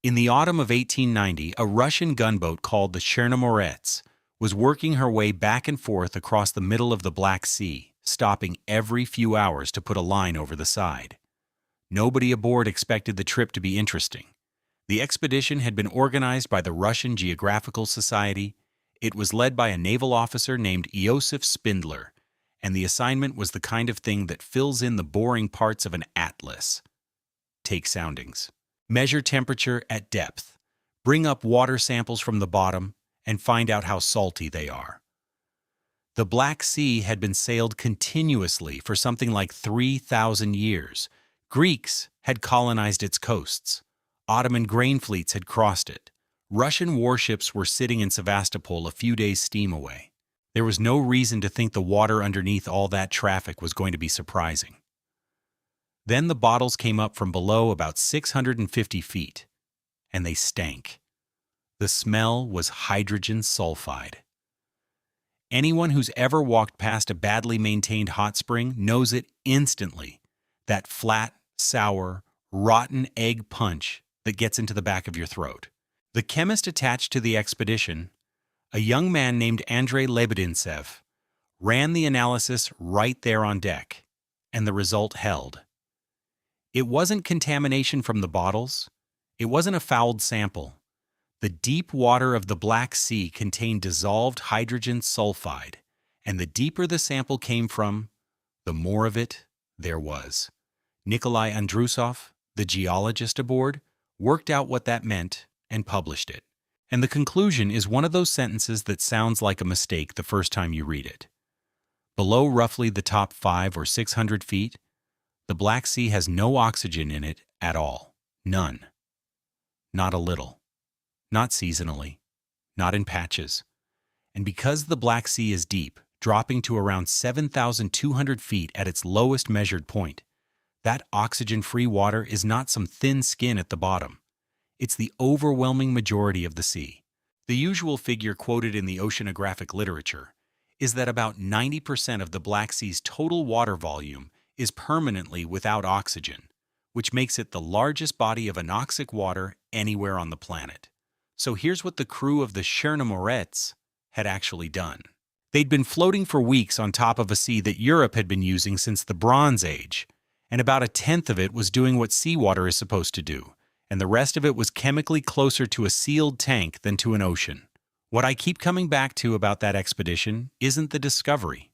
In the autumn of 1890, a Russian gunboat called the Chernomorets was working her way back and forth across the middle of the Black Sea, stopping every few hours to put a line over the side. Nobody aboard expected the trip to be interesting. The expedition had been organized by the Russian Geographical Society. It was led by a naval officer named Iosif Spindler, and the assignment was the kind of thing that fills in the boring parts of an atlas. Take soundings. Measure temperature at depth. Bring up water samples from the bottom and find out how salty they are. The Black Sea had been sailed continuously for something like 3,000 years. Greeks had colonized its coasts. Ottoman grain fleets had crossed it. Russian warships were sitting in Sevastopol a few days' steam away. There was no reason to think the water underneath all that traffic was going to be surprising. Then the bottles came up from below about 650 feet, and they stank. The smell was hydrogen sulfide. Anyone who's ever walked past a badly maintained hot spring knows it instantly. That flat, sour, rotten egg punch that gets into the back of your throat. The chemist attached to the expedition, a young man named Andrei Lebedinsev, ran the analysis right there on deck, and the result held. It wasn't contamination from the bottles. It wasn't a fouled sample. The deep water of the Black Sea contained dissolved hydrogen sulfide, and the deeper the sample came from, the more of it there was. Nikolai Andrusov, the geologist aboard, worked out what that meant and published it. And the conclusion is one of those sentences that sounds like a mistake the first time you read it. Below roughly the top 500 or 600 feet, the Black Sea has no oxygen in it at all. None. Not a little. Not seasonally. Not in patches. And because the Black Sea is deep, dropping to around 7,200 feet at its lowest measured point, that oxygen-free water is not some thin skin at the bottom. It's the overwhelming majority of the sea. The usual figure quoted in the oceanographic literature is that about 90% of the Black Sea's total water volume is permanently without oxygen, which makes it the largest body of anoxic water anywhere on the planet. So here's what the crew of the Chernomorets had actually done. They'd been floating for weeks on top of a sea that Europe had been using since the Bronze Age, and about a tenth of it was doing what seawater is supposed to do, and the rest of it was chemically closer to a sealed tank than to an ocean. What I keep coming back to about that expedition isn't the discovery.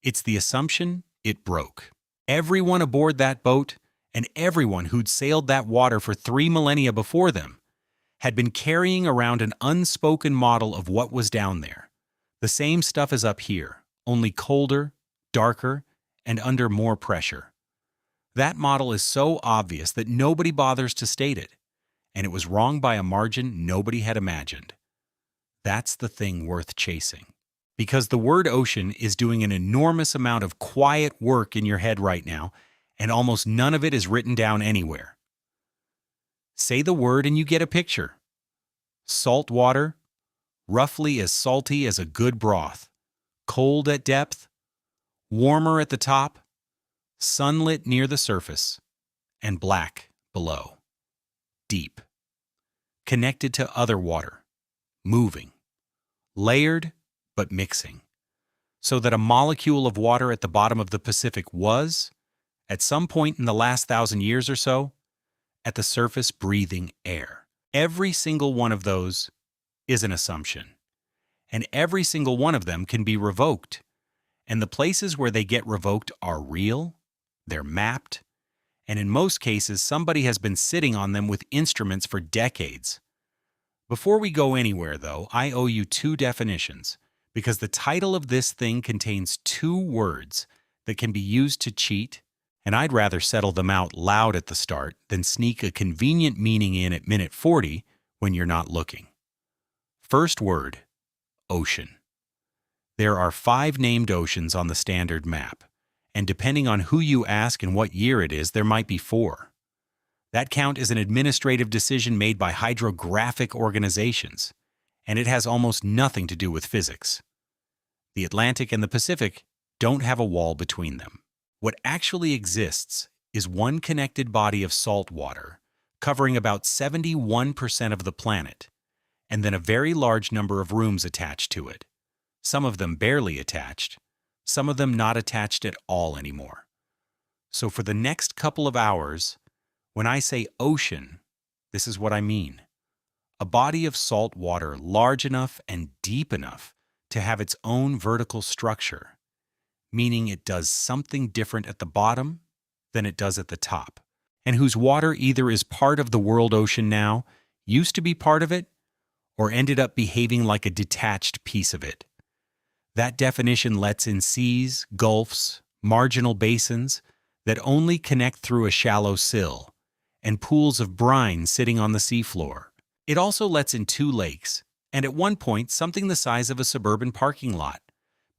It's the assumption it broke. Everyone aboard that boat, and everyone who'd sailed that water for 3 millennia before them, had been carrying around an unspoken model of what was down there. The same stuff as up here, only colder, darker, and under more pressure. That model is so obvious that nobody bothers to state it, and it was wrong by a margin nobody had imagined. That's the thing worth chasing. Because the word ocean is doing an enormous amount of quiet work in your head right now, and almost none of it is written down anywhere. Say the word and you get a picture. Salt water, roughly as salty as a good broth, cold at depth, warmer at the top, sunlit near the surface, and black below. Deep. Connected to other water. Moving. Layered, but mixing. So that a molecule of water at the bottom of the Pacific was, at some point in the last 1,000 years or so, at the surface breathing air. Every single one of those is an assumption. And every single one of them can be revoked. And the places where they get revoked are real, they're mapped, and in most cases somebody has been sitting on them with instruments for decades. Before we go anywhere, though, I owe you 2 definitions, because the title of this thing contains 2 words that can be used to cheat, and I'd rather settle them out loud at the start than sneak a convenient meaning in at minute 40 when you're not looking. First word, ocean. There are 5 named oceans on the standard map, and depending on who you ask and what year it is, there might be 4. That count is an administrative decision made by hydrographic organizations, and it has almost nothing to do with physics. The Atlantic and the Pacific don't have a wall between them. What actually exists is one connected body of salt water covering about 71% of the planet, and then a very large number of rooms attached to it. Some of them barely attached, some of them not attached at all anymore. So for the next couple of hours, when I say ocean, this is what I mean. A body of salt water large enough and deep enough to have its own vertical structure, meaning it does something different at the bottom than it does at the top, and whose water either is part of the world ocean now, used to be part of it, or ended up behaving like a detached piece of it. That definition lets in seas, gulfs, marginal basins that only connect through a shallow sill, and pools of brine sitting on the seafloor. It also lets in 2 lakes, and at one point something the size of a suburban parking lot,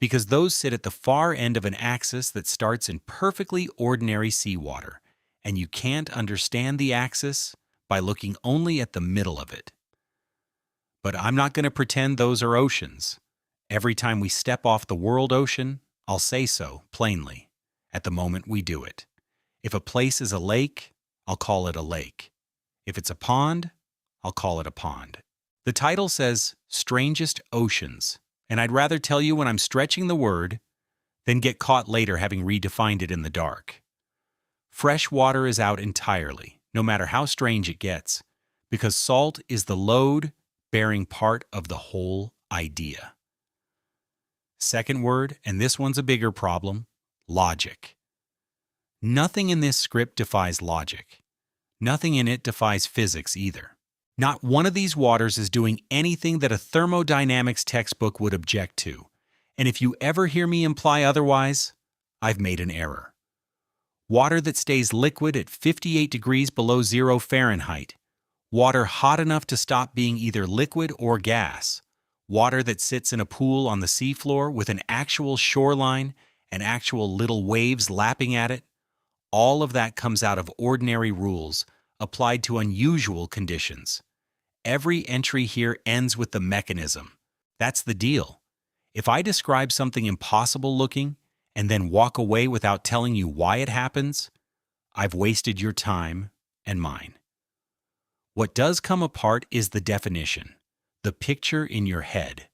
because those sit at the far end of an axis that starts in perfectly ordinary seawater, and you can't understand the axis by looking only at the middle of it. But I'm not going to pretend those are oceans. Every time we step off the world ocean, I'll say so plainly, at the moment we do it. If a place is a lake, I'll call it a lake. If it's a pond, I'll call it a pond. The title says Strangest Oceans, and I'd rather tell you when I'm stretching the word than get caught later having redefined it in the dark. Fresh water is out entirely, no matter how strange it gets, because salt is the load-bearing part of the whole idea. Second word, and this one's a bigger problem, logic. Nothing in this script defies logic. Nothing in it defies physics either. Not one of these waters is doing anything that a thermodynamics textbook would object to, and if you ever hear me imply otherwise, I've made an error. Water that stays liquid at 58 degrees below 0 Fahrenheit, water hot enough to stop being either liquid or gas, water that sits in a pool on the seafloor with an actual shoreline and actual little waves lapping at it, all of that comes out of ordinary rules applied to unusual conditions. Every entry here ends with the mechanism. That's the deal. If I describe something impossible looking and then walk away without telling you why it happens, I've wasted your time and mine. What does come apart is the definition, the picture in your head.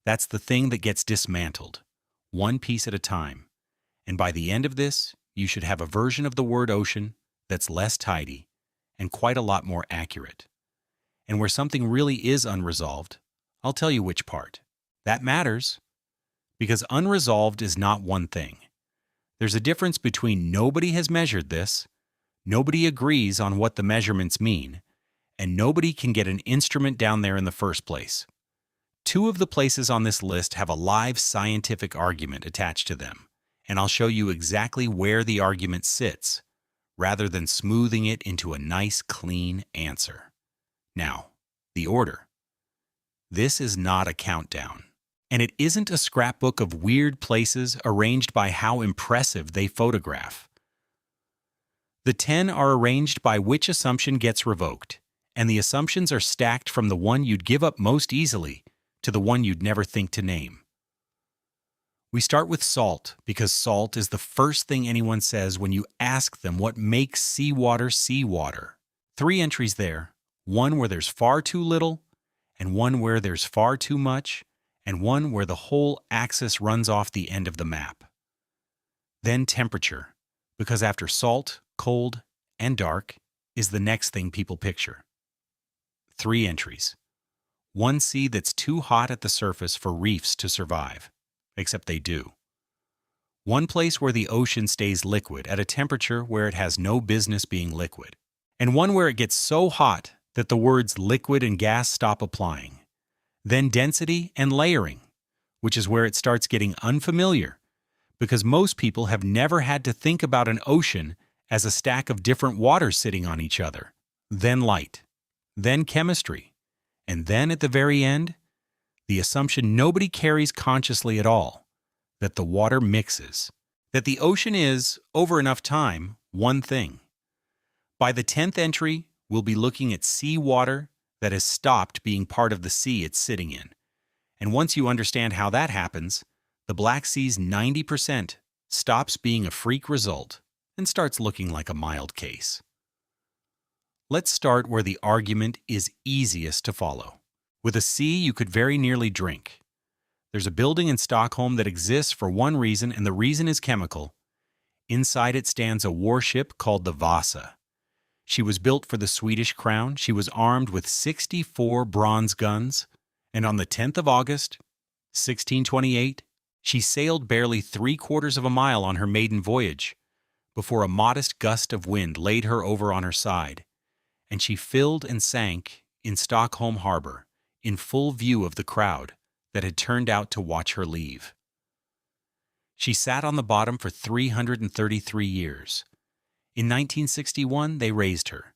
That's the thing that gets dismantled, one piece at a time. And by the end of this, you should have a version of the word ocean that's less tidy and quite a lot more accurate. And where something really is unresolved, I'll tell you which part. That matters, because unresolved is not one thing. There's a difference between nobody has measured this, nobody agrees on what the measurements mean, and nobody can get an instrument down there in the first place. 2 of the places on this list have a live scientific argument attached to them, and I'll show you exactly where the argument sits, rather than smoothing it into a nice, clean answer. Now, the order. This is not a countdown, and it isn't a scrapbook of weird places arranged by how impressive they photograph. The 10 are arranged by which assumption gets revoked, and the assumptions are stacked from the one you'd give up most easily to the one you'd never think to name. We start with salt because salt is the first thing anyone says when you ask them what makes seawater seawater. 3 entries there, one where there's far too little, and one where there's far too much, and one where the whole axis runs off the end of the map. Then temperature, because after salt, cold, and dark is the next thing people picture. 3 entries. One sea that's too hot at the surface for reefs to survive, except they do. One place where the ocean stays liquid at a temperature where it has no business being liquid. And one where it gets so hot that the words liquid and gas stop applying. Then density and layering, which is where it starts getting unfamiliar, because most people have never had to think about an ocean as a stack of different waters sitting on each other. Then light, then chemistry, and then at the very end, the assumption nobody carries consciously at all, that the water mixes, that the ocean is, over enough time, one thing. By the 10th entry, we'll be looking at seawater that has stopped being part of the sea it's sitting in. And once you understand how that happens, the Black Sea's 90% stops being a freak result and starts looking like a mild case. Let's start where the argument is easiest to follow. With a sea you could very nearly drink. There's a building in Stockholm that exists for one reason, and the reason is chemical. Inside it stands a warship called the Vasa. She was built for the Swedish crown. She was armed with 64 bronze guns, and on the 10th of August, 1628, she sailed barely 3/4 of a mile on her maiden voyage before a modest gust of wind laid her over on her side, and she filled and sank in Stockholm harbor in full view of the crowd that had turned out to watch her leave. She sat on the bottom for 333 years. In 1961, they raised her,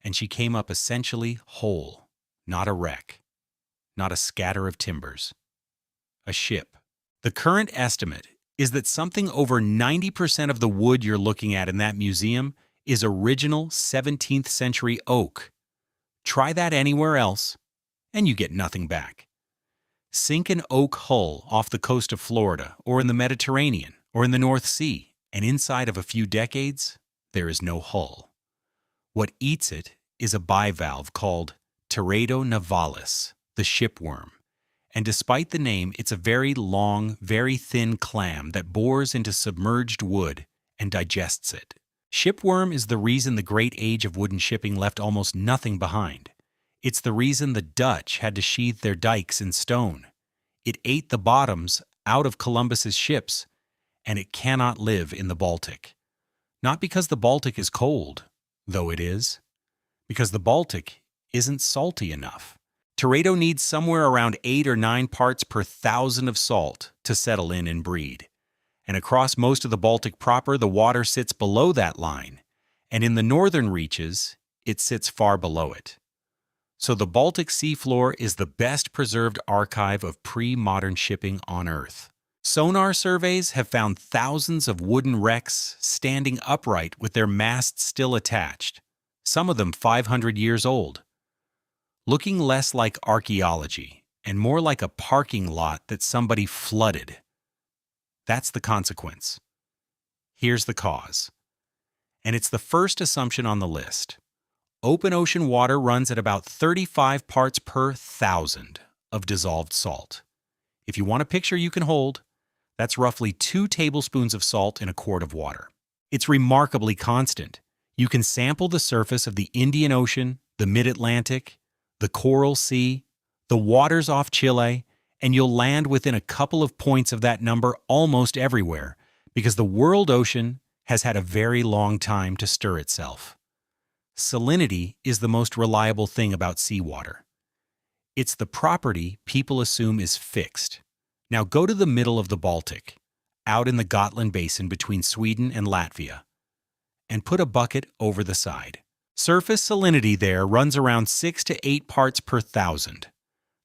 and she came up essentially whole, not a wreck, not a scatter of timbers, a ship. The current estimate is that something over 90% of the wood you're looking at in that museum is original 17th century oak. Try that anywhere else, and you get nothing back. Sink an oak hull off the coast of Florida, or in the Mediterranean, or in the North Sea, and inside of a few decades, there is no hull. What eats it is a bivalve called Teredo navalis, the shipworm. And despite the name, it's a very long, very thin clam that bores into submerged wood and digests it. Shipworm is the reason the great age of wooden shipping left almost nothing behind. It's the reason the Dutch had to sheathe their dikes in stone. It ate the bottoms out of Columbus's ships, and it cannot live in the Baltic. Not because the Baltic is cold, though it is, because the Baltic isn't salty enough. Teredo needs somewhere around 8 or 9 parts per thousand of salt to settle in and breed. And across most of the Baltic proper, the water sits below that line, and in the northern reaches, it sits far below it. So the Baltic seafloor is the best preserved archive of pre-modern shipping on Earth. Sonar surveys have found thousands of wooden wrecks standing upright with their masts still attached, some of them 500 years old. Looking less like archaeology and more like a parking lot that somebody flooded. That's the consequence. Here's the cause. And it's the first assumption on the list. Open ocean water runs at about 35 parts per thousand of dissolved salt. If you want a picture you can hold, that's roughly 2 tablespoons of salt in a quart of water. It's remarkably constant. You can sample the surface of the Indian Ocean, the Mid-Atlantic, the Coral Sea, the waters off Chile, and you'll land within a couple of points of that number almost everywhere, because the world ocean has had a very long time to stir itself. Salinity is the most reliable thing about seawater. It's the property people assume is fixed. Now go to the middle of the Baltic, out in the Gotland Basin between Sweden and Latvia, and put a bucket over the side. Surface salinity there runs around 6 to 8 parts per thousand.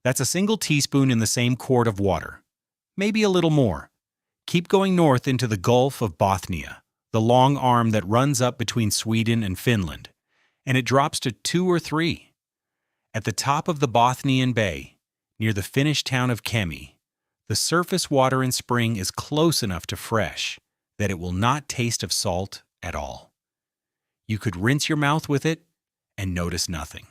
That's a single teaspoon in the same quart of water. Maybe a little more. Keep going north into the Gulf of Bothnia, the long arm that runs up between Sweden and Finland, and it drops to 2 or 3. At the top of the Bothnian Bay, near the Finnish town of Kemi, the surface water in spring is close enough to fresh that it will not taste of salt at all. You could rinse your mouth with it and notice nothing.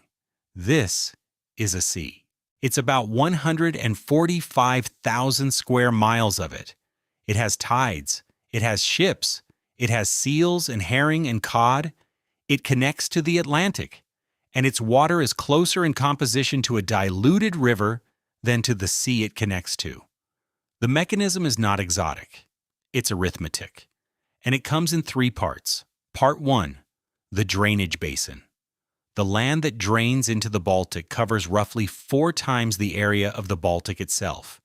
This is a sea. It's about 145,000 square miles of it. It has tides, it has ships, it has seals and herring and cod. It connects to the Atlantic, and its water is closer in composition to a diluted river than to the sea it connects to. The mechanism is not exotic. It's arithmetic, and it comes in 3 parts. Part 1, the drainage basin. The land that drains into the Baltic covers roughly 4 times the area of the Baltic itself,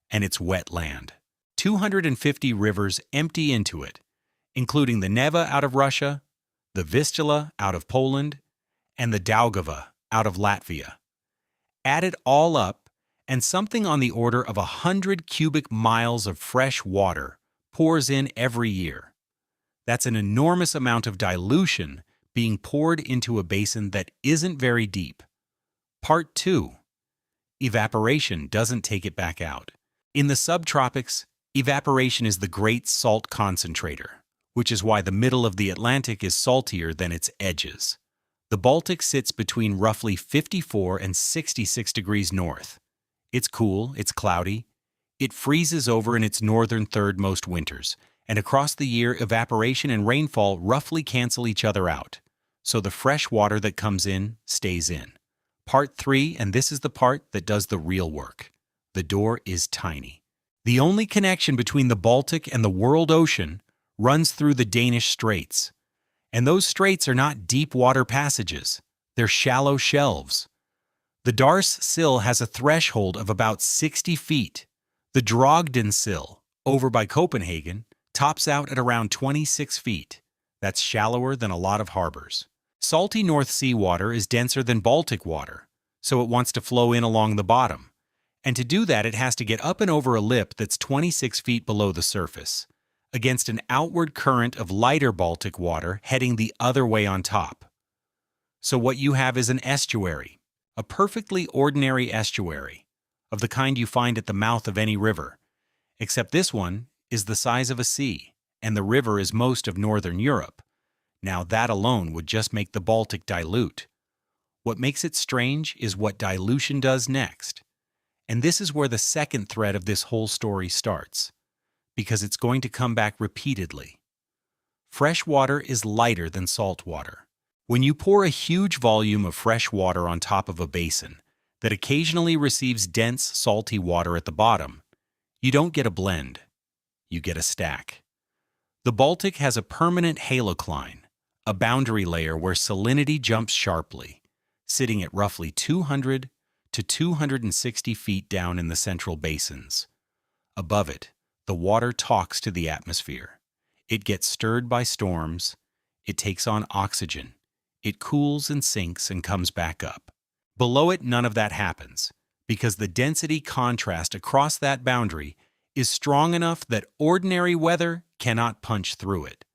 and it's wet land. 250 rivers empty into it, including the Neva out of Russia, the Vistula out of Poland, and the Daugava out of Latvia. Add it all up, and something on the order of 100 cubic miles of fresh water pours in every year. That's an enormous amount of dilution being poured into a basin that isn't very deep. Part 2. Evaporation doesn't take it back out. In the subtropics, evaporation is the great salt concentrator, which is why the middle of the Atlantic is saltier than its edges. The Baltic sits between roughly 54 and 66 degrees north. It's cool, it's cloudy. It freezes over in its northern third most winters, and across the year evaporation and rainfall roughly cancel each other out. So the fresh water that comes in stays in. Part 3, and this is the part that does the real work. The door is tiny. The only connection between the Baltic and the world ocean runs through the Danish Straits. And those straits are not deep water passages, they're shallow shelves. The Dars sill has a threshold of about 60 feet. The Drogden sill, over by Copenhagen, tops out at around 26 feet. That's shallower than a lot of harbors. Salty North Sea water is denser than Baltic water, so it wants to flow in along the bottom. And to do that, it has to get up and over a lip that's 26 feet below the surface, against an outward current of lighter Baltic water heading the other way on top. So what you have is an estuary, a perfectly ordinary estuary, of the kind you find at the mouth of any river, except this one is the size of a sea, and the river is most of northern Europe. Now that alone would just make the Baltic dilute. What makes it strange is what dilution does next. And this is where the second thread of this whole story starts, because it's going to come back repeatedly. Fresh water is lighter than salt water. When you pour a huge volume of fresh water on top of a basin that occasionally receives dense, salty water at the bottom, you don't get a blend, you get a stack. The Baltic has a permanent halocline, a boundary layer where salinity jumps sharply, sitting at roughly 200 to 260 feet down in the central basins. Above it, the water talks to the atmosphere. It gets stirred by storms, it takes on oxygen, it cools and sinks and comes back up. Below it, none of that happens, because the density contrast across that boundary is strong enough that ordinary weather cannot punch through it.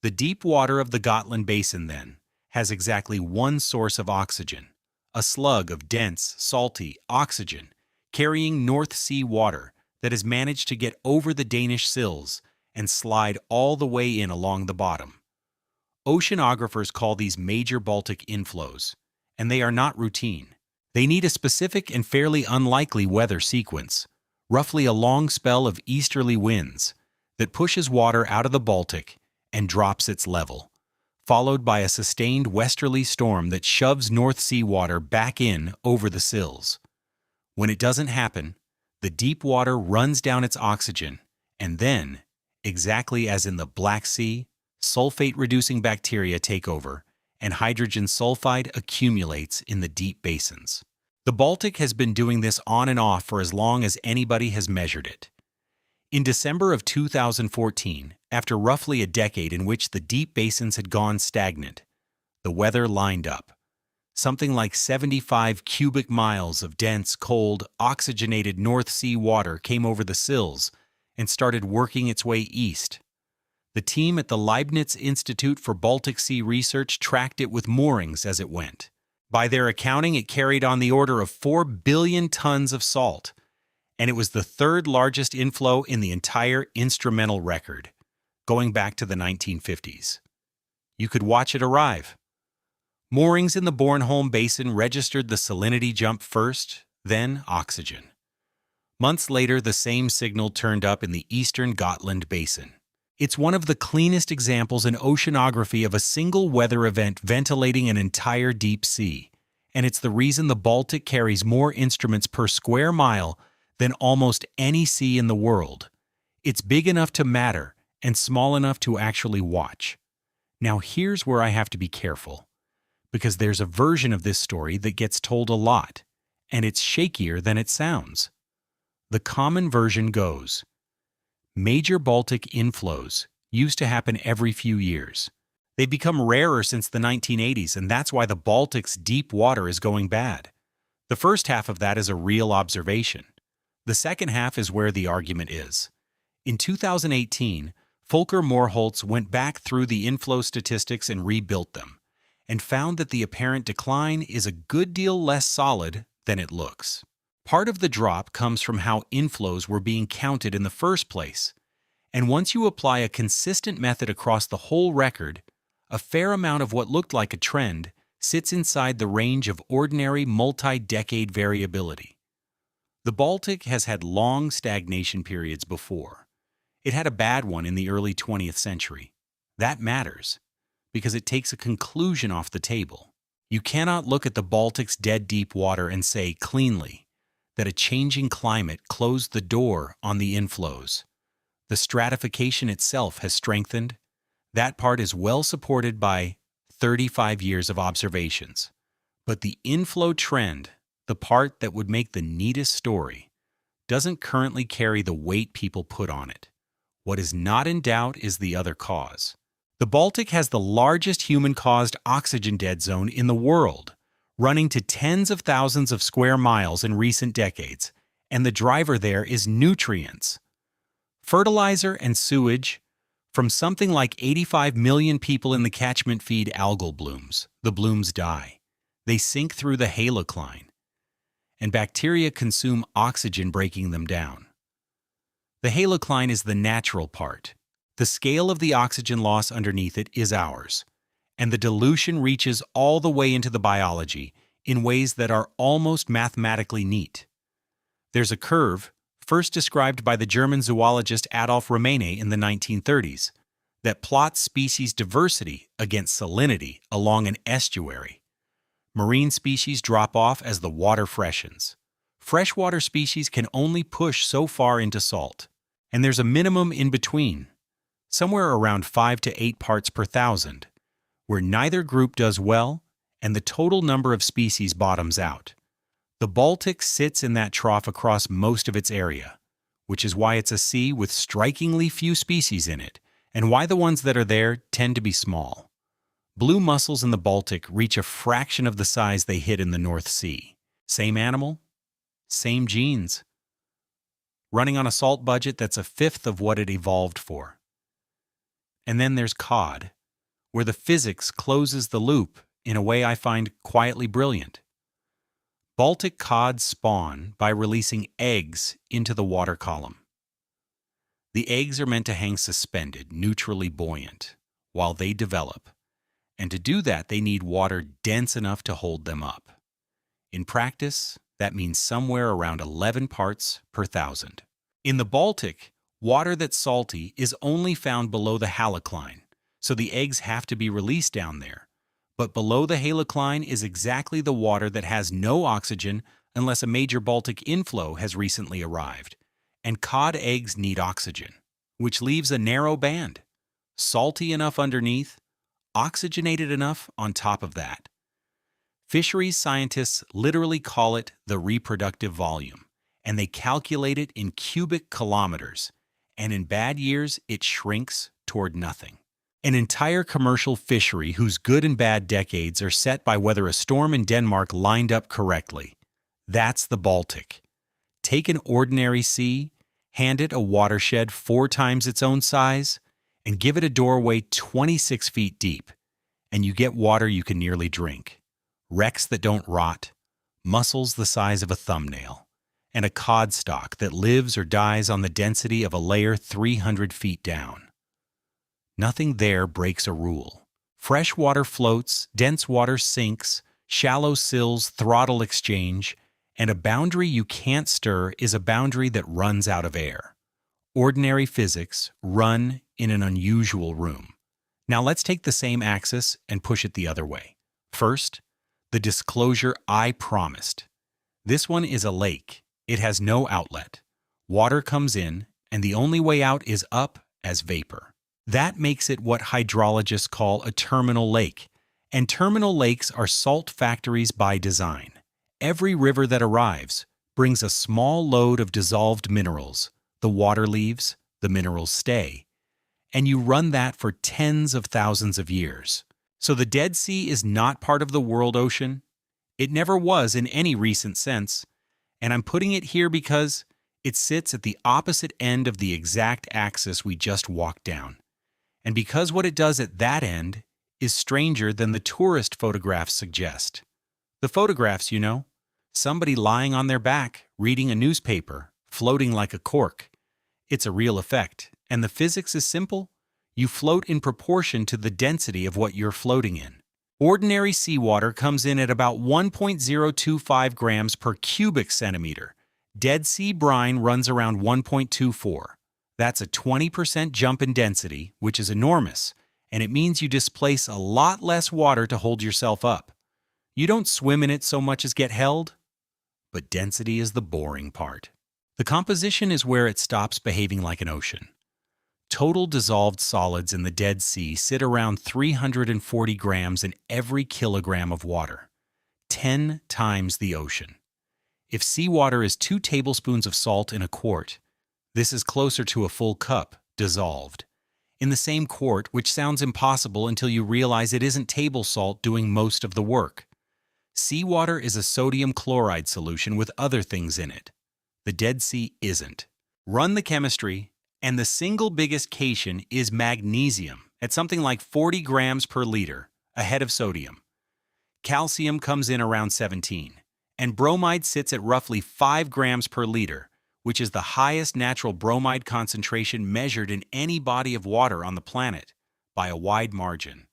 The deep water of the Gotland Basin, then, has exactly one source of oxygen, a slug of dense, salty oxygen carrying North Sea water that has managed to get over the Danish sills and slide all the way in along the bottom. Oceanographers call these major Baltic inflows, and they are not routine. They need a specific and fairly unlikely weather sequence, roughly a long spell of easterly winds that pushes water out of the Baltic and drops its level, followed by a sustained westerly storm that shoves North Sea water back in over the sills. When it doesn't happen, the deep water runs down its oxygen, and then, exactly as in the Black Sea, sulfate-reducing bacteria take over, and hydrogen sulfide accumulates in the deep basins. The Baltic has been doing this on and off for as long as anybody has measured it. In December of 2014, after roughly a decade in which the deep basins had gone stagnant, the weather lined up. Something like 75 cubic miles of dense, cold, oxygenated North Sea water came over the sills and started working its way east. The team at the Leibniz Institute for Baltic Sea Research tracked it with moorings as it went. By their accounting, it carried on the order of 4 billion tons of salt, and it was the third largest inflow in the entire instrumental record, going back to the 1950s. You could watch it arrive. Moorings in the Bornholm Basin registered the salinity jump first, then oxygen. Months later, the same signal turned up in the eastern Gotland Basin. It's one of the cleanest examples in oceanography of a single weather event ventilating an entire deep sea, and it's the reason the Baltic carries more instruments per square mile than almost any sea in the world. It's big enough to matter and small enough to actually watch. Now here's where I have to be careful, because there's a version of this story that gets told a lot, and it's shakier than it sounds. The common version goes, major Baltic inflows used to happen every few years. They've become rarer since the 1980s, and that's why the Baltic's deep water is going bad. The first half of that is a real observation. The second half is where the argument is. In 2018, Volker Moorholtz went back through the inflow statistics and rebuilt them, and found that the apparent decline is a good deal less solid than it looks. Part of the drop comes from how inflows were being counted in the first place, and once you apply a consistent method across the whole record, a fair amount of what looked like a trend sits inside the range of ordinary multi-decade variability. The Baltic has had long stagnation periods before. It had a bad one in the early 20th century. That matters, because it takes a conclusion off the table. You cannot look at the Baltic's dead deep water and say cleanly that a changing climate closed the door on the inflows. The stratification itself has strengthened. That part is well supported by 35 years of observations. But the inflow trend, the part that would make the neatest story, doesn't currently carry the weight people put on it. What is not in doubt is the other cause. The Baltic has the largest human-caused oxygen dead zone in the world, running to tens of thousands of square miles in recent decades, and the driver there is nutrients. Fertilizer and sewage from something like 85 million people in the catchment feed algal blooms. The blooms die. They sink through the halocline, and bacteria consume oxygen, breaking them down. The halocline is the natural part. The scale of the oxygen loss underneath it is ours, and the dilution reaches all the way into the biology in ways that are almost mathematically neat. There's a curve, first described by the German zoologist Adolf Romaine in the 1930s, that plots species diversity against salinity along an estuary. Marine species drop off as the water freshens. Freshwater species can only push so far into salt, and there's a minimum in between, somewhere around 5 to 8 parts per thousand, where neither group does well and the total number of species bottoms out. The Baltic sits in that trough across most of its area, which is why it's a sea with strikingly few species in it, and why the ones that are there tend to be small. Blue mussels in the Baltic reach a fraction of the size they hit in the North Sea. Same animal, same genes. Running on a salt budget that's a fifth of what it evolved for. And then there's cod, where the physics closes the loop in a way I find quietly brilliant. Baltic cod spawn by releasing eggs into the water column. The eggs are meant to hang suspended, neutrally buoyant, while they develop, and to do that they need water dense enough to hold them up. In practice, that means somewhere around 11 parts per thousand. In the Baltic, water that's salty is only found below the halocline, so the eggs have to be released down there. But below the halocline is exactly the water that has no oxygen unless a major Baltic inflow has recently arrived. And cod eggs need oxygen, which leaves a narrow band. Salty enough underneath, oxygenated enough on top of that. Fisheries scientists literally call it the reproductive volume, and they calculate it in cubic kilometers, and in bad years it shrinks toward nothing. An entire commercial fishery whose good and bad decades are set by whether a storm in Denmark lined up correctly. That's the Baltic. Take an ordinary sea, hand it a watershed 4 times its own size, and give it a doorway 26 feet deep, and you get water you can nearly drink. Wrecks that don't rot, mussels the size of a thumbnail, and a cod stock that lives or dies on the density of a layer 300 feet down. Nothing there breaks a rule. Fresh water floats, dense water sinks, shallow sills throttle exchange, and a boundary you can't stir is a boundary that runs out of air. Ordinary physics run in an unusual room. Now let's take the same axis and push it the other way. First, the disclosure I promised. This one is a lake. It has no outlet. Water comes in, and the only way out is up as vapor. That makes it what hydrologists call a terminal lake, and terminal lakes are salt factories by design. Every river that arrives brings a small load of dissolved minerals. The water leaves, the minerals stay, and you run that for tens of thousands of years. So the Dead Sea is not part of the world ocean. It never was in any recent sense, and I'm putting it here because it sits at the opposite end of the exact axis we just walked down. And because what it does at that end is stranger than the tourist photographs suggest. The photographs, you know, somebody lying on their back, reading a newspaper, floating like a cork. It's a real effect, and the physics is simple. You float in proportion to the density of what you're floating in. Ordinary seawater comes in at about 1.025 grams per cubic centimeter. Dead Sea brine runs around 1.24. That's a 20% jump in density, which is enormous, and it means you displace a lot less water to hold yourself up. You don't swim in it so much as get held, but density is the boring part. The composition is where it stops behaving like an ocean. Total dissolved solids in the Dead Sea sit around 340 grams in every kilogram of water, 10 times the ocean. If seawater is 2 tablespoons of salt in a quart, this is closer to a full cup, dissolved. In the same quart, which sounds impossible until you realize it isn't table salt doing most of the work. Seawater is a sodium chloride solution with other things in it. The Dead Sea isn't. Run the chemistry, and the single biggest cation is magnesium at something like 40 grams per liter, ahead of sodium. Calcium comes in around 17, and bromide sits at roughly 5 grams per liter, which is the highest natural bromide concentration measured in any body of water on the planet, by a wide margin.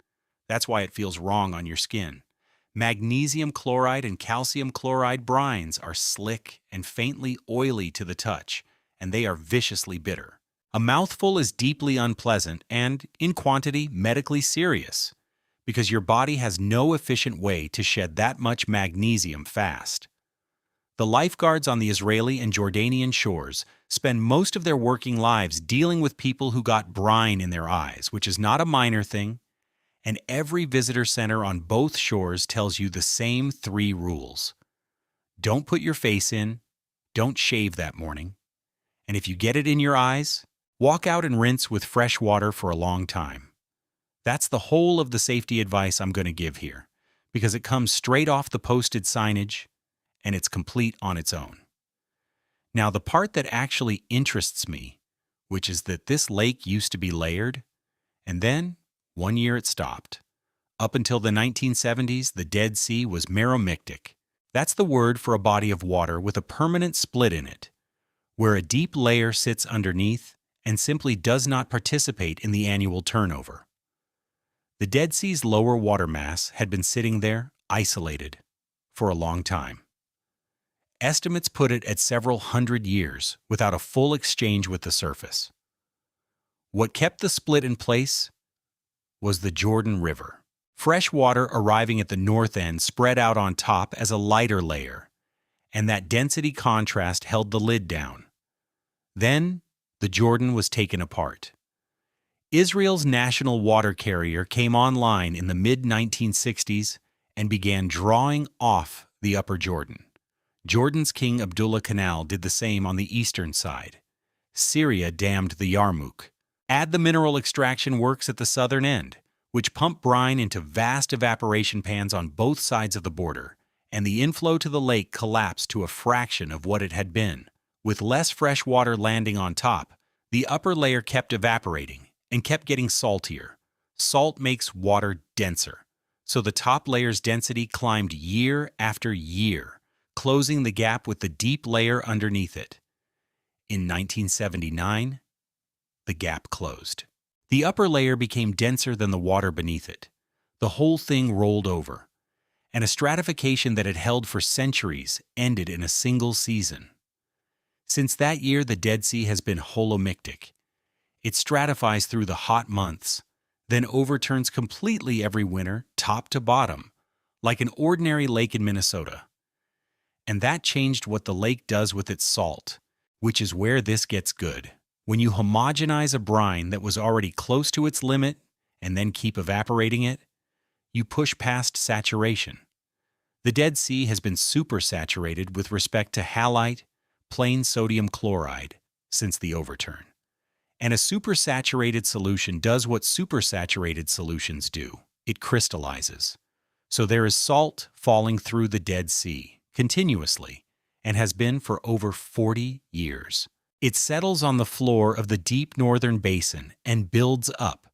That's why it feels wrong on your skin. Magnesium chloride and calcium chloride brines are slick and faintly oily to the touch, and they are viciously bitter. A mouthful is deeply unpleasant and, in quantity, medically serious, because your body has no efficient way to shed that much magnesium fast. The lifeguards on the Israeli and Jordanian shores spend most of their working lives dealing with people who got brine in their eyes, which is not a minor thing, and every visitor center on both shores tells you the same 3 rules. Don't put your face in, don't shave that morning, and if you get it in your eyes, walk out and rinse with fresh water for a long time. That's the whole of the safety advice I'm going to give here, because it comes straight off the posted signage, and it's complete on its own. Now, the part that actually interests me, which is that this lake used to be layered, and then, one year it stopped. Up until the 1970s, the Dead Sea was meromictic. That's the word for a body of water with a permanent split in it, where a deep layer sits underneath and simply does not participate in the annual turnover. The Dead Sea's lower water mass had been sitting there, isolated, for a long time. Estimates put it at several hundred years without a full exchange with the surface. What kept the split in place was the Jordan River. Fresh water arriving at the north end spread out on top as a lighter layer, and that density contrast held the lid down. Then, the Jordan was taken apart. Israel's national water carrier came online in the mid-1960s and began drawing off the upper Jordan. Jordan's King Abdullah Canal did the same on the eastern side. Syria dammed the Yarmouk. Add the mineral extraction works at the southern end, which pump brine into vast evaporation pans on both sides of the border, and the inflow to the lake collapsed to a fraction of what it had been. With less fresh water landing on top, the upper layer kept evaporating and kept getting saltier. Salt makes water denser, so the top layer's density climbed year after year, closing the gap with the deep layer underneath it. In 1979, the gap closed. The upper layer became denser than the water beneath it. The whole thing rolled over, and a stratification that had held for centuries ended in a single season. Since that year, the Dead Sea has been holomictic. It stratifies through the hot months, then overturns completely every winter, top to bottom, like an ordinary lake in Minnesota. And that changed what the lake does with its salt, which is where this gets good. When you homogenize a brine that was already close to its limit and then keep evaporating it, you push past saturation. The Dead Sea has been supersaturated with respect to halite, plain sodium chloride, since the overturn. And a supersaturated solution does what supersaturated solutions do. It crystallizes. So there is salt falling through the Dead Sea, continuously, and has been for over 40 years. It settles on the floor of the deep northern basin and builds up.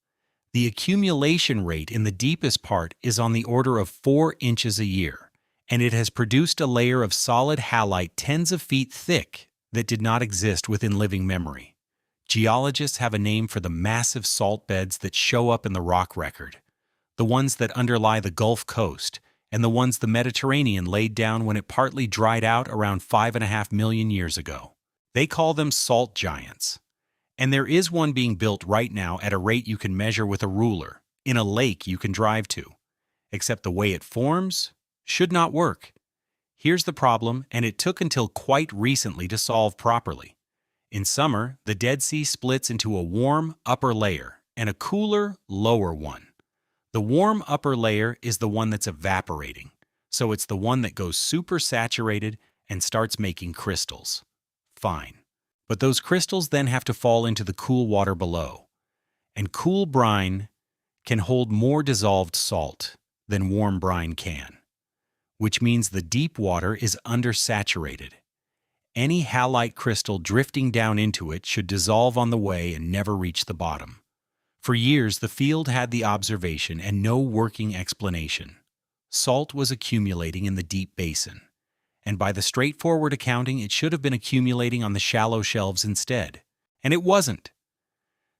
The accumulation rate in the deepest part is on the order of 4 inches a year, and it has produced a layer of solid halite tens of feet thick that did not exist within living memory. Geologists have a name for the massive salt beds that show up in the rock record, the ones that underlie the Gulf Coast, and the ones the Mediterranean laid down when it partly dried out around 5.5 million years ago. They call them salt giants. And there is one being built right now at a rate you can measure with a ruler, in a lake you can drive to. Except the way it forms should not work. Here's the problem, and it took until quite recently to solve properly. In summer, the Dead Sea splits into a warm upper layer and a cooler lower one. The warm upper layer is the one that's evaporating, so it's the one that goes super saturated and starts making crystals. Fine. But those crystals then have to fall into the cool water below. And cool brine can hold more dissolved salt than warm brine can, which means the deep water is undersaturated. Any halite crystal drifting down into it should dissolve on the way and never reach the bottom. For years, the field had the observation and no working explanation. Salt was accumulating in the deep basin, and by the straightforward accounting, it should have been accumulating on the shallow shelves instead. And it wasn't.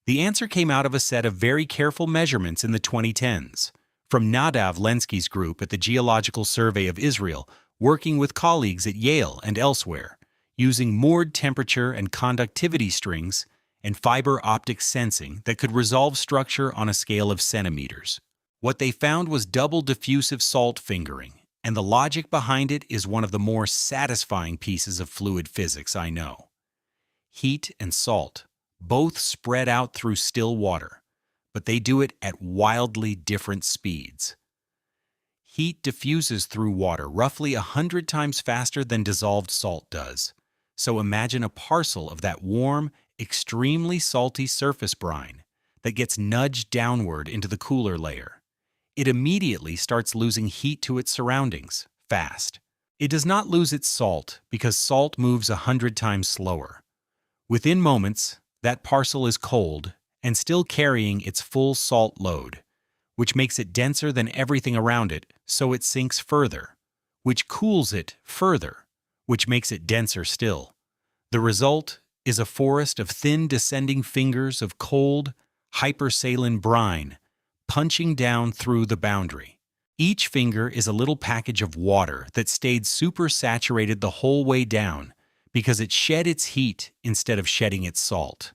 The answer came out of a set of very careful measurements in the 2010s, from Nadav Lenski's group at the Geological Survey of Israel, working with colleagues at Yale and elsewhere, using moored temperature and conductivity strings and fiber optic sensing that could resolve structure on a scale of centimeters. What they found was double diffusive salt fingering, and the logic behind it is one of the more satisfying pieces of fluid physics I know. Heat and salt both spread out through still water, but they do it at wildly different speeds. Heat diffuses through water roughly 100 times faster than dissolved salt does. So imagine a parcel of that warm, extremely salty surface brine that gets nudged downward into the cooler layer. It immediately starts losing heat to its surroundings, fast. It does not lose its salt because salt moves 100 times slower. Within moments, that parcel is cold and still carrying its full salt load, which makes it denser than everything around it, so it sinks further, which cools it further, which makes it denser still. The result is a forest of thin descending fingers of cold, hypersaline brine punching down through the boundary. Each finger is a little package of water that stayed supersaturated the whole way down because it shed its heat instead of shedding its salt.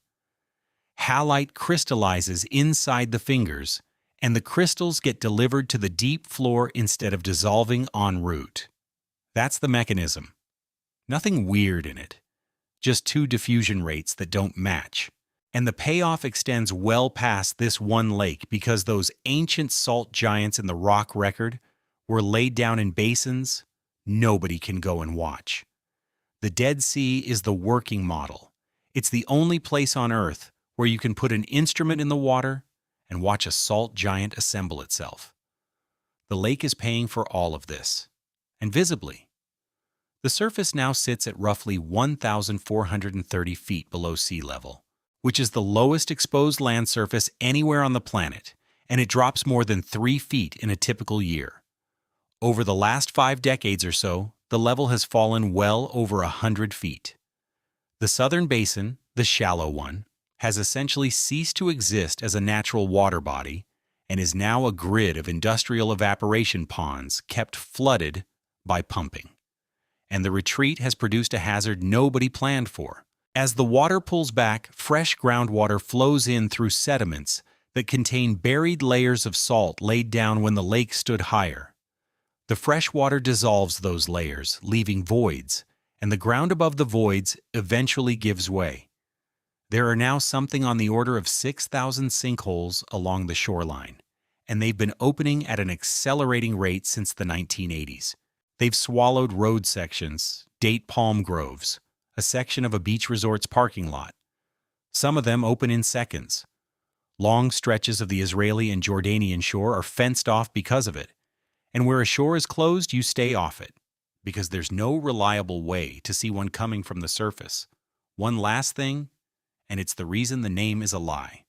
Halite crystallizes inside the fingers, and the crystals get delivered to the deep floor instead of dissolving en route. That's the mechanism. Nothing weird in it. Just two diffusion rates that don't match. And the payoff extends well past this one lake because those ancient salt giants in the rock record were laid down in basins nobody can go and watch. The Dead Sea is the working model. It's the only place on Earth where you can put an instrument in the water and watch a salt giant assemble itself. The lake is paying for all of this, and visibly. The surface now sits at roughly 1,430 feet below sea level, which is the lowest exposed land surface anywhere on the planet, and it drops more than 3 feet in a typical year. Over the last 5 decades or so, the level has fallen well over 100 feet. The southern basin, the shallow one, has essentially ceased to exist as a natural water body and is now a grid of industrial evaporation ponds kept flooded by pumping. And the retreat has produced a hazard nobody planned for. As the water pulls back, fresh groundwater flows in through sediments that contain buried layers of salt laid down when the lake stood higher. The fresh water dissolves those layers, leaving voids, and the ground above the voids eventually gives way. There are now something on the order of 6,000 sinkholes along the shoreline, and they've been opening at an accelerating rate since the 1980s. They've swallowed road sections, date palm groves, a section of a beach resort's parking lot. Some of them open in seconds. Long stretches of the Israeli and Jordanian shore are fenced off because of it, and where a shore is closed, you stay off it, because there's no reliable way to see one coming from the surface. One last thing, and it's the reason the name is a lie.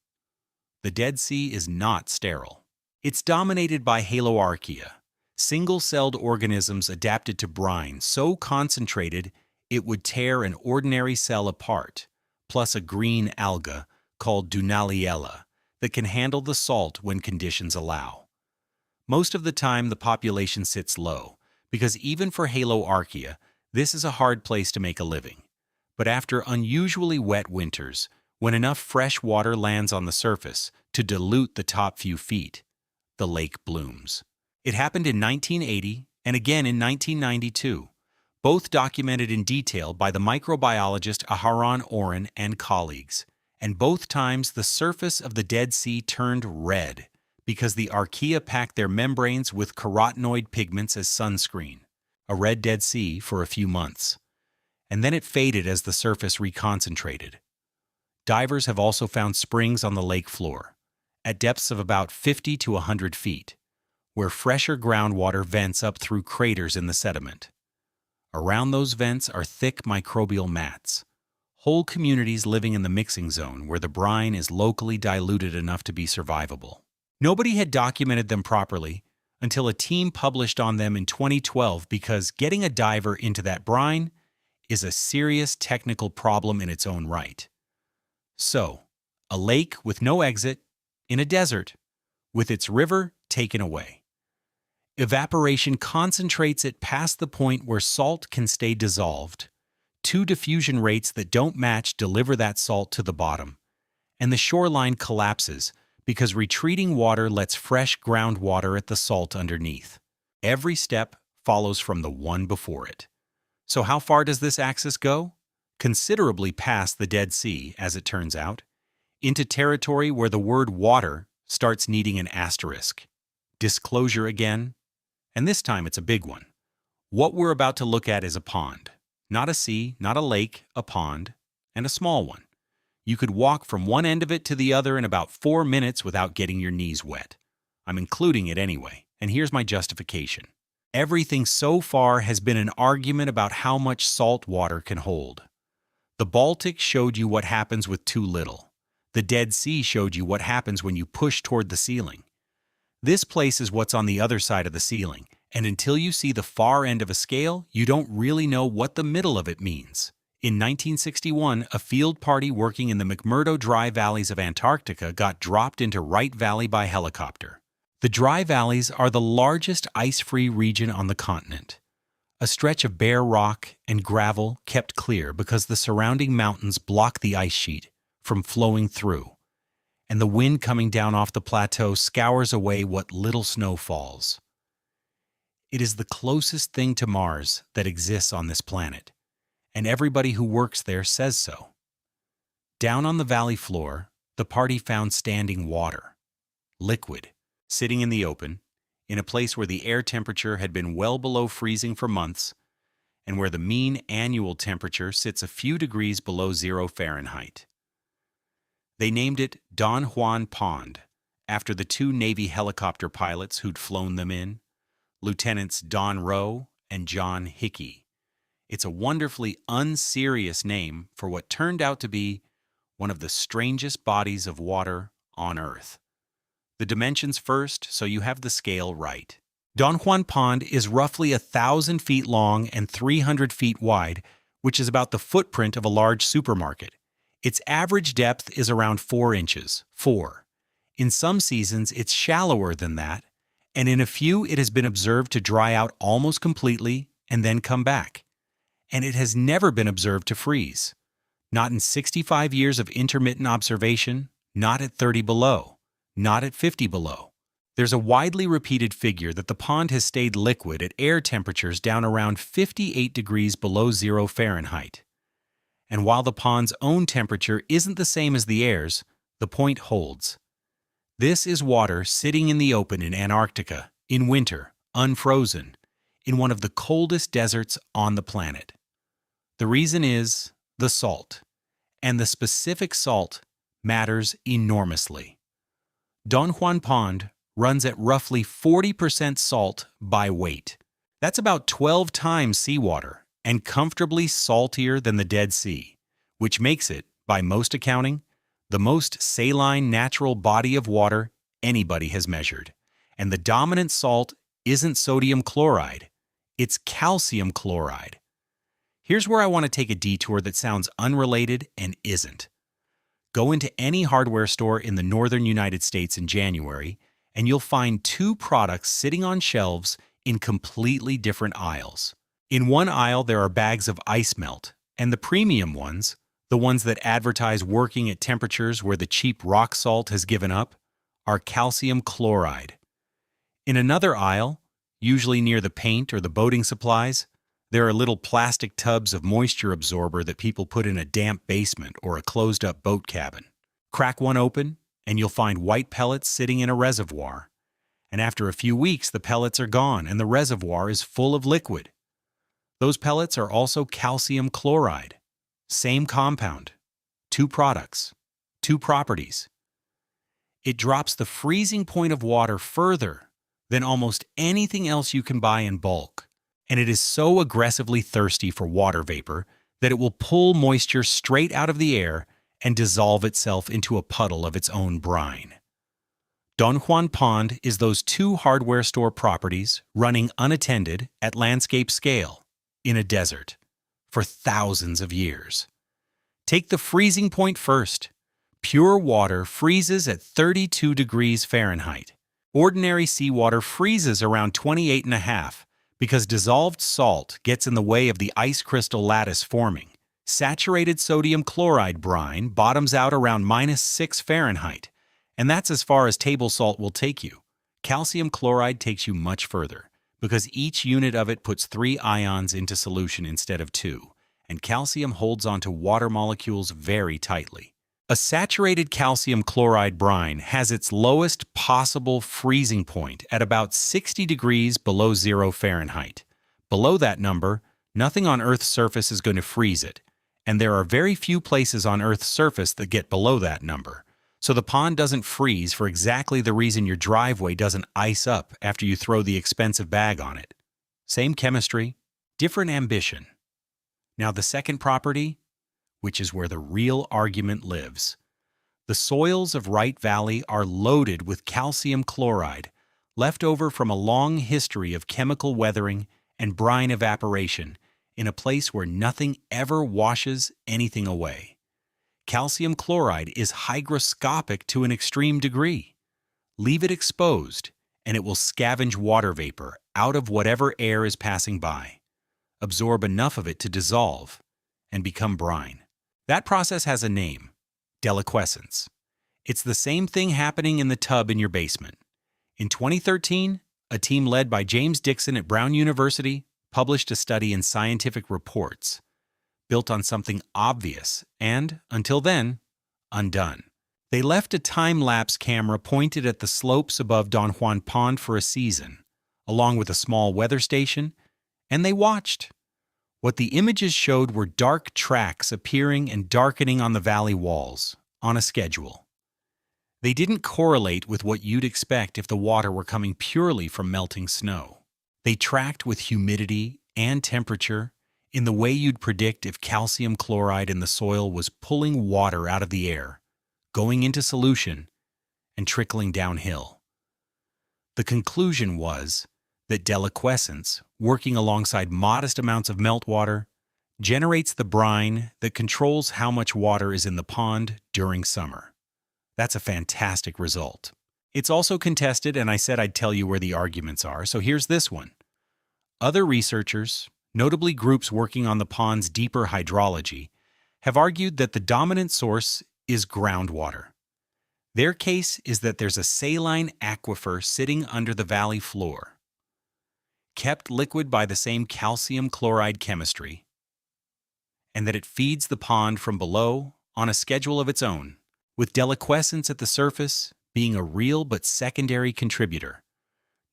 The Dead Sea is not sterile. It's dominated by haloarchaea, single-celled organisms adapted to brine so concentrated it would tear an ordinary cell apart, plus a green alga called Dunaliella that can handle the salt when conditions allow. Most of the time, the population sits low, because even for haloarchaea, this is a hard place to make a living. But after unusually wet winters, when enough fresh water lands on the surface to dilute the top few feet, the lake blooms. It happened in 1980 and again in 1992, both documented in detail by the microbiologist Aharon Oren and colleagues. And both times the surface of the Dead Sea turned red because the archaea packed their membranes with carotenoid pigments as sunscreen. A red Dead Sea for a few months. And then it faded as the surface reconcentrated. Divers have also found springs on the lake floor, at depths of about 50 to 100 feet, where fresher groundwater vents up through craters in the sediment. Around those vents are thick microbial mats, whole communities living in the mixing zone where the brine is locally diluted enough to be survivable. Nobody had documented them properly until a team published on them in 2012 because getting a diver into that brine is a serious technical problem in its own right. So, a lake with no exit, in a desert, with its river taken away. Evaporation concentrates it past the point where salt can stay dissolved. Two diffusion rates that don't match deliver that salt to the bottom, and the shoreline collapses because retreating water lets fresh groundwater at the salt underneath. Every step follows from the one before it. So how far does this axis go? Considerably past the Dead Sea, as it turns out, into territory where the word water starts needing an asterisk. Disclosure again, and this time it's a big one. What we're about to look at is a pond. Not a sea, not a lake, a pond, and a small one. You could walk from one end of it to the other in about 4 minutes without getting your knees wet. I'm including it anyway, and here's my justification. Everything so far has been an argument about how much salt water can hold. The Baltic showed you what happens with too little. The Dead Sea showed you what happens when you push toward the ceiling. This place is what's on the other side of the ceiling, and until you see the far end of a scale, you don't really know what the middle of it means. In 1961, a field party working in the McMurdo Dry Valleys of Antarctica got dropped into Wright Valley by helicopter. The Dry Valleys are the largest ice-free region on the continent. A stretch of bare rock and gravel kept clear because the surrounding mountains block the ice sheet from flowing through, and the wind coming down off the plateau scours away what little snow falls. It is the closest thing to Mars that exists on this planet, and everybody who works there says so. Down on the valley floor, the party found standing water, liquid, sitting in the open, in a place where the air temperature had been well below freezing for months, and where the mean annual temperature sits a few degrees below 0 Fahrenheit. They named it Don Juan Pond, after the 2 Navy helicopter pilots who'd flown them in, Lieutenants Don Rowe and John Hickey. It's a wonderfully unserious name for what turned out to be one of the strangest bodies of water on Earth. The dimensions first, so you have the scale right. Don Juan Pond is roughly 1,000 feet long and 300 feet wide, which is about the footprint of a large supermarket. Its average depth is around 4 inches, 4. In some seasons, it's shallower than that, and in a few it has been observed to dry out almost completely and then come back. And it has never been observed to freeze. Not in 65 years of intermittent observation, not at 30 below, not at 50 below. There's a widely repeated figure that the pond has stayed liquid at air temperatures down around 58 degrees below 0 Fahrenheit. And while the pond's own temperature isn't the same as the air's, the point holds. This is water sitting in the open in Antarctica, in winter, unfrozen, in one of the coldest deserts on the planet. The reason is the salt, and the specific salt matters enormously. Don Juan Pond runs at roughly 40% salt by weight. That's about 12 times seawater and comfortably saltier than the Dead Sea, which makes it, by most accounting, the most saline natural body of water anybody has measured. And the dominant salt isn't sodium chloride, it's calcium chloride. Here's where I want to take a detour that sounds unrelated and isn't. Go into any hardware store in the northern United States in January, and you'll find two products sitting on shelves in completely different aisles. In one aisle, there are bags of ice melt, and the premium ones, the ones that advertise working at temperatures where the cheap rock salt has given up, are calcium chloride. In another aisle, usually near the paint or the boating supplies, there are little plastic tubs of moisture absorber that people put in a damp basement or a closed-up boat cabin. Crack one open, and you'll find white pellets sitting in a reservoir. And after a few weeks, the pellets are gone and the reservoir is full of liquid. Those pellets are also calcium chloride. Same compound. Two products. Two properties. It drops the freezing point of water further than almost anything else you can buy in bulk. And it is so aggressively thirsty for water vapor that it will pull moisture straight out of the air and dissolve itself into a puddle of its own brine. Don Juan Pond is those two hardware store properties running unattended at landscape scale in a desert for thousands of years. Take the freezing point first. Pure water freezes at 32 degrees Fahrenheit. Ordinary seawater freezes around 28.5 because dissolved salt gets in the way of the ice crystal lattice forming. Saturated sodium chloride brine bottoms out around -6 Fahrenheit, and that's as far as table salt will take you. Calcium chloride takes you much further, because each unit of it puts 3 ions into solution instead of 2, and calcium holds onto water molecules very tightly. A saturated calcium chloride brine has its lowest possible freezing point at about 60 degrees below 0 Fahrenheit. Below that number, nothing on Earth's surface is going to freeze it, and there are very few places on Earth's surface that get below that number. So the pond doesn't freeze for exactly the reason your driveway doesn't ice up after you throw the expensive bag on it. Same chemistry, different ambition. Now the second property, which is where the real argument lives. The soils of Wright Valley are loaded with calcium chloride, left over from a long history of chemical weathering and brine evaporation in a place where nothing ever washes anything away. Calcium chloride is hygroscopic to an extreme degree. Leave it exposed, and it will scavenge water vapor out of whatever air is passing by, absorb enough of it to dissolve, and become brine. That process has a name: deliquescence. It's the same thing happening in the tub in your basement. In 2013, a team led by James Dixon at Brown University published a study in Scientific Reports, built on something obvious and, until then, undone. They left a time-lapse camera pointed at the slopes above Don Juan Pond for a season, along with a small weather station, and they watched. What the images showed were dark tracks appearing and darkening on the valley walls, on a schedule. They didn't correlate with what you'd expect if the water were coming purely from melting snow. They tracked with humidity and temperature in the way you'd predict if calcium chloride in the soil was pulling water out of the air, going into solution, and trickling downhill. The conclusion was that deliquescence, working alongside modest amounts of meltwater, generates the brine that controls how much water is in the pond during summer. That's a fantastic result. It's also contested, and I said I'd tell you where the arguments are, so here's this one. Other researchers, notably groups working on the pond's deeper hydrology, have argued that the dominant source is groundwater. Their case is that there's a saline aquifer sitting under the valley floor, kept liquid by the same calcium chloride chemistry, and that it feeds the pond from below on a schedule of its own, with deliquescence at the surface being a real but secondary contributor.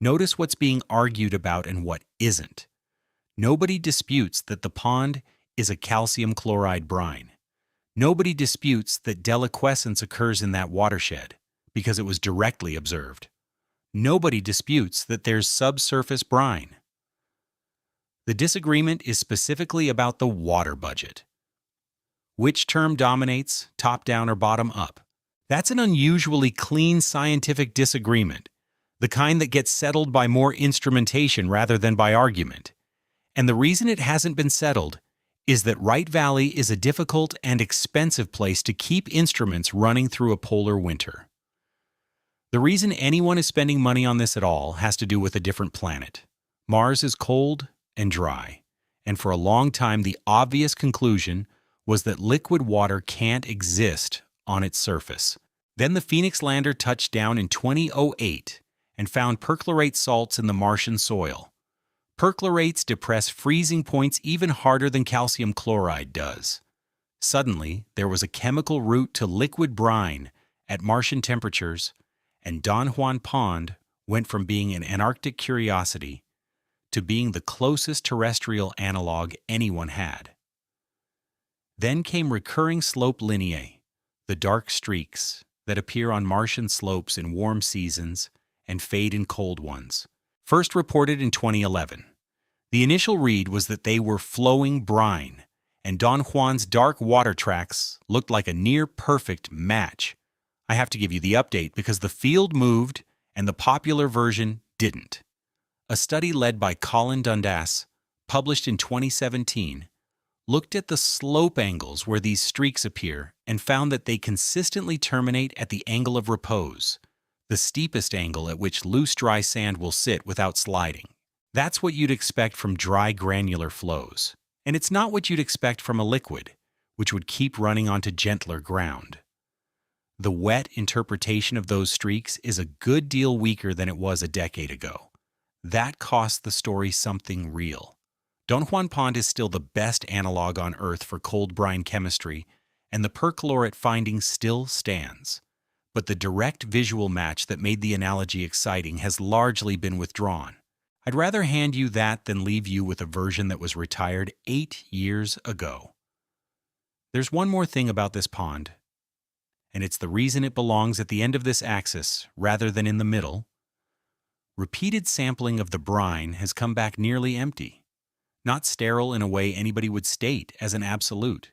Notice what's being argued about and what isn't. Nobody disputes that the pond is a calcium chloride brine. Nobody disputes that deliquescence occurs in that watershed because it was directly observed. Nobody disputes that there's subsurface brine. The disagreement is specifically about the water budget. Which term dominates, top-down or bottom-up? That's an unusually clean scientific disagreement, the kind that gets settled by more instrumentation rather than by argument. And the reason it hasn't been settled is that Wright Valley is a difficult and expensive place to keep instruments running through a polar winter. The reason anyone is spending money on this at all has to do with a different planet. Mars is cold and dry, and for a long time the obvious conclusion was that liquid water can't exist on its surface. Then the Phoenix lander touched down in 2008 and found perchlorate salts in the Martian soil. Perchlorates depress freezing points even harder than calcium chloride does. Suddenly, there was a chemical route to liquid brine at Martian temperatures, and Don Juan Pond went from being an Antarctic curiosity to being the closest terrestrial analog anyone had. Then came recurring slope lineae, the dark streaks that appear on Martian slopes in warm seasons and fade in cold ones, first reported in 2011. The initial read was that they were flowing brine, and Don Juan's dark water tracks looked like a near-perfect match. I have to give you the update because the field moved and the popular version didn't. A study led by Colin Dundas, published in 2017, looked at the slope angles where these streaks appear and found that they consistently terminate at the angle of repose, the steepest angle at which loose dry sand will sit without sliding. That's what you'd expect from dry granular flows, and it's not what you'd expect from a liquid, which would keep running onto gentler ground. The wet interpretation of those streaks is a good deal weaker than it was a decade ago. That cost the story something real. Don Juan Pond is still the best analog on Earth for cold brine chemistry, and the perchlorate finding still stands. But the direct visual match that made the analogy exciting has largely been withdrawn. I'd rather hand you that than leave you with a version that was retired 8 years ago. There's one more thing about this pond, and it's the reason it belongs at the end of this axis rather than in the middle. Repeated sampling of the brine has come back nearly empty, not sterile in a way anybody would state as an absolute,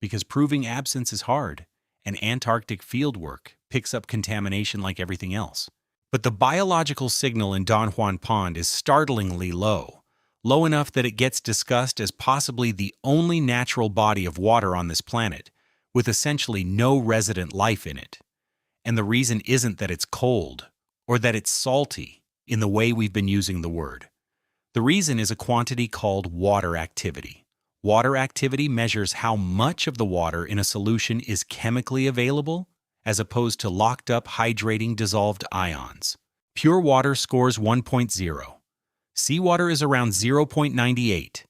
because proving absence is hard, and Antarctic fieldwork picks up contamination like everything else. But the biological signal in Don Juan Pond is startlingly low, low enough that it gets discussed as possibly the only natural body of water on this planet, with essentially no resident life in it. And the reason isn't that it's cold, or that it's salty, in the way we've been using the word. The reason is a quantity called water activity. Water activity measures how much of the water in a solution is chemically available, as opposed to locked up hydrating dissolved ions. Pure water scores 1.0. Seawater is around 0.98.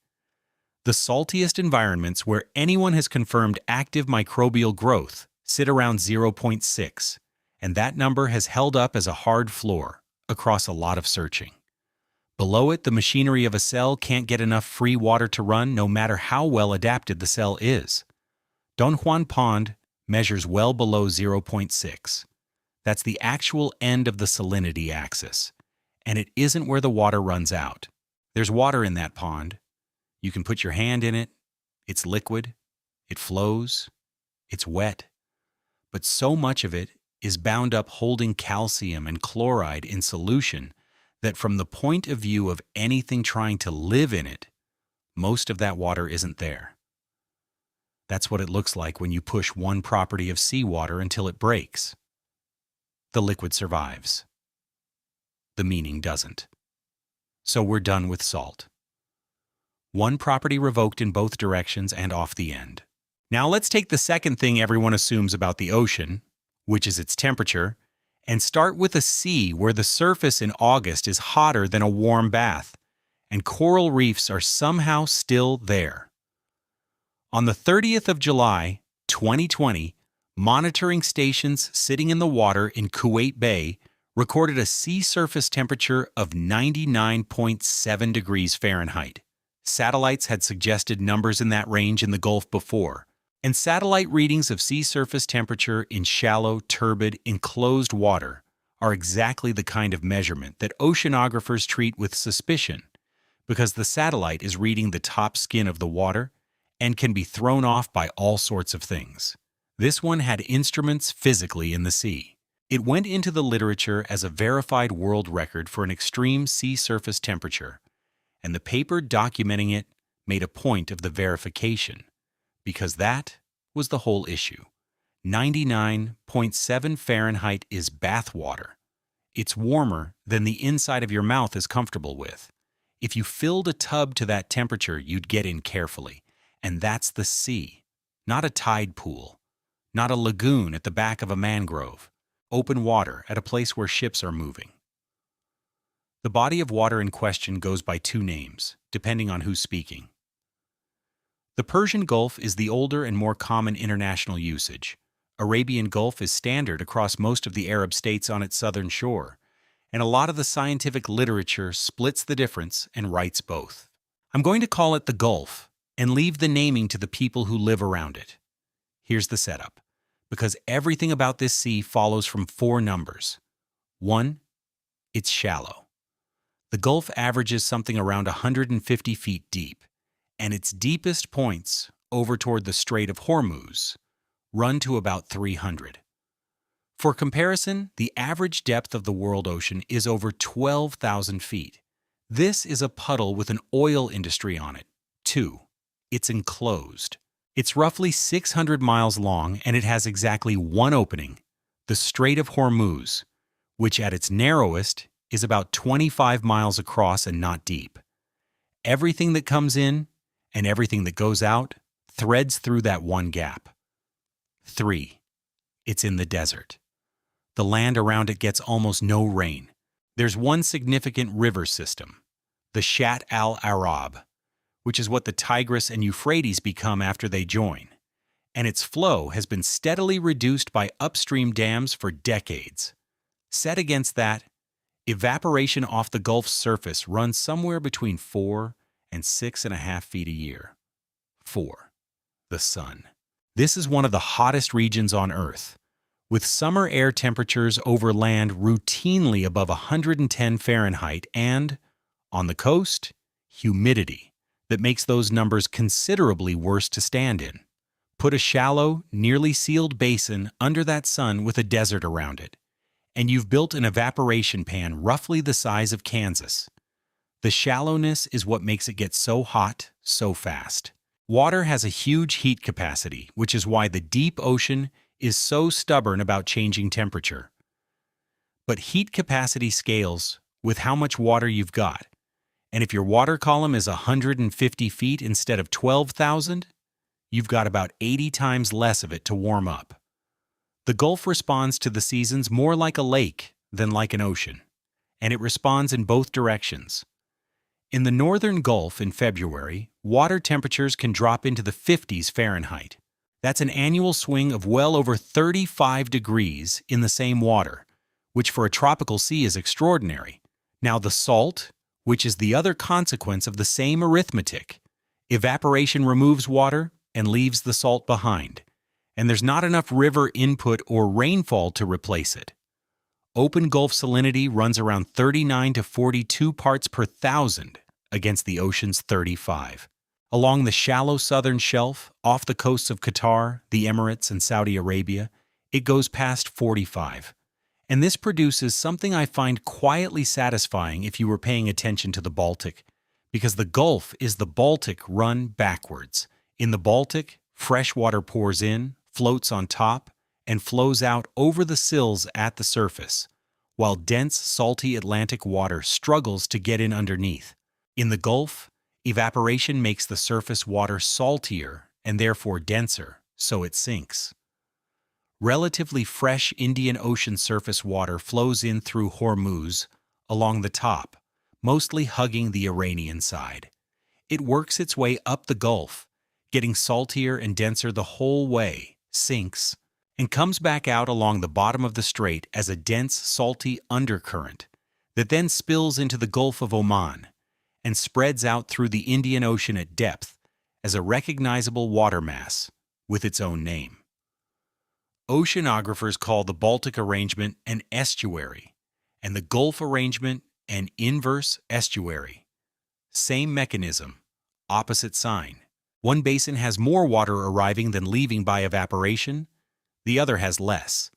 The saltiest environments where anyone has confirmed active microbial growth sit around 0.6, and that number has held up as a hard floor across a lot of searching. Below it, the machinery of a cell can't get enough free water to run no matter how well adapted the cell is. Don Juan Pond measures well below 0.6. That's the actual end of the salinity axis, and it isn't where the water runs out. There's water in that pond. You can put your hand in it. It's liquid. It flows. It's wet. But so much of it is bound up holding calcium and chloride in solution that from the point of view of anything trying to live in it, most of that water isn't there. That's what it looks like when you push one property of seawater until it breaks. The liquid survives. The meaning doesn't. So we're done with salt. One property revoked in both directions and off the end. Now let's take the second thing everyone assumes about the ocean, which is its temperature, and start with a sea where the surface in August is hotter than a warm bath, and coral reefs are somehow still there. On the 30th of July, 2020, monitoring stations sitting in the water in Kuwait Bay recorded a sea surface temperature of 99.7 degrees Fahrenheit. Satellites had suggested numbers in that range in the Gulf before, and satellite readings of sea surface temperature in shallow, turbid, enclosed water are exactly the kind of measurement that oceanographers treat with suspicion, because the satellite is reading the top skin of the water and can be thrown off by all sorts of things. This one had instruments physically in the sea. It went into the literature as a verified world record for an extreme sea surface temperature, and the paper documenting it made a point of the verification, because that was the whole issue. 99.7 Fahrenheit is bath water, It's warmer than the inside of your mouth is comfortable with. If you filled a tub to that temperature, you'd get in carefully. And that's the sea. Not a tide pool. Not a lagoon at the back of a mangrove. Open water at a place where ships are moving. The body of water in question goes by two names, depending on who's speaking. The Persian Gulf is the older and more common international usage. Arabian Gulf is standard across most of the Arab states on its southern shore, and a lot of the scientific literature splits the difference and writes both. I'm going to call it the Gulf and leave the naming to the people who live around it. Here's the setup, because everything about this sea follows from four numbers. 1. It's shallow. The Gulf averages something around 150 feet deep, and its deepest points, over toward the Strait of Hormuz, run to about 300. For comparison, the average depth of the world ocean is over 12,000 feet. This is a puddle with an oil industry on it. 2. It's enclosed. It's roughly 600 miles long, and it has exactly one opening, the Strait of Hormuz, which at its narrowest is about 25 miles across and not deep. Everything that comes in and everything that goes out threads through that one gap. 3. It's in the desert. The land around it gets almost no rain. There's one significant river system, the Shat al-Arab, which is what the Tigris and Euphrates become after they join, and its flow has been steadily reduced by upstream dams for decades. Set against that, evaporation off the Gulf's surface runs somewhere between 4 and 6.5 feet a year. 4. The sun. This is one of the hottest regions on Earth, with summer air temperatures over land routinely above 110 Fahrenheit and, on the coast, humidity that makes those numbers considerably worse to stand in. Put a shallow, nearly sealed basin under that sun with a desert around it, and you've built an evaporation pan roughly the size of Kansas. The shallowness is what makes it get so hot so fast. Water has a huge heat capacity, which is why the deep ocean is so stubborn about changing temperature. But heat capacity scales with how much water you've got, and if your water column is 150 feet instead of 12,000, you've got about 80 times less of it to warm up. The Gulf responds to the seasons more like a lake than like an ocean, and it responds in both directions. In the northern Gulf in February, water temperatures can drop into the 50s Fahrenheit. That's an annual swing of well over 35 degrees in the same water, which for a tropical sea is extraordinary. Now the salt, which is the other consequence of the same arithmetic. Evaporation removes water and leaves the salt behind, and there's not enough river input or rainfall to replace it. Open Gulf salinity runs around 39 to 42 parts per thousand against the ocean's 35. Along the shallow southern shelf, off the coasts of Qatar, the Emirates, and Saudi Arabia, it goes past 45. And this produces something I find quietly satisfying if you were paying attention to the Baltic, because the Gulf is the Baltic run backwards. In the Baltic, fresh water pours in, floats on top, and flows out over the sills at the surface, while dense, salty Atlantic water struggles to get in underneath. In the Gulf, evaporation makes the surface water saltier and therefore denser, so it sinks. Relatively fresh Indian Ocean surface water flows in through Hormuz along the top, mostly hugging the Iranian side. It works its way up the Gulf, getting saltier and denser the whole way, sinks, and comes back out along the bottom of the strait as a dense, salty undercurrent that then spills into the Gulf of Oman and spreads out through the Indian Ocean at depth as a recognizable water mass with its own name. Oceanographers call the Baltic arrangement an estuary and the Gulf arrangement an inverse estuary. Same mechanism, opposite sign. One basin has more water arriving than leaving by evaporation, the other has less.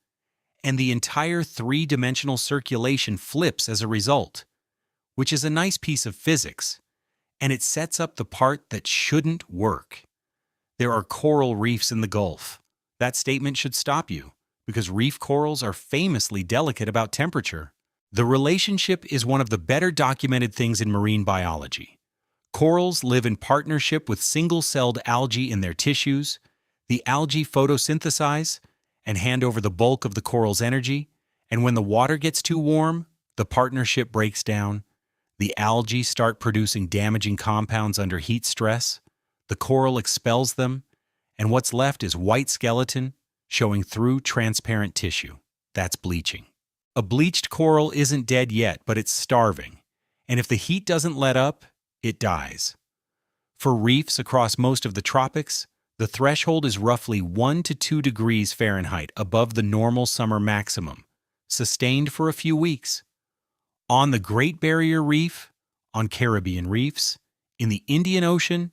And the entire three-dimensional circulation flips as a result, which is a nice piece of physics, and it sets up the part that shouldn't work. There are coral reefs in the Gulf. That statement should stop you, because reef corals are famously delicate about temperature. The relationship is one of the better documented things in marine biology. Corals live in partnership with single-celled algae in their tissues. The algae photosynthesize and hand over the bulk of the coral's energy, and when the water gets too warm, the partnership breaks down. The algae start producing damaging compounds under heat stress. The coral expels them, and what's left is white skeleton showing through transparent tissue. That's bleaching. A bleached coral isn't dead yet, but it's starving, and if the heat doesn't let up, it dies. For reefs across most of the tropics, the threshold is roughly 1 to 2 degrees Fahrenheit above the normal summer maximum, sustained for a few weeks. On the Great Barrier Reef, on Caribbean reefs, in the Indian Ocean,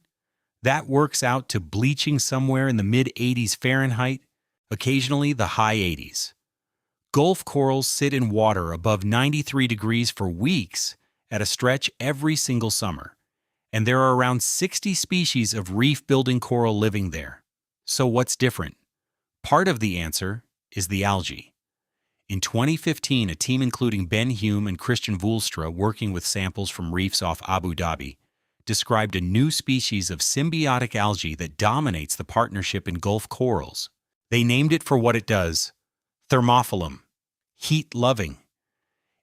that works out to bleaching somewhere in the mid-80s Fahrenheit, occasionally the high 80s. Gulf corals sit in water above 93 degrees for weeks at a stretch every single summer, and there are around 60 species of reef-building coral living there. So what's different? Part of the answer is the algae. In 2015, a team including Ben Hume and Christian Voelstra, working with samples from reefs off Abu Dhabi, described a new species of symbiotic algae that dominates the partnership in Gulf corals. They named it for what it does: thermophilum, heat-loving.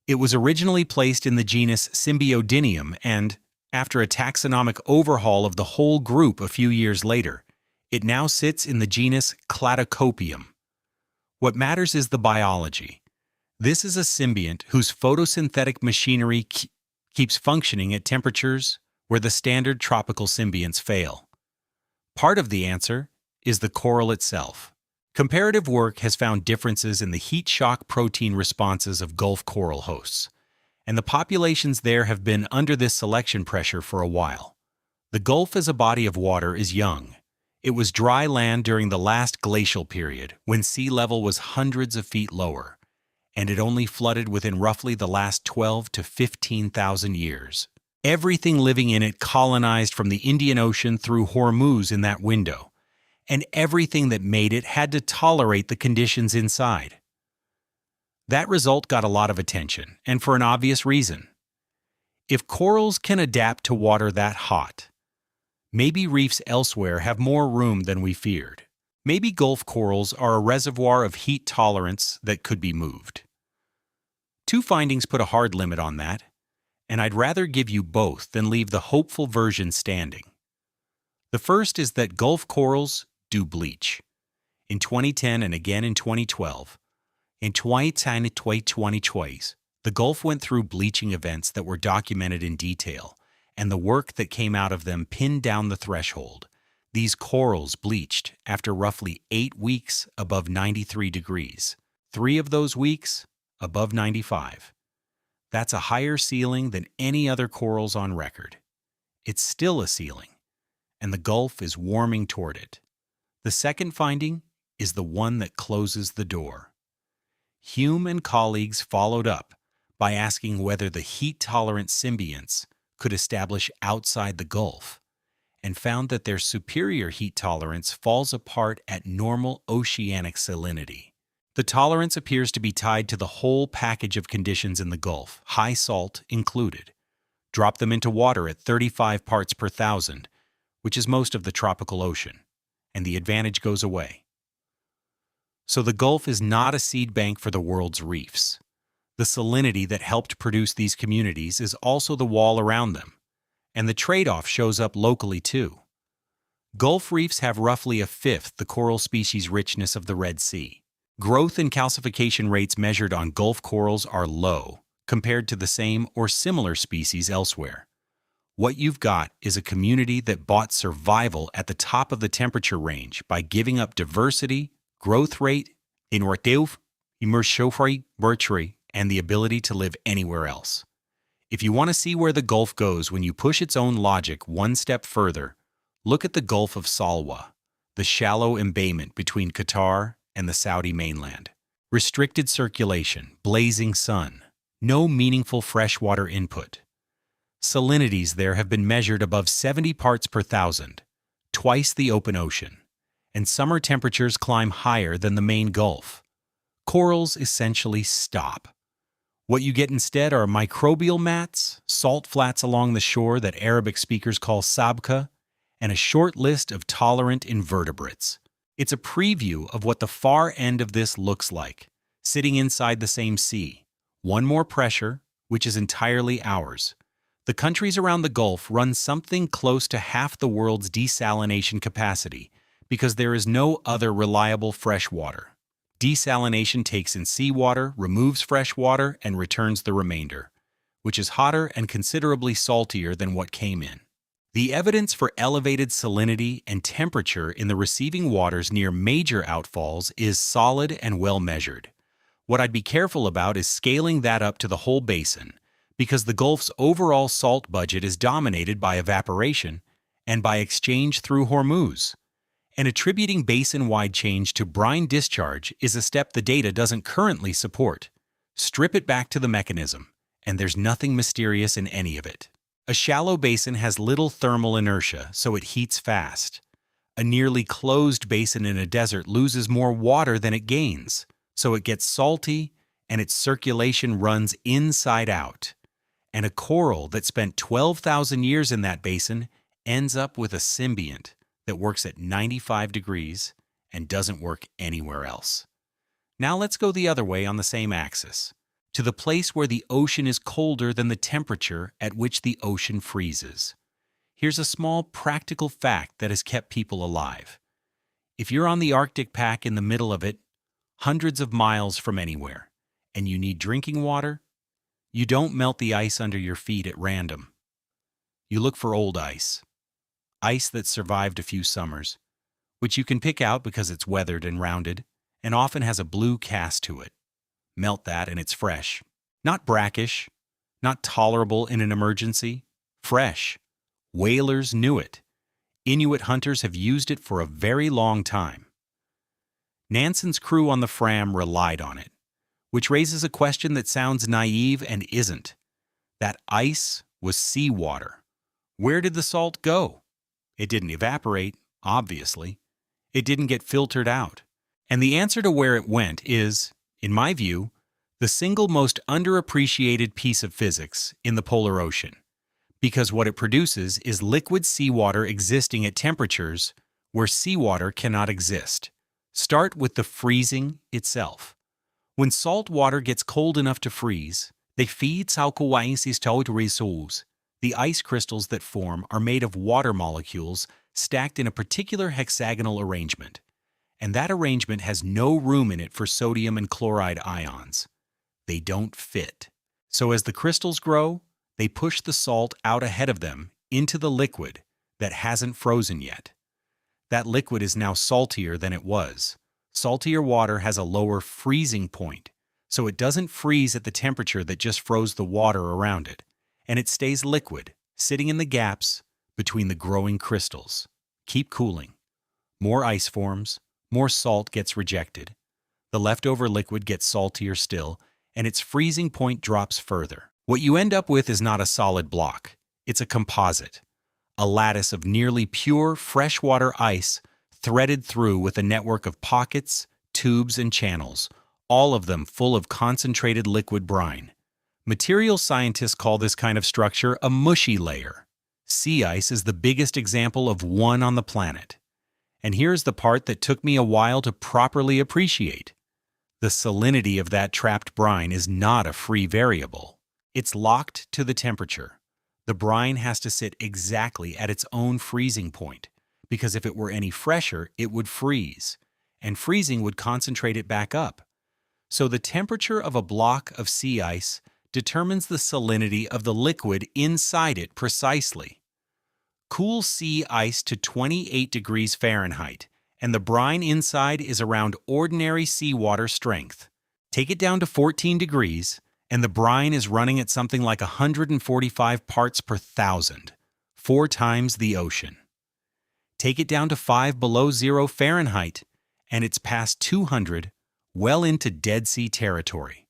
It was originally placed in the genus Symbiodinium and, after a taxonomic overhaul of the whole group a few years later, it now sits in the genus Cladocopium. What matters is the biology. This is a symbiont whose photosynthetic machinery keeps functioning at temperatures where the standard tropical symbionts fail. Part of the answer is the coral itself. Comparative work has found differences in the heat shock protein responses of Gulf coral hosts, and the populations there have been under this selection pressure for a while. The Gulf as a body of water is young. It was dry land during the last glacial period, when sea level was hundreds of feet lower, and it only flooded within roughly the last 12 to 15,000 years. Everything living in it colonized from the Indian Ocean through Hormuz in that window, and everything that made it had to tolerate the conditions inside. That result got a lot of attention, and for an obvious reason. If corals can adapt to water that hot, maybe reefs elsewhere have more room than we feared. Maybe Gulf corals are a reservoir of heat tolerance that could be moved. Two findings put a hard limit on that, and I'd rather give you both than leave the hopeful version standing. The first is that Gulf corals do bleach. In 2010 and again in 2012, in 2010 and 2020, the Gulf went through bleaching events that were documented in detail, and the work that came out of them pinned down the threshold. These corals bleached after roughly 8 weeks above 93 degrees. 3 of those weeks above 95. That's a higher ceiling than any other corals on record. It's still a ceiling, and the Gulf is warming toward it. The second finding is the one that closes the door. Hume and colleagues followed up by asking whether the heat-tolerant symbionts could establish outside the Gulf, and found that their superior heat tolerance falls apart at normal oceanic salinity. The tolerance appears to be tied to the whole package of conditions in the Gulf, high salt included. Drop them into water at 35 parts per thousand, which is most of the tropical ocean, and the advantage goes away. So the Gulf is not a seed bank for the world's reefs. The salinity that helped produce these communities is also the wall around them, and the trade-off shows up locally too. Gulf reefs have roughly a fifth the coral species richness of the Red Sea. Growth and calcification rates measured on Gulf corals are low compared to the same or similar species elsewhere. What you've got is a community that bought survival at the top of the temperature range by giving up diversity, growth rate, innovative, immersion, and the ability to live anywhere else. If you want to see where the Gulf goes when you push its own logic one step further, look at the Gulf of Salwa, the shallow embayment between Qatar and the Saudi mainland. Restricted circulation, blazing sun, no meaningful freshwater input. Salinities there have been measured above 70 parts per thousand, twice the open ocean, and summer temperatures climb higher than the main Gulf. Corals essentially stop. What you get instead are microbial mats, salt flats along the shore that Arabic speakers call sabka, and a short list of tolerant invertebrates. It's a preview of what the far end of this looks like, sitting inside the same sea. One more pressure, which is entirely ours. The countries around the Gulf run something close to half the world's desalination capacity because there is no other reliable fresh water. Desalination takes in seawater, removes fresh water, and returns the remainder, which is hotter and considerably saltier than what came in. The evidence for elevated salinity and temperature in the receiving waters near major outfalls is solid and well measured. What I'd be careful about is scaling that up to the whole basin, because the Gulf's overall salt budget is dominated by evaporation and by exchange through Hormuz. And attributing basin-wide change to brine discharge is a step the data doesn't currently support. Strip it back to the mechanism, and there's nothing mysterious in any of it. A shallow basin has little thermal inertia, so it heats fast. A nearly closed basin in a desert loses more water than it gains, so it gets salty and its circulation runs inside out. And a coral that spent 12,000 years in that basin ends up with a symbiont that works at 95 degrees and doesn't work anywhere else. Now let's go the other way on the same axis, to the place where the ocean is colder than the temperature at which the ocean freezes. Here's a small practical fact that has kept people alive. If you're on the Arctic pack in the middle of it, hundreds of miles from anywhere, and you need drinking water, you don't melt the ice under your feet at random. You look for old ice that survived a few summers, which you can pick out because it's weathered and rounded, and often has a blue cast to it. Melt that and it's fresh. Not brackish, not tolerable in an emergency. Fresh. Whalers knew it. Inuit hunters have used it for a very long time. Nansen's crew on the Fram relied on it, which raises a question that sounds naive and isn't. That ice was seawater. Where did the salt go? It didn't evaporate, obviously. It didn't get filtered out. And the answer to where it went is, in my view, the single most underappreciated piece of physics in the polar ocean, because what it produces is liquid seawater existing at temperatures where seawater cannot exist. Start with the freezing itself. When salt water gets cold enough to freeze, the ice crystals that form are made of water molecules stacked in a particular hexagonal arrangement, and that arrangement has no room in it for sodium and chloride ions. They don't fit. So as the crystals grow, they push the salt out ahead of them into the liquid that hasn't frozen yet. That liquid is now saltier than it was. Saltier water has a lower freezing point, so it doesn't freeze at the temperature that just froze the water around it, and it stays liquid, sitting in the gaps between the growing crystals. Keep cooling. More ice forms, more salt gets rejected. The leftover liquid gets saltier still, and its freezing point drops further. What you end up with is not a solid block. It's a composite, a lattice of nearly pure freshwater ice threaded through with a network of pockets, tubes, and channels, all of them full of concentrated liquid brine. Material scientists call this kind of structure a mushy layer. Sea ice is the biggest example of one on the planet. And here's the part that took me a while to properly appreciate. The salinity of that trapped brine is not a free variable. It's locked to the temperature. The brine has to sit exactly at its own freezing point, because if it were any fresher, it would freeze, and freezing would concentrate it back up. So the temperature of a block of sea ice determines the salinity of the liquid inside it precisely. Cool sea ice to 28 degrees Fahrenheit, and the brine inside is around ordinary seawater strength. Take it down to 14 degrees, and the brine is running at something like 145 parts per thousand, 4 times the ocean. Take it down to 5 below 0 Fahrenheit, and it's past 200, well into Dead Sea territory.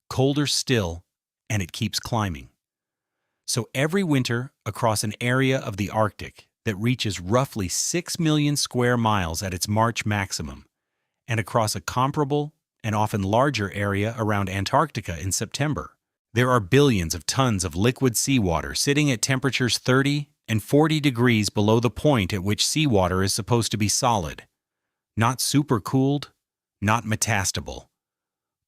Colder still, and it keeps climbing. So every winter, across an area of the Arctic that reaches roughly 6 million square miles at its March maximum, and across a comparable and often larger area around Antarctica in September. There are billions of tons of liquid seawater sitting at temperatures 30 and 40 degrees below the point at which seawater is supposed to be solid. Not supercooled, not metastable.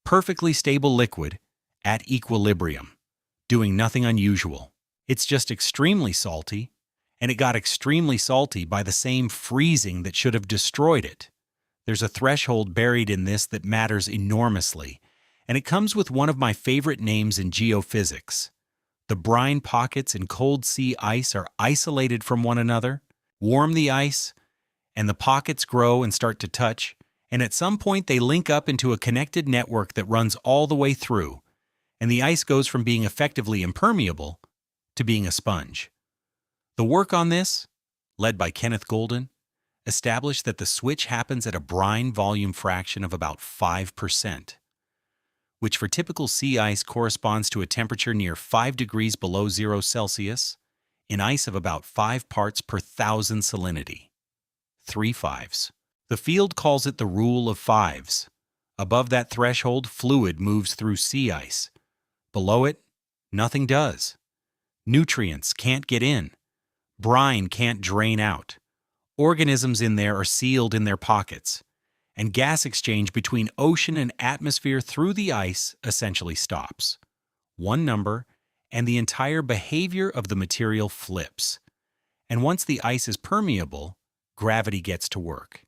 Perfectly stable liquid at equilibrium, doing nothing unusual. It's just extremely salty, and it got extremely salty by the same freezing that should have destroyed it. There's a threshold buried in this that matters enormously, and it comes with one of my favorite names in geophysics. The brine pockets in cold sea ice are isolated from one another. Warm the ice, and the pockets grow and start to touch, and at some point they link up into a connected network that runs all the way through, and the ice goes from being effectively impermeable to being a sponge. The work on this, led by Kenneth Golden, established that the switch happens at a brine volume fraction of about 5%, which for typical sea ice corresponds to a temperature near 5 degrees below 0 Celsius, in ice of about 5 parts per thousand salinity. 3 fives. The field calls it the rule of fives. Above that threshold, fluid moves through sea ice. Below it, nothing does. Nutrients can't get in. Brine can't drain out. Organisms in there are sealed in their pockets. And gas exchange between ocean and atmosphere through the ice essentially stops. One number, and the entire behavior of the material flips. And once the ice is permeable, gravity gets to work.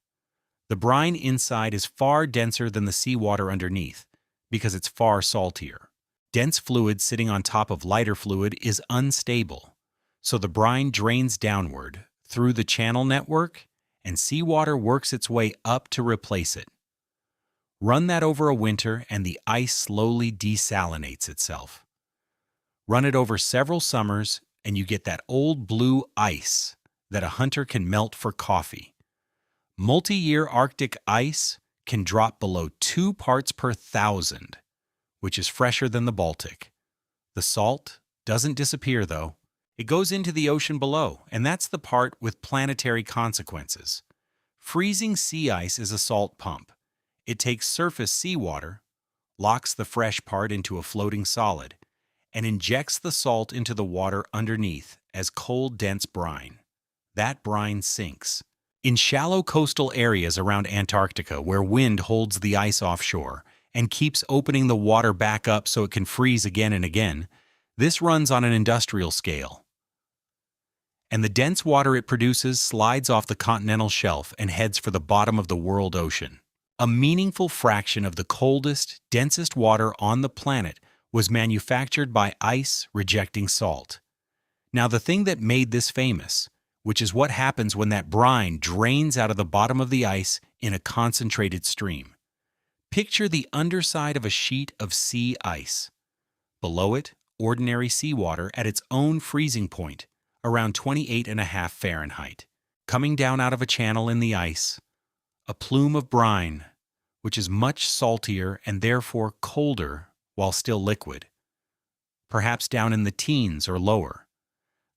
The brine inside is far denser than the seawater underneath, because it's far saltier. Dense fluid sitting on top of lighter fluid is unstable, so the brine drains downward through the channel network, and seawater works its way up to replace it. Run that over a winter, and the ice slowly desalinates itself. Run it over several summers, and you get that old blue ice that a hunter can melt for coffee. Multi-year Arctic ice can drop below 2 parts per thousand, which is fresher than the Baltic. The salt doesn't disappear, though. It goes into the ocean below, and that's the part with planetary consequences. Freezing sea ice is a salt pump. It takes surface seawater, locks the fresh part into a floating solid, and injects the salt into the water underneath as cold, dense brine. That brine sinks. In shallow coastal areas around Antarctica, where wind holds the ice offshore and keeps opening the water back up so it can freeze again and again, this runs on an industrial scale. And the dense water it produces slides off the continental shelf and heads for the bottom of the world ocean. A meaningful fraction of the coldest, densest water on the planet was manufactured by ice rejecting salt. Now, the thing that made this famous, which is what happens when that brine drains out of the bottom of the ice in a concentrated stream. Picture the underside of a sheet of sea ice. Below it, ordinary seawater at its own freezing point, around 28.5 Fahrenheit. Coming down out of a channel in the ice, a plume of brine, which is much saltier and therefore colder while still liquid, perhaps down in the teens or lower.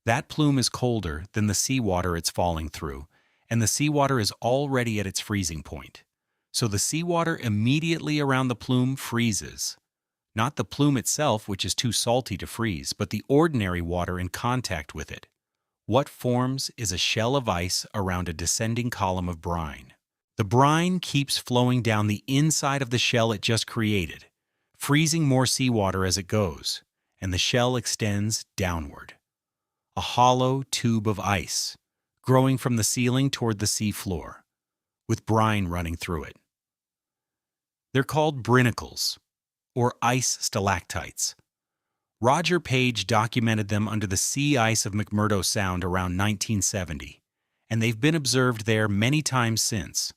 That plume is colder than the seawater it's falling through, and the seawater is already at its freezing point. So the seawater immediately around the plume freezes. Not the plume itself, which is too salty to freeze, but the ordinary water in contact with it. What forms is a shell of ice around a descending column of brine. The brine keeps flowing down the inside of the shell it just created, freezing more seawater as it goes, and the shell extends downward. A hollow tube of ice, growing from the ceiling toward the sea floor, with brine running through it. They're called brinicles, or ice stalactites. Roger Page documented them under the sea ice of McMurdo Sound around 1970, and they've been observed there many times since.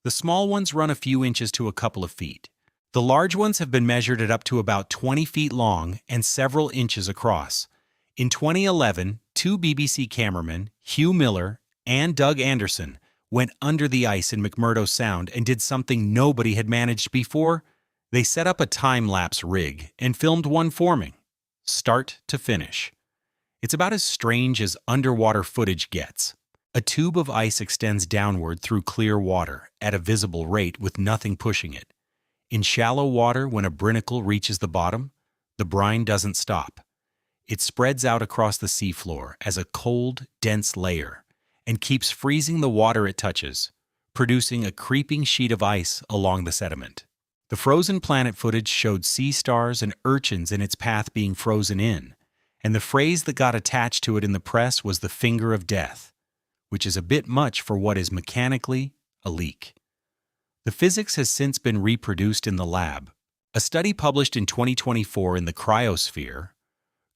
The small ones run a few inches to a couple of feet. The large ones have been measured at up to about 20 feet long and several inches across. In 2011, 2 BBC cameramen, Hugh Miller and Doug Anderson, went under the ice in McMurdo Sound and did something nobody had managed before. They set up a time-lapse rig and filmed one forming, start to finish. It's about as strange as underwater footage gets. A tube of ice extends downward through clear water at a visible rate with nothing pushing it. In shallow water, when a brinacle reaches the bottom, the brine doesn't stop. It spreads out across the seafloor as a cold, dense layer and keeps freezing the water it touches, producing a creeping sheet of ice along the sediment. The frozen planet footage showed sea stars and urchins in its path being frozen in, and the phrase that got attached to it in the press was the finger of death, which is a bit much for what is mechanically a leak. The physics has since been reproduced in the lab. A study published in 2024 in the cryosphere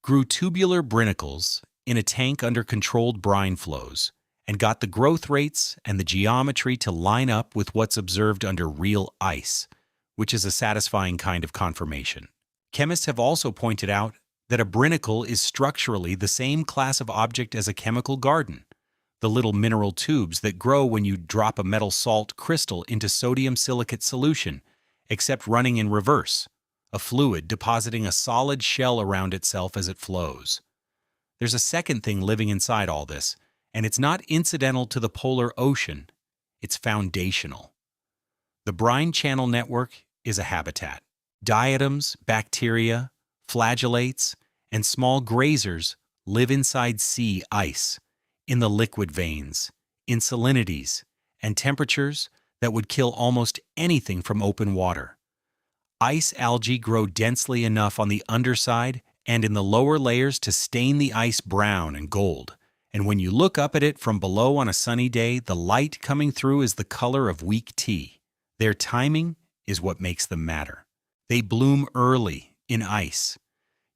grew tubular brinicles in a tank under controlled brine flows and got the growth rates and the geometry to line up with what's observed under real ice, which is a satisfying kind of confirmation. Chemists have also pointed out that a brinacle is structurally the same class of object as a chemical garden, the little mineral tubes that grow when you drop a metal salt crystal into sodium silicate solution, except running in reverse, a fluid depositing a solid shell around itself as it flows. There's a second thing living inside all this, and it's not incidental to the polar ocean, it's foundational. The brine channel network is a habitat. Diatoms, bacteria, flagellates, and small grazers live inside sea ice, in the liquid veins, in salinities, and temperatures that would kill almost anything from open water. Ice algae grow densely enough on the underside and in the lower layers to stain the ice brown and gold, and when you look up at it from below on a sunny day, the light coming through is the color of weak tea. Their timing is what makes them matter. They bloom early in ice,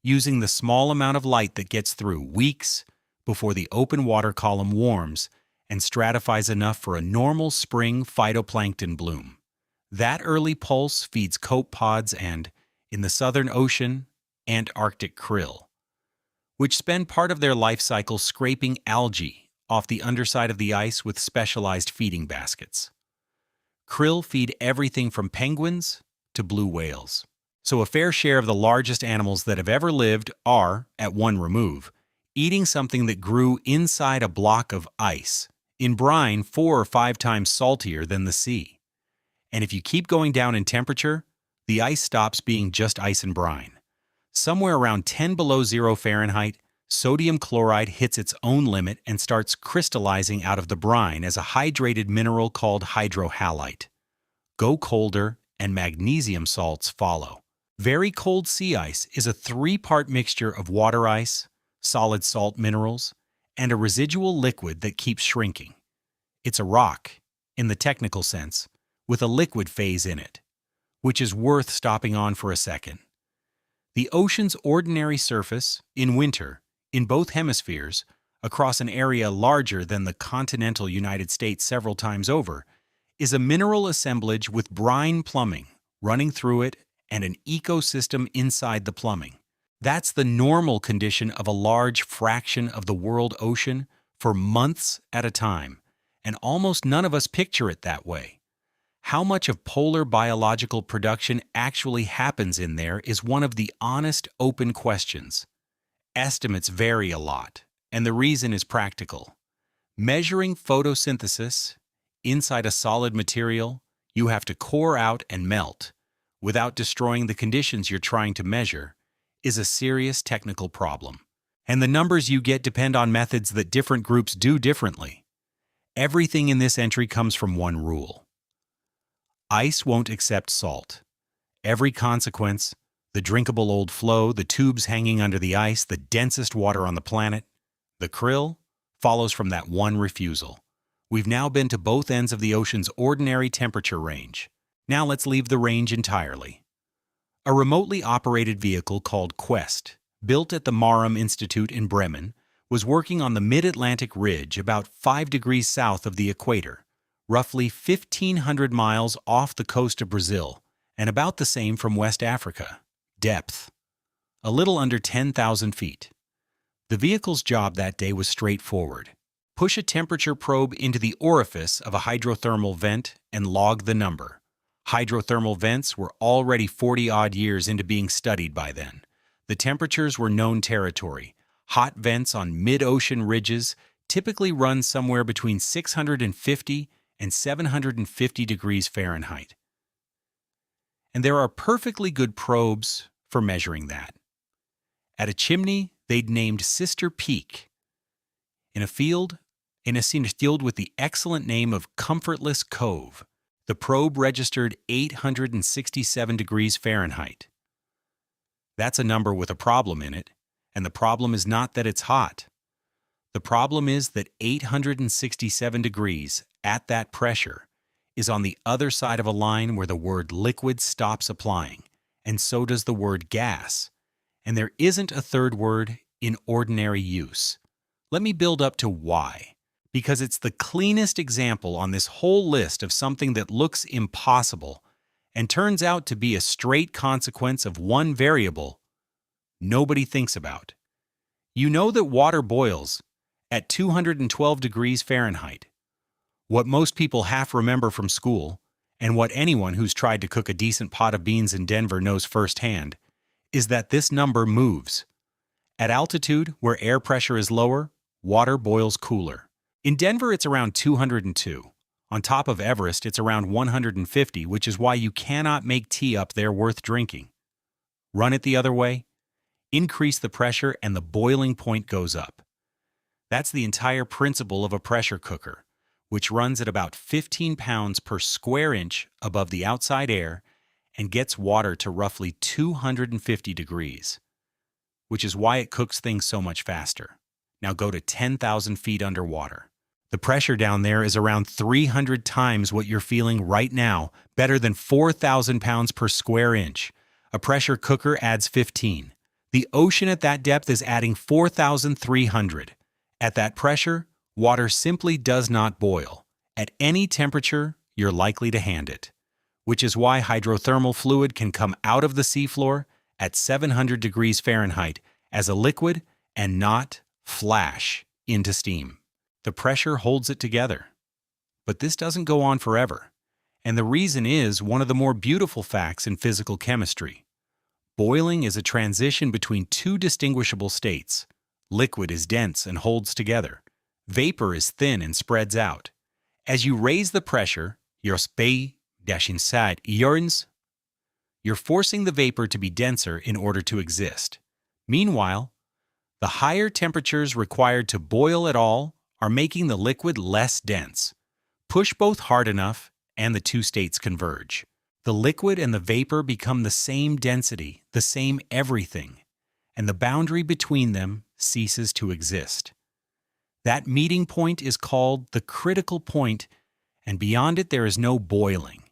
using the small amount of light that gets through weeks before the open water column warms and stratifies enough for a normal spring phytoplankton bloom. That early pulse feeds copepods and, in the Southern Ocean, Antarctic krill, which spend part of their life cycle scraping algae off the underside of the ice with specialized feeding baskets. Krill feed everything from penguins to blue whales. So a fair share of the largest animals that have ever lived are, at one remove, eating something that grew inside a block of ice, in brine 4 or 5 times saltier than the sea. And if you keep going down in temperature, the ice stops being just ice and brine. Somewhere around 10 below 0 Fahrenheit, sodium chloride hits its own limit and starts crystallizing out of the brine as a hydrated mineral called hydrohalite. Go colder, and magnesium salts follow. Very cold sea ice is a 3-part mixture of water ice, solid salt minerals, and a residual liquid that keeps shrinking. It's a rock, in the technical sense, with a liquid phase in it, which is worth stopping on for a second. The ocean's ordinary surface, in winter, in both hemispheres, across an area larger than the continental United States several times over, is a mineral assemblage with brine plumbing running through it and an ecosystem inside the plumbing. That's the normal condition of a large fraction of the world ocean for months at a time, and almost none of us picture it that way. How much of polar biological production actually happens in there is one of the honest, open questions. Estimates vary a lot, and the reason is practical. Measuring photosynthesis inside a solid material, you have to core out and melt, without destroying the conditions you're trying to measure, is a serious technical problem. And the numbers you get depend on methods that different groups do differently. Everything in this entry comes from one rule. Ice won't accept salt. Every consequence, the drinkable old flow, the tubes hanging under the ice, the densest water on the planet, the krill, follows from that one refusal. We've now been to both ends of the ocean's ordinary temperature range. Now let's leave the range entirely. A remotely operated vehicle called Quest, built at the Marham Institute in Bremen, was working on the mid-Atlantic ridge about 5 degrees south of the equator, roughly 1,500 miles off the coast of Brazil, and about the same from West Africa. Depth: a little under 10,000 feet. The vehicle's job that day was straightforward. Push a temperature probe into the orifice of a hydrothermal vent and log the number. Hydrothermal vents were already 40-odd years into being studied by then. The temperatures were known territory. Hot vents on mid-ocean ridges typically run somewhere between 650 and 750 degrees Fahrenheit. And there are perfectly good probes for measuring that. At a chimney they'd named Sister Peak. In a field with the excellent name of Comfortless Cove, the probe registered 867 degrees Fahrenheit. That's a number with a problem in it, and the problem is not that it's hot. The problem is that 867 degrees at that pressure is on the other side of a line where the word liquid stops applying, and so does the word gas, and there isn't a third word in ordinary use. Let me build up to why. Because it's the cleanest example on this whole list of something that looks impossible and turns out to be a straight consequence of one variable nobody thinks about. You know that water boils at 212 degrees Fahrenheit. What most people half remember from school, and what anyone who's tried to cook a decent pot of beans in Denver knows firsthand, is that this number moves. At altitude, where air pressure is lower, water boils cooler. In Denver, it's around 202. On top of Everest, it's around 150, which is why you cannot make tea up there worth drinking. Run it the other way, increase the pressure, and the boiling point goes up. That's the entire principle of a pressure cooker, which runs at about 15 pounds per square inch above the outside air and gets water to roughly 250 degrees, which is why it cooks things so much faster. Now go to 10,000 feet underwater. The pressure down there is around 300 times what you're feeling right now, better than 4,000 pounds per square inch. A pressure cooker adds 15. The ocean at that depth is adding 4,300. At that pressure, water simply does not boil. At any temperature, you're likely to hand it, which is why hydrothermal fluid can come out of the seafloor at 700 degrees Fahrenheit as a liquid and not flash into steam. The pressure holds it together. But this doesn't go on forever, and the reason is one of the more beautiful facts in physical chemistry. Boiling is a transition between two distinguishable states. Liquid is dense and holds together. Vapor is thin and spreads out. As you raise the pressure, you're forcing the vapor to be denser in order to exist. Meanwhile, the higher temperatures required to boil at all are making the liquid less dense. Push both hard enough, and the two states converge. The liquid and the vapor become the same density, the same everything, and the boundary between them ceases to exist. That meeting point is called the critical point, and beyond it there is no boiling,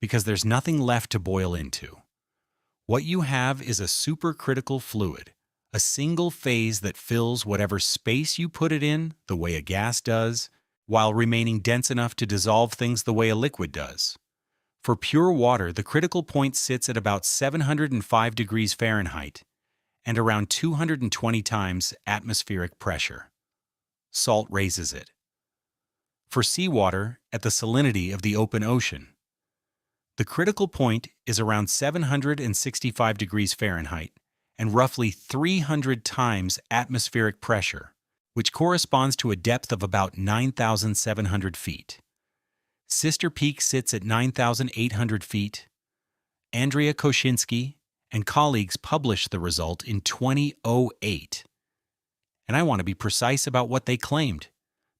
because there's nothing left to boil into. What you have is a supercritical fluid, a single phase that fills whatever space you put it in the way a gas does, while remaining dense enough to dissolve things the way a liquid does. For pure water, the critical point sits at about 705 degrees Fahrenheit and around 220 times atmospheric pressure. Salt raises it. For seawater, at the salinity of the open ocean, the critical point is around 765 degrees Fahrenheit and roughly 300 times atmospheric pressure, which corresponds to a depth of about 9,700 feet. Sister Peak sits at 9,800 feet. Andrea Koshinsky and colleagues published the result in 2008. And I want to be precise about what they claimed,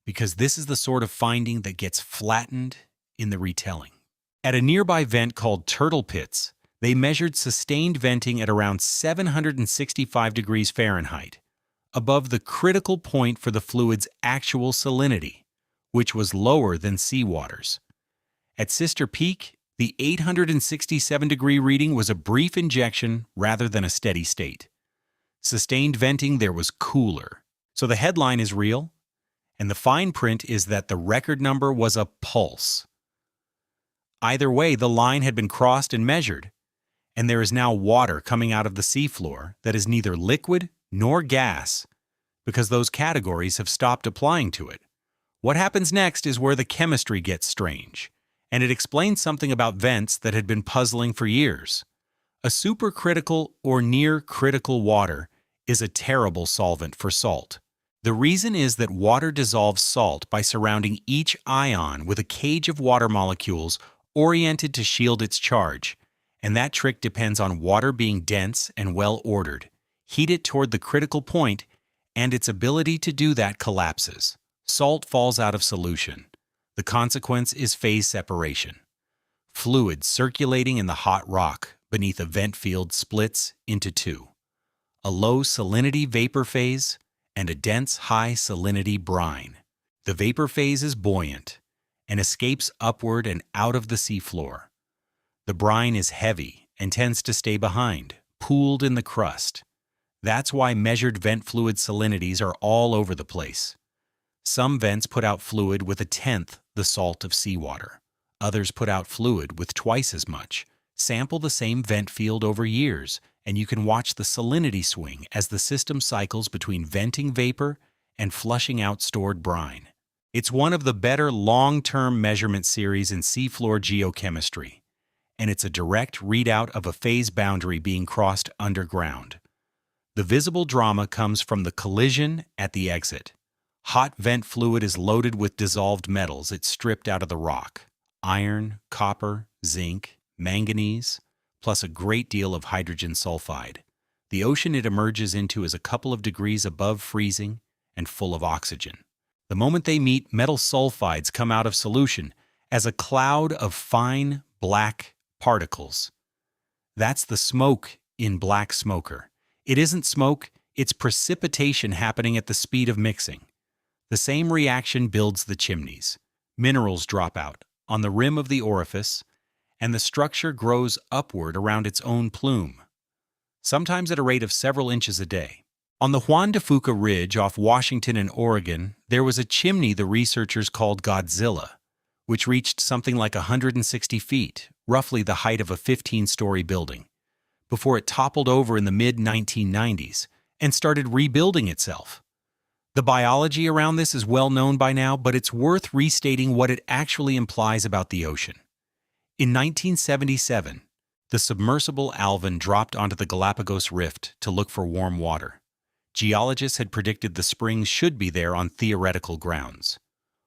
because this is the sort of finding that gets flattened in the retelling. At a nearby vent called Turtle Pits, they measured sustained venting at around 765 degrees Fahrenheit, above the critical point for the fluid's actual salinity, which was lower than seawater's. At Sister Peak, the 867-degree reading was a brief injection rather than a steady state. Sustained venting there was cooler. So the headline is real, and the fine print is that the record number was a pulse. Either way, the line had been crossed and measured, and there is now water coming out of the seafloor that is neither liquid nor gas, because those categories have stopped applying to it. What happens next is where the chemistry gets strange, and it explains something about vents that had been puzzling for years. A supercritical or near-critical water is a terrible solvent for salt. The reason is that water dissolves salt by surrounding each ion with a cage of water molecules oriented to shield its charge, And that trick depends on water being dense and well-ordered. Heat it toward the critical point, and its ability to do that collapses. Salt falls out of solution. The consequence is phase separation. Fluid circulating in the hot rock beneath a vent field splits into two: a low salinity vapor phase and a dense high salinity brine. The vapor phase is buoyant and escapes upward and out of the seafloor. The brine is heavy and tends to stay behind, pooled in the crust. That's why measured vent fluid salinities are all over the place. Some vents put out fluid with 1/10 the salt of seawater. Others put out fluid with twice as much. Sample the same vent field over years, and you can watch the salinity swing as the system cycles between venting vapor and flushing out stored brine. It's one of the better long-term measurement series in seafloor geochemistry, and it's a direct readout of a phase boundary being crossed underground. The visible drama comes from the collision at the exit. Hot vent fluid is loaded with dissolved metals it stripped out of the rock: iron, copper, zinc, manganese, plus a great deal of hydrogen sulfide. The ocean it emerges into is a couple of degrees above freezing and full of oxygen. The moment they meet, metal sulfides come out of solution as a cloud of fine, black particles. That's the smoke in Black Smoker. It isn't smoke, it's precipitation happening at the speed of mixing. The same reaction builds the chimneys. Minerals drop out on the rim of the orifice, and the structure grows upward around its own plume, sometimes at a rate of several inches a day. On the Juan de Fuca Ridge off Washington and Oregon, there was a chimney the researchers called Godzilla, which reached something like 160 feet, roughly the height of a 15-story building, before it toppled over in the mid-1990s and started rebuilding itself. The biology around this is well known by now, but it's worth restating what it actually implies about the ocean. In 1977, the submersible Alvin dropped onto the Galapagos Rift to look for warm water. Geologists had predicted the springs should be there on theoretical grounds.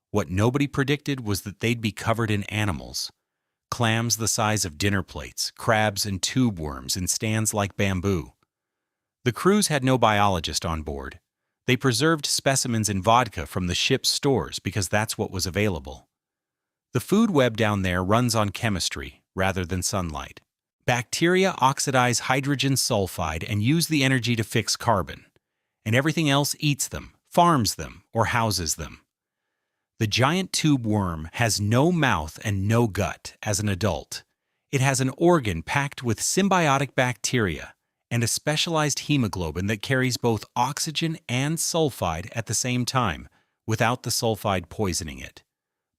What nobody predicted was that they'd be covered in animals: clams the size of dinner plates, crabs and tube worms in stands like bamboo. The crews had no biologist on board. They preserved specimens in vodka from the ship's stores because that's what was available. The food web down there runs on chemistry rather than sunlight. Bacteria oxidize hydrogen sulfide and use the energy to fix carbon, and everything else eats them, farms them, or houses them. The giant tube worm has no mouth and no gut as an adult. It has an organ packed with symbiotic bacteria and a specialized hemoglobin that carries both oxygen and sulfide at the same time, without the sulfide poisoning it.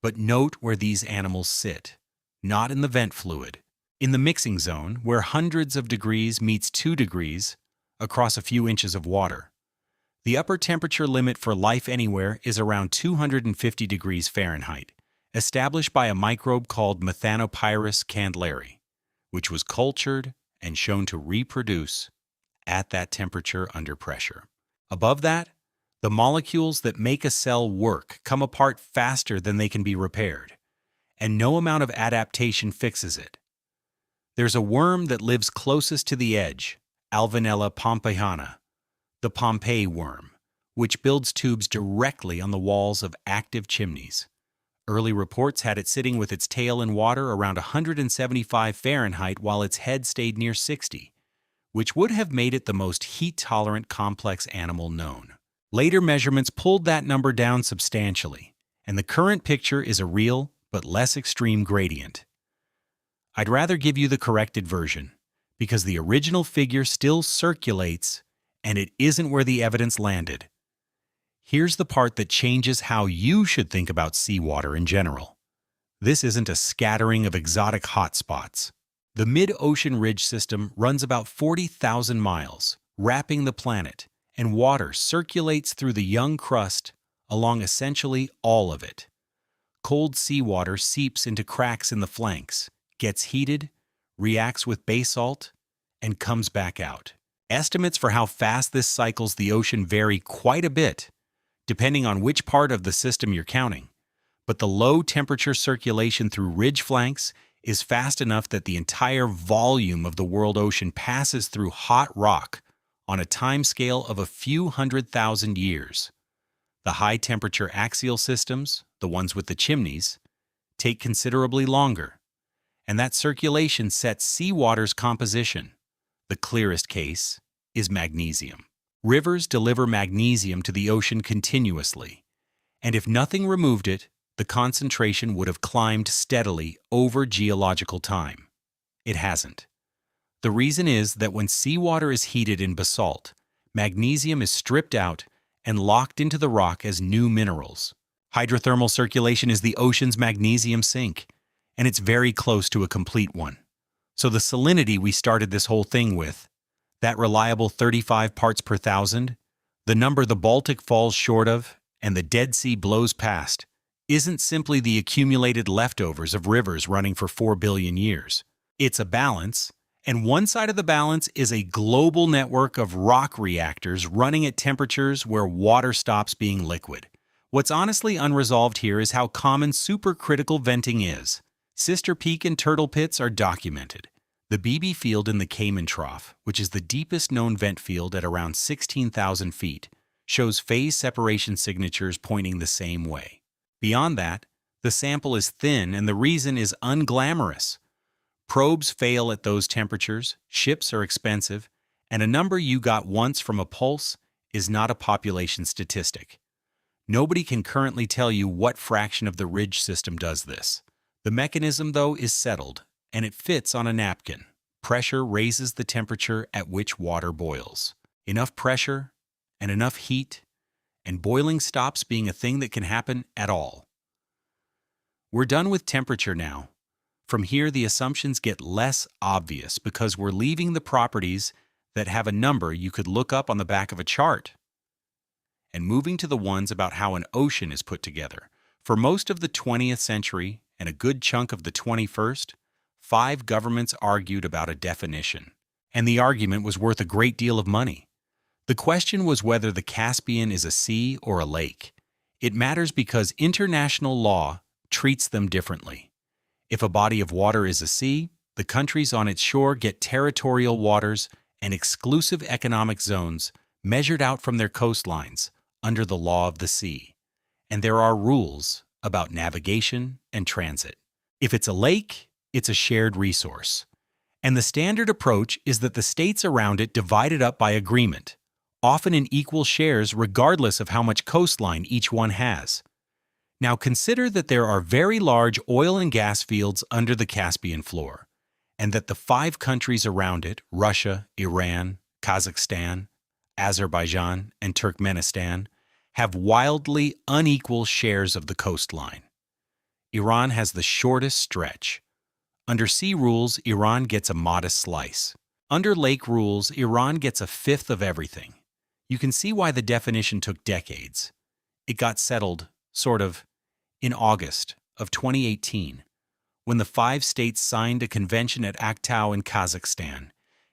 But note where these animals sit: not in the vent fluid. In the mixing zone, where hundreds of degrees meets 2 degrees across a few inches of water. The upper temperature limit for life anywhere is around 250 degrees Fahrenheit, established by a microbe called Methanopyrus candleri, which was cultured and shown to reproduce at that temperature under pressure. Above that, the molecules that make a cell work come apart faster than they can be repaired, and no amount of adaptation fixes it. There's a worm that lives closest to the edge, Alvinella pompeiana, the Pompeii worm, which builds tubes directly on the walls of active chimneys. Early reports had it sitting with its tail in water around 175 Fahrenheit while its head stayed near 60, which would have made it the most heat-tolerant complex animal known. Later measurements pulled that number down substantially, and the current picture is a real but less extreme gradient. I'd rather give you the corrected version, because the original figure still circulates, and it isn't where the evidence landed. Here's the part that changes how you should think about seawater in general. This isn't a scattering of exotic hotspots. The mid-ocean ridge system runs about 40,000 miles, wrapping the planet, and water circulates through the young crust along essentially all of it. Cold seawater seeps into cracks in the flanks, gets heated, reacts with basalt, and comes back out. Estimates for how fast this cycles the ocean vary quite a bit, depending on which part of the system you're counting, but the low temperature circulation through ridge flanks is fast enough that the entire volume of the world ocean passes through hot rock on a timescale of a few 100,000 years. The high-temperature axial systems, the ones with the chimneys, take considerably longer, and that circulation sets seawater's composition. The clearest case is magnesium. Rivers deliver magnesium to the ocean continuously, and if nothing removed it, the concentration would have climbed steadily over geological time. It hasn't. The reason is that when seawater is heated in basalt, magnesium is stripped out and locked into the rock as new minerals. Hydrothermal circulation is the ocean's magnesium sink, and it's very close to a complete one. So the salinity we started this whole thing with, that reliable 35 parts per thousand, the number the Baltic falls short of and the Dead Sea blows past, isn't simply the accumulated leftovers of rivers running for 4 billion years. It's a balance, and one side of the balance is a global network of rock reactors running at temperatures where water stops being liquid. What's honestly unresolved here is how common supercritical venting is. Sister Peak and Turtle Pits are documented. The BB field in the Cayman Trough, which is the deepest known vent field at around 16,000 feet, shows phase separation signatures pointing the same way. Beyond that, the sample is thin and the reason is unglamorous. Probes fail at those temperatures, ships are expensive, and a number you got once from a pulse is not a population statistic. Nobody can currently tell you what fraction of the ridge system does this. The mechanism, though, is settled, and it fits on a napkin. Pressure raises the temperature at which water boils. Enough pressure and enough heat, and boiling stops being a thing that can happen at all. We're done with temperature now. From here, the assumptions get less obvious because we're leaving the properties that have a number you could look up on the back of a chart, and moving to the ones about how an ocean is put together. For most of the 20th century and a good chunk of the 21st, 5 governments argued about a definition, and the argument was worth a great deal of money. The question was whether the Caspian is a sea or a lake. It matters because international law treats them differently. If a body of water is a sea, the countries on its shore get territorial waters and exclusive economic zones measured out from their coastlines under the law of the sea. And there are rules about navigation and transit. If it's a lake, it's a shared resource. And the standard approach is that the states around it divide it up by agreement, often in equal shares regardless of how much coastline each one has. Now consider that there are very large oil and gas fields under the Caspian floor, and that the 5 countries around it, Russia, Iran, Kazakhstan, Azerbaijan, and Turkmenistan, have wildly unequal shares of the coastline. Iran has the shortest stretch. Under sea rules, Iran gets a modest slice. Under lake rules, Iran gets a fifth of everything. You can see why the definition took decades. It got settled, sort of, in August of 2018, when the 5 states signed a convention at Aktau in Kazakhstan,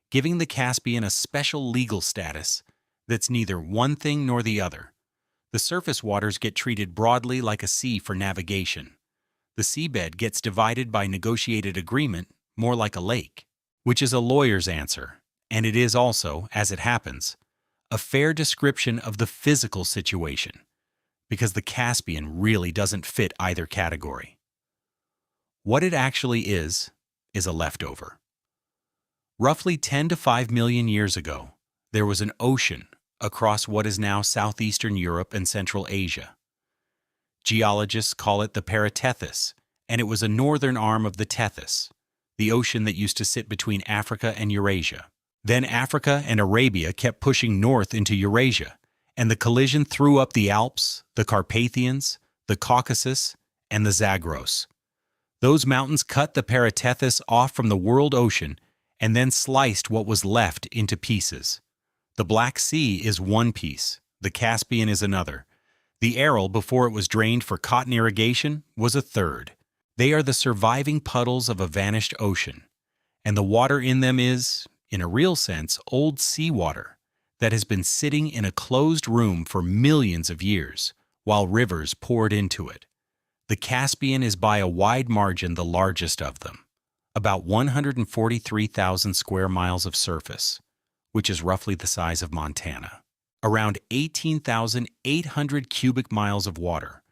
giving the Caspian a special legal status that's neither one thing nor the other. The surface waters get treated broadly like a sea for navigation. The seabed gets divided by negotiated agreement more like a lake, which is a lawyer's answer, and it is also, as it happens, a fair description of the physical situation, because the Caspian really doesn't fit either category. What it actually is a leftover. Roughly 10 to 5 million years ago, there was an ocean across what is now southeastern Europe and Central Asia. Geologists call it the Paratethys, and it was a northern arm of the Tethys, the ocean that used to sit between Africa and Eurasia. Then Africa and Arabia kept pushing north into Eurasia, and the collision threw up the Alps, the Carpathians, the Caucasus, and the Zagros. Those mountains cut the Paratethys off from the world ocean and then sliced what was left into pieces. The Black Sea is one piece, the Caspian is another. The Aral, before it was drained for cotton irrigation, was a third. They are the surviving puddles of a vanished ocean, and the water in them is, in a real sense, old seawater that has been sitting in a closed room for millions of years, while rivers poured into it. The Caspian is by a wide margin the largest of them. about 143,000 square miles of surface, which is roughly the size of Montana. Around 18,800 cubic miles of water,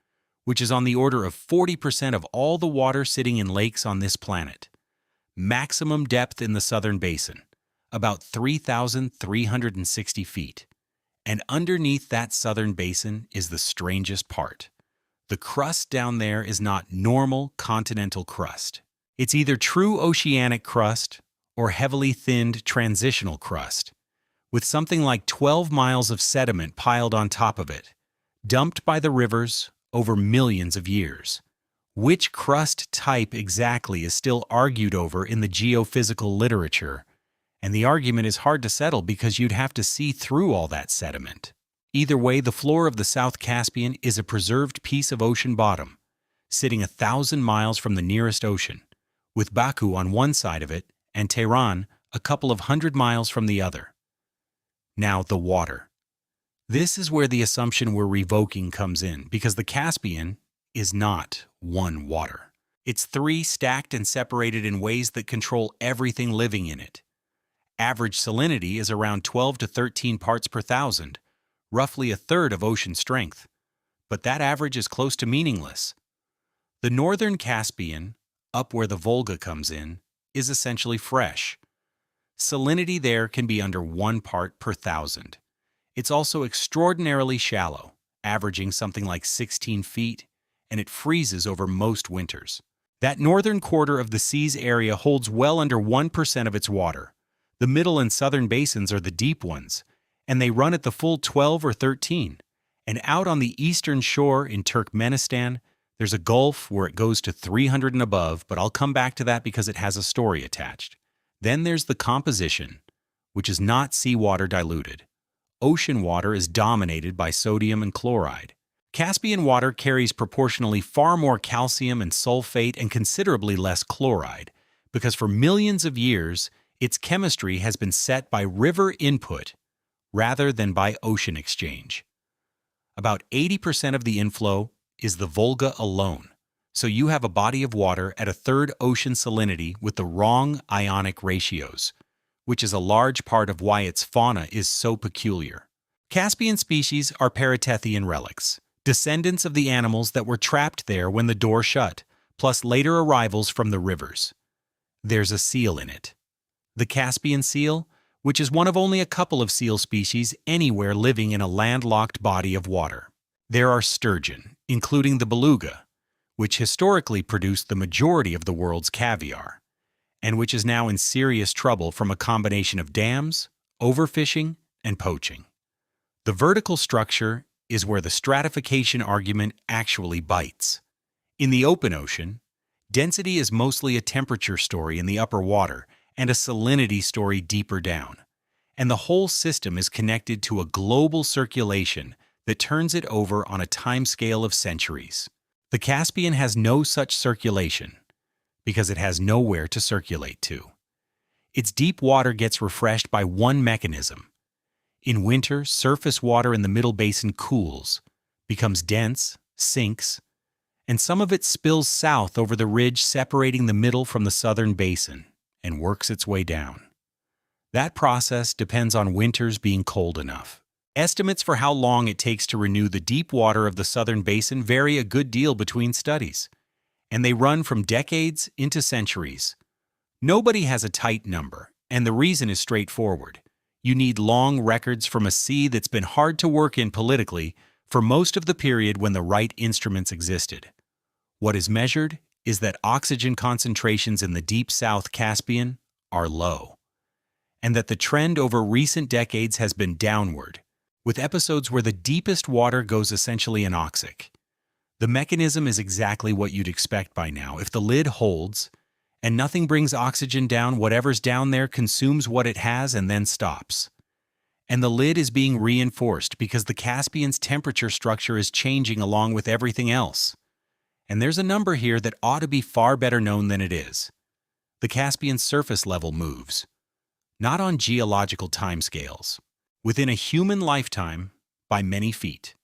which is on the order of 40% of all the water sitting in lakes on this planet. Maximum depth in the southern basin, about 3,360 feet. And underneath that southern basin is the strangest part. The crust down there is not normal continental crust. It's either true oceanic crust or heavily thinned transitional crust, with something like 12 miles of sediment piled on top of it, dumped by the rivers over millions of years. Which crust type exactly is still argued over in the geophysical literature, and the argument is hard to settle because you'd have to see through all that sediment. Either way, the floor of the South Caspian is a preserved piece of ocean bottom, sitting 1,000 miles from the nearest ocean, with Baku on one side of it and Tehran a couple of 100 miles from the other. Now, the water. This is where the assumption we're revoking comes in, because the Caspian is not one water. It's three stacked and separated in ways that control everything living in it. Average salinity is around 12 to 13 parts per thousand, roughly a third of ocean strength, but that average is close to meaningless. The northern Caspian, up where the Volga comes in, is essentially fresh. Salinity there can be under 1 part per thousand. It's also extraordinarily shallow, averaging something like 16 feet, and it freezes over most winters. That northern quarter of the sea's area holds well under 1% of its water. The middle and southern basins are the deep ones, and they run at the full 12 or 13. And out on the eastern shore in Turkmenistan, there's a gulf where it goes to 300 and above, but I'll come back to that because it has a story attached. Then there's the composition, which is not seawater diluted. Ocean water is dominated by sodium and chloride. Caspian water carries proportionally far more calcium and sulfate and considerably less chloride, because for millions of years, its chemistry has been set by river input rather than by ocean exchange. About 80% of the inflow is the Volga alone, so you have a body of water at a third ocean salinity with the wrong ionic ratios, which is a large part of why its fauna is so peculiar. Caspian species are Paratethian relics, descendants of the animals that were trapped there when the door shut, plus later arrivals from the rivers. There's a seal in it. The Caspian seal, which is one of only a couple of seal species anywhere living in a landlocked body of water. There are sturgeon, including the beluga, which historically produced the majority of the world's caviar, and which is now in serious trouble from a combination of dams, overfishing, and poaching. The vertical structure is where the stratification argument actually bites. In the open ocean, density is mostly a temperature story in the upper water and a salinity story deeper down, and the whole system is connected to a global circulation that turns it over on a timescale of centuries. The Caspian has no such circulation because it has nowhere to circulate to. Its deep water gets refreshed by one mechanism. In winter, surface water in the middle basin cools, becomes dense, sinks, and some of it spills south over the ridge separating the middle from the southern basin and works its way down. That process depends on winters being cold enough. Estimates for how long it takes to renew the deep water of the southern basin vary a good deal between studies, and they run from decades into centuries. Nobody has a tight number, and the reason is straightforward. You need long records from a sea that's been hard to work in politically for most of the period when the right instruments existed. What is measured is that oxygen concentrations in the deep South Caspian are low, and that the trend over recent decades has been downward, with episodes where the deepest water goes essentially anoxic. The mechanism is exactly what you'd expect by now. If the lid holds and nothing brings oxygen down, whatever's down there consumes what it has and then stops. And the lid is being reinforced because the Caspian's temperature structure is changing along with everything else. And there's a number here that ought to be far better known than it is. The Caspian surface level moves, not on geological timescales, within a human lifetime by many feet.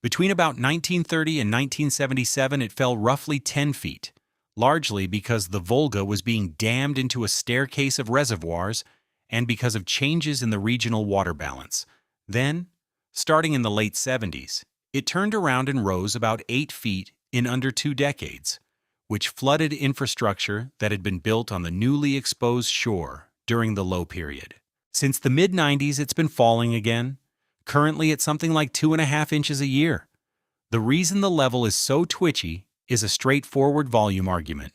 Between about 1930 and 1977, it fell roughly 10 feet, largely because the Volga was being dammed into a staircase of reservoirs and because of changes in the regional water balance. Then, starting in the late 70s, it turned around and rose about 8 feet in under 2 decades, which flooded infrastructure that had been built on the newly exposed shore during the low period. Since the mid-90s, it's been falling again. Currently, it's something like 2.5 inches a year. The reason the level is so twitchy is a straightforward volume argument.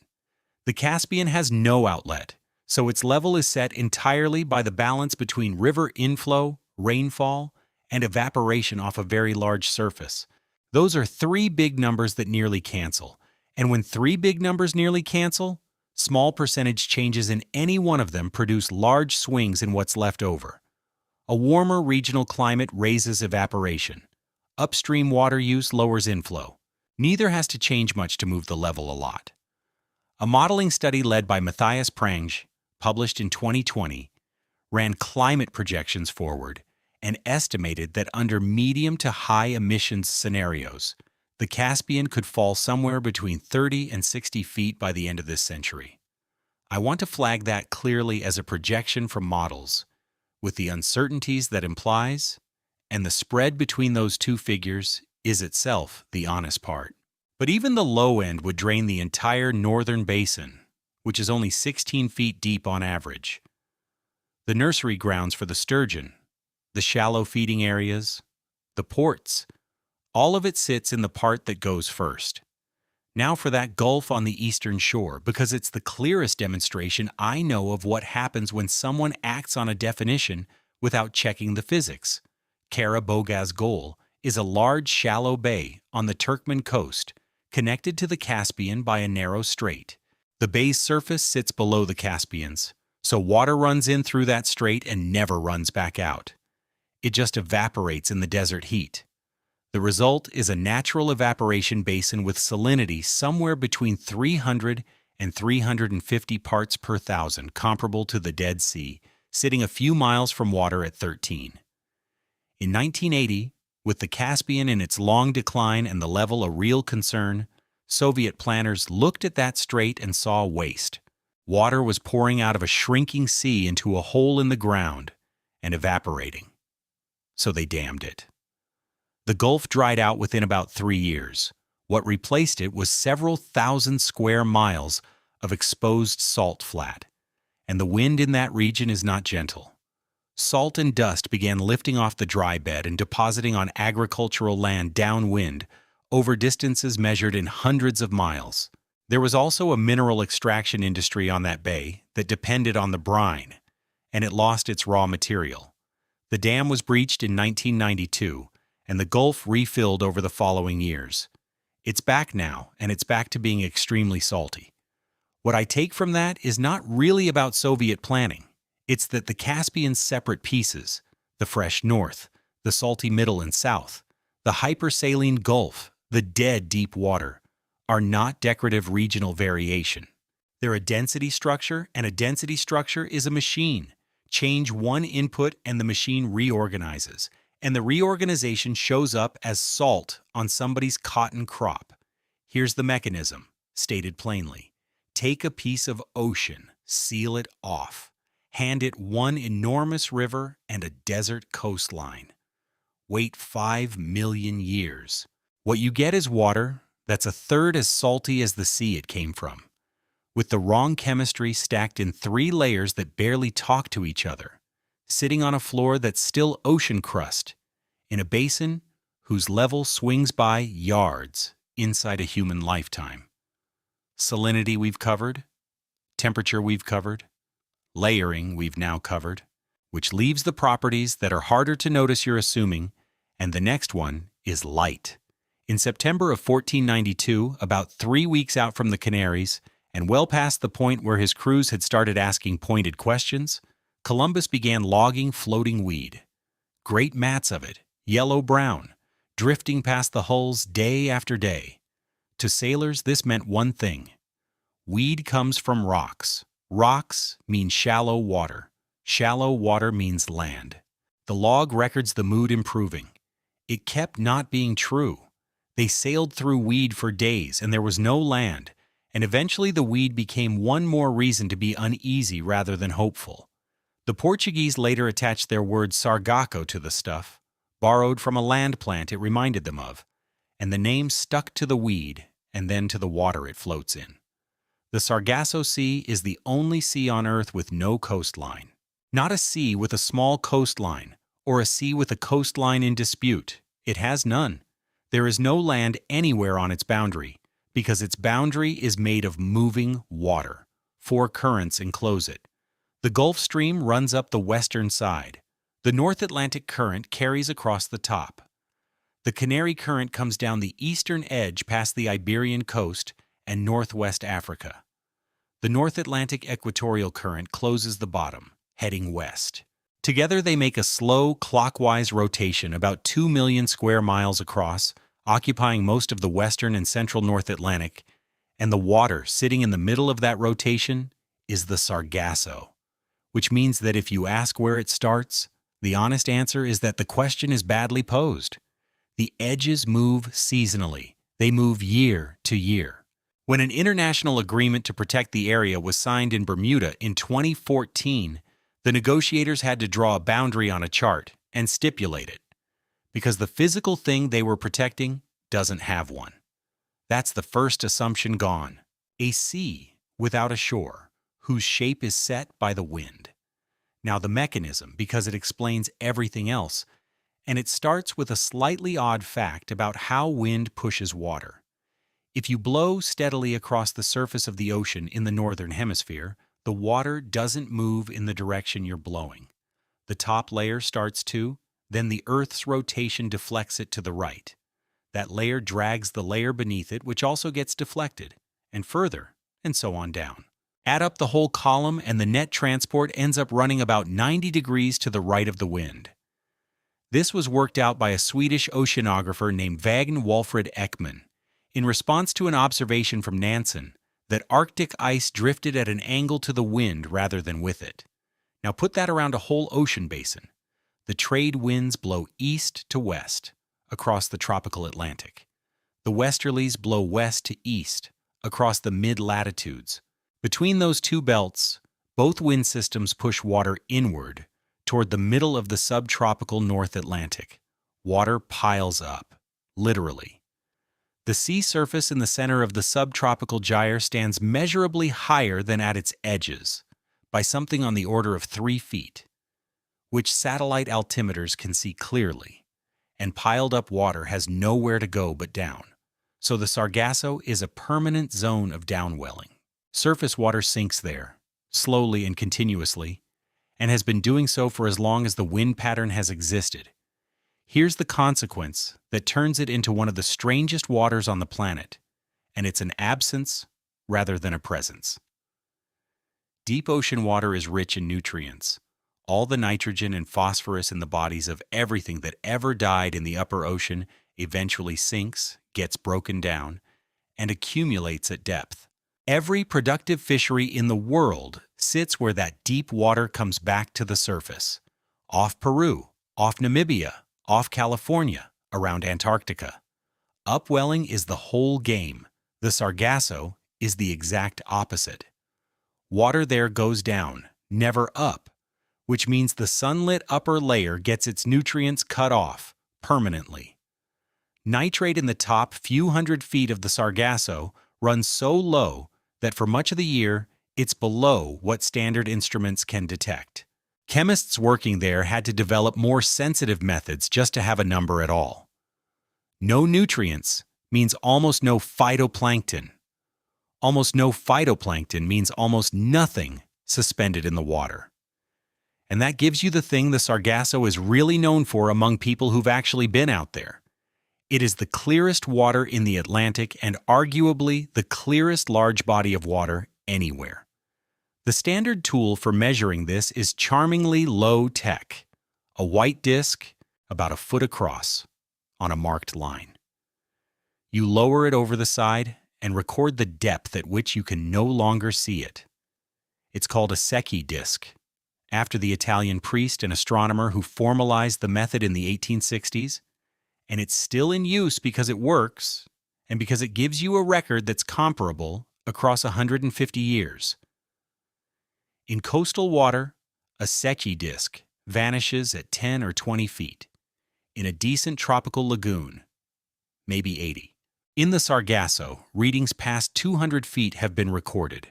The Caspian has no outlet, so its level is set entirely by the balance between river inflow, rainfall, and evaporation off a very large surface. Those are 3 big numbers that nearly cancel. And when 3 big numbers nearly cancel, small percentage changes in any one of them produce large swings in what's left over. A warmer regional climate raises evaporation. Upstream water use lowers inflow. Neither has to change much to move the level a lot. A modeling study led by Matthias Prange, published in 2020, ran climate projections forward and estimated that under medium to high emissions scenarios, the Caspian could fall somewhere between 30 and 60 feet by the end of this century. I want to flag that clearly as a projection from models, with the uncertainties that implies, and the spread between those two figures is itself the honest part. But even the low end would drain the entire northern basin, which is only 16 feet deep on average. The nursery grounds for the sturgeon, the shallow feeding areas, the ports, all of it sits in the part that goes first. Now for that gulf on the eastern shore, because it's the clearest demonstration I know of what happens when someone acts on a definition without checking the physics. Kara-Bogaz Gol is a large shallow bay on the Turkmen coast, connected to the Caspian by a narrow strait. The bay's surface sits below the Caspian's, so water runs in through that strait and never runs back out. It just evaporates in the desert heat. The result is a natural evaporation basin with salinity somewhere between 300 and 350 parts per thousand, comparable to the Dead Sea, sitting a few miles from water at 13. In 1980, with the Caspian in its long decline and the level a real concern, Soviet planners looked at that strait and saw waste. Water was pouring out of a shrinking sea into a hole in the ground and evaporating. So they dammed it. The Gulf dried out within about 3 years. What replaced it was several thousand square miles of exposed salt flat, and the wind in that region is not gentle. Salt and dust began lifting off the dry bed and depositing on agricultural land downwind over distances measured in hundreds of miles. There was also a mineral extraction industry on that bay that depended on the brine, and it lost its raw material. The dam was breached in 1992, and the Gulf refilled over the following years. It's back now, and it's back to being extremely salty. What I take from that is not really about Soviet planning. It's that the Caspian's separate pieces, the fresh north, the salty middle and south, the hypersaline Gulf, the dead deep water, are not decorative regional variation. They're a density structure, and a density structure is a machine. Change one input and the machine reorganizes, and the reorganization shows up as salt on somebody's cotton crop. Here's the mechanism, stated plainly. Take a piece of ocean, seal it off. Hand it one enormous river and a desert coastline. Wait 5 million years. What you get is water that's a third as salty as the sea it came from, with the wrong chemistry stacked in 3 layers that barely talk to each other, sitting on a floor that's still ocean crust, in a basin whose level swings by yards inside a human lifetime. Salinity we've covered, temperature we've covered, layering we've now covered, which leaves the properties that are harder to notice you're assuming, and the next one is light. In September of 1492, about 3 weeks out from the Canaries, and well past the point where his crews had started asking pointed questions, Columbus began logging floating weed. Great mats of it, yellow-brown, drifting past the hulls day after day. To sailors, this meant one thing. Weed comes from rocks. Rocks mean shallow water. Shallow water means land. The log records the mood improving. It kept not being true. They sailed through weed for days, and there was no land, and eventually the weed became one more reason to be uneasy rather than hopeful. The Portuguese later attached their word sargaco to the stuff, borrowed from a land plant it reminded them of, and the name stuck to the weed and then to the water it floats in. The Sargasso Sea is the only sea on Earth with no coastline. Not a sea with a small coastline, or a sea with a coastline in dispute. It has none. There is no land anywhere on its boundary, because its boundary is made of moving water. 4 currents enclose it. The Gulf Stream runs up the western side. The North Atlantic Current carries across the top. The Canary Current comes down the eastern edge past the Iberian coast and northwest Africa. The North Atlantic Equatorial Current closes the bottom, heading west. Together they make a slow, clockwise rotation about 2 million square miles across, occupying most of the western and central North Atlantic, and the water sitting in the middle of that rotation is the Sargasso, which means that if you ask where it starts, the honest answer is that the question is badly posed. The edges move seasonally. They move year to year. When an international agreement to protect the area was signed in Bermuda in 2014, the negotiators had to draw a boundary on a chart and stipulate it, because the physical thing they were protecting doesn't have one. That's the first assumption gone. A sea without a shore, whose shape is set by the wind. Now the mechanism, because it explains everything else, and it starts with a slightly odd fact about how wind pushes water. If you blow steadily across the surface of the ocean in the northern hemisphere, the water doesn't move in the direction you're blowing. The top layer starts to, then the Earth's rotation deflects it to the right. That layer drags the layer beneath it, which also gets deflected, and further, and so on down. Add up the whole column and the net transport ends up running about 90 degrees to the right of the wind. This was worked out by a Swedish oceanographer named Vagn Walfrid Ekman, in response to an observation from Nansen that Arctic ice drifted at an angle to the wind rather than with it. Now put that around a whole ocean basin. The trade winds blow east to west across the tropical Atlantic. The westerlies blow west to east across the mid-latitudes. Between those two belts, both wind systems push water inward toward the middle of the subtropical North Atlantic. Water piles up, literally. The sea surface in the center of the subtropical gyre stands measurably higher than at its edges, by something on the order of 3 feet, which satellite altimeters can see clearly, and piled up water has nowhere to go but down. So the Sargasso is a permanent zone of downwelling. Surface water sinks there, slowly and continuously, and has been doing so for as long as the wind pattern has existed. Here's the consequence that turns it into one of the strangest waters on the planet, and it's an absence rather than a presence. Deep ocean water is rich in nutrients. All the nitrogen and phosphorus in the bodies of everything that ever died in the upper ocean eventually sinks, gets broken down, and accumulates at depth. Every productive fishery in the world sits where that deep water comes back to the surface. Off Peru, off Namibia, off California, around Antarctica. Upwelling is the whole game. The Sargasso is the exact opposite. Water there goes down, never up, which means the sunlit upper layer gets its nutrients cut off permanently. Nitrate in the top few hundred feet of the Sargasso runs so low that for much of the year, it's below what standard instruments can detect. Chemists working there had to develop more sensitive methods just to have a number at all. No nutrients means almost no phytoplankton. Almost no phytoplankton means almost nothing suspended in the water. And that gives you the thing the Sargasso is really known for among people who've actually been out there. It is the clearest water in the Atlantic and arguably the clearest large body of water anywhere. The standard tool for measuring this is charmingly low tech, a white disk about a foot across on a marked line. You lower it over the side and record the depth at which you can no longer see it. It's called a Secchi disk, after the Italian priest and astronomer who formalized the method in the 1860s, and it's still in use because it works and because it gives you a record that's comparable, across 150 years. In coastal water, a Secchi disk vanishes at 10 or 20 feet. In a decent tropical lagoon, maybe 80. In the Sargasso, readings past 200 feet have been recorded.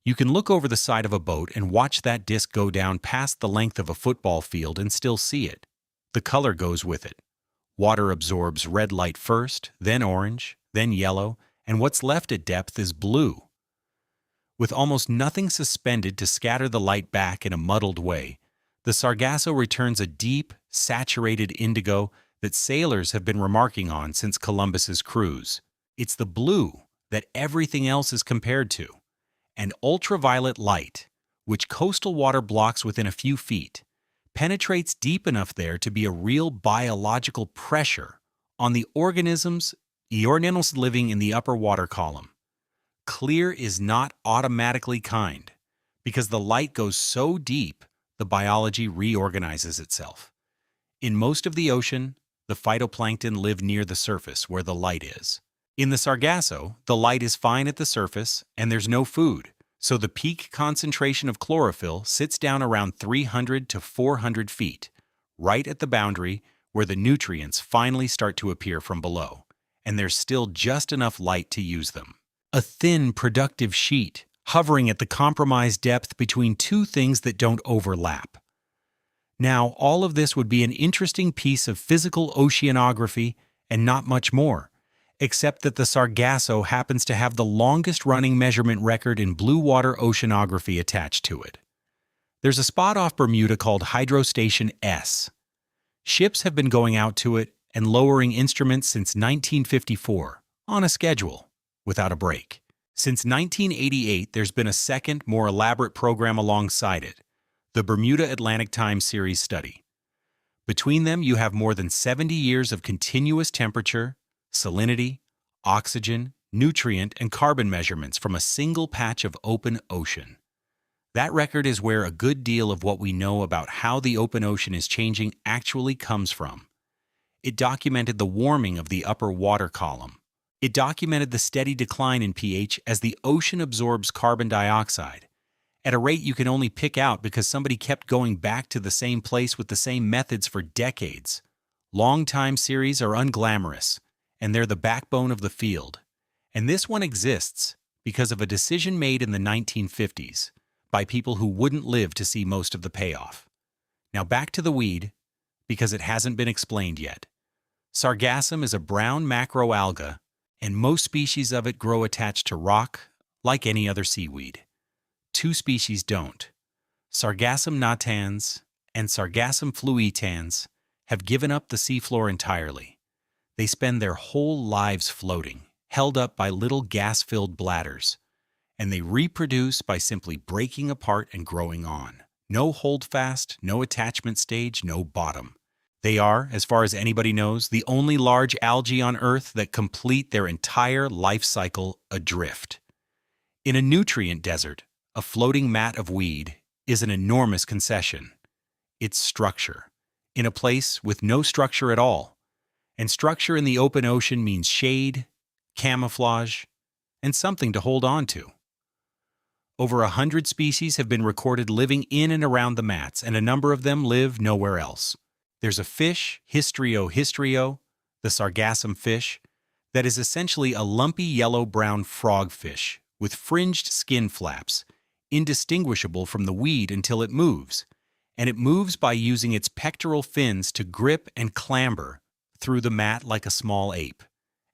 You can look over the side of a boat and watch that disk go down past the length of a football field and still see it. The color goes with it. Water absorbs red light first, then orange, then yellow, and what's left at depth is blue. With almost nothing suspended to scatter the light back in a muddled way, the Sargasso returns a deep, saturated indigo that sailors have been remarking on since Columbus's cruise. It's the blue that everything else is compared to. And ultraviolet light, which coastal water blocks within a few feet, penetrates deep enough there to be a real biological pressure on the organisms living in the upper water column. Clear is not automatically kind, because the light goes so deep, the biology reorganizes itself. In most of the ocean, the phytoplankton live near the surface where the light is. In the Sargasso, the light is fine at the surface and there's no food, so the peak concentration of chlorophyll sits down around 300 to 400 feet, right at the boundary where the nutrients finally start to appear from below, and there's still just enough light to use them. A thin, productive sheet, hovering at the compromised depth between two things that don't overlap. Now, all of this would be an interesting piece of physical oceanography and not much more, except that the Sargasso happens to have the longest-running measurement record in blue water oceanography attached to it. There's a spot off Bermuda called Hydrostation S. Ships have been going out to it and lowering instruments since 1954, on a schedule, without a break. Since 1988, there's been a second, more elaborate program alongside it, the Bermuda Atlantic Time Series study. Between them, you have more than 70 years of continuous temperature, salinity, oxygen, nutrient, and carbon measurements from a single patch of open ocean. That record is where a good deal of what we know about how the open ocean is changing actually comes from. It documented the warming of the upper water column. It documented the steady decline in pH as the ocean absorbs carbon dioxide, at a rate you can only pick out because somebody kept going back to the same place with the same methods for decades. Long-time series are unglamorous, and they're the backbone of the field. And this one exists because of a decision made in the 1950s by people who wouldn't live to see most of the payoff. Now back to the weed, because it hasn't been explained yet. Sargassum is a brown macroalga, and most species of it grow attached to rock, like any other seaweed. Two species don't. Sargassum natans and Sargassum fluitans have given up the seafloor entirely. They spend their whole lives floating, held up by little gas-filled bladders, and they reproduce by simply breaking apart and growing on. No holdfast, no attachment stage, no bottom. They are, as far as anybody knows, the only large algae on Earth that complete their entire life cycle adrift. In a nutrient desert, a floating mat of weed is an enormous concession. It's structure, in a place with no structure at all. And structure in the open ocean means shade, camouflage, and something to hold on to. Over 100 species have been recorded living in and around the mats, and a number of them live nowhere else. There's a fish, histrio, the Sargassum fish, that is essentially a lumpy yellow-brown frogfish with fringed skin flaps, indistinguishable from the weed until it moves, and it moves by using its pectoral fins to grip and clamber through the mat like a small ape.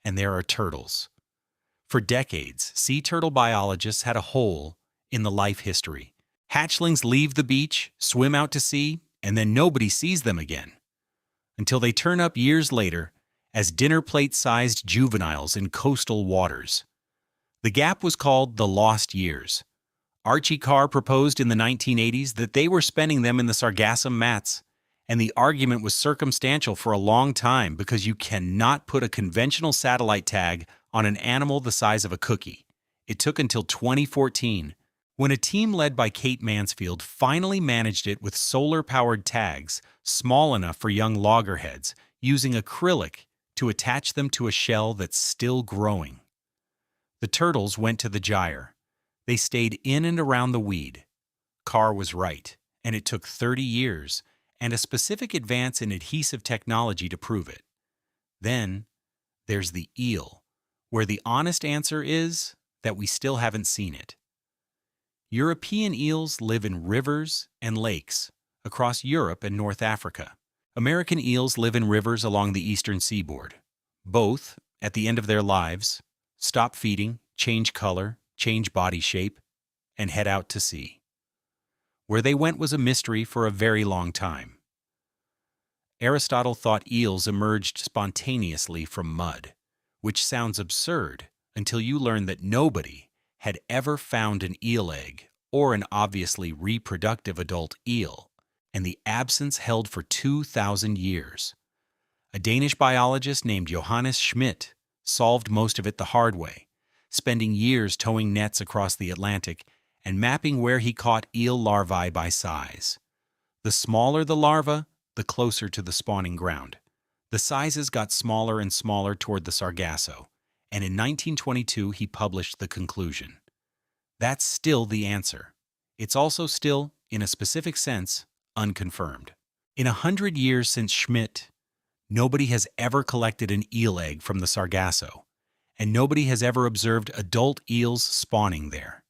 And there are turtles. For decades, sea turtle biologists had a hole in the life history. Hatchlings leave the beach, swim out to sea, and then nobody sees them again, until they turn up years later as dinner plate-sized juveniles in coastal waters. The gap was called the lost years. Archie Carr proposed in the 1980s that they were spending them in the Sargassum mats, and the argument was circumstantial for a long time because you cannot put a conventional satellite tag on an animal the size of a cookie. It took until 2014, when a team led by Kate Mansfield finally managed it with solar-powered tags small enough for young loggerheads, using acrylic to attach them to a shell that's still growing. The turtles went to the gyre. They stayed in and around the weed. Carr was right, and it took 30 years and a specific advance in adhesive technology to prove it. Then, there's the eel, where the honest answer is that we still haven't seen it. European eels live in rivers and lakes across Europe and North Africa. American eels live in rivers along the eastern seaboard. Both, at the end of their lives, stop feeding, change color, change body shape, and head out to sea. Where they went was a mystery for a very long time. Aristotle thought eels emerged spontaneously from mud, which sounds absurd until you learn that nobody had ever found an eel egg or an obviously reproductive adult eel, and the absence held for 2,000 years. A Danish biologist named Johannes Schmidt solved most of it the hard way, spending years towing nets across the Atlantic and mapping where he caught eel larvae by size. The smaller the larva, the closer to the spawning ground. The sizes got smaller and smaller toward the Sargasso, and in 1922 he published the conclusion. That's still the answer. It's also still, in a specific sense, unconfirmed. In 100 years since Schmidt, nobody has ever collected an eel egg from the Sargasso, and nobody has ever observed adult eels spawning there.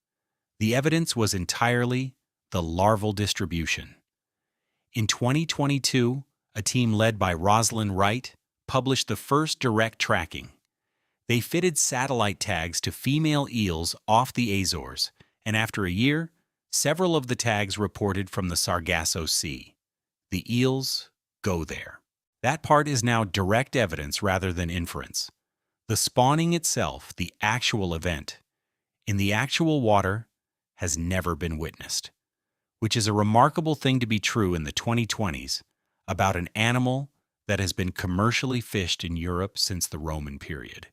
The evidence was entirely the larval distribution. In 2022, a team led by Rosalind Wright published the first direct tracking. They fitted satellite tags to female eels off the Azores, and after a year, several of the tags reported from the Sargasso Sea. The eels go there. That part is now direct evidence rather than inference. The spawning itself, the actual event, in the actual water, has never been witnessed, which is a remarkable thing to be true in the 2020s about an animal that has been commercially fished in Europe since the Roman period.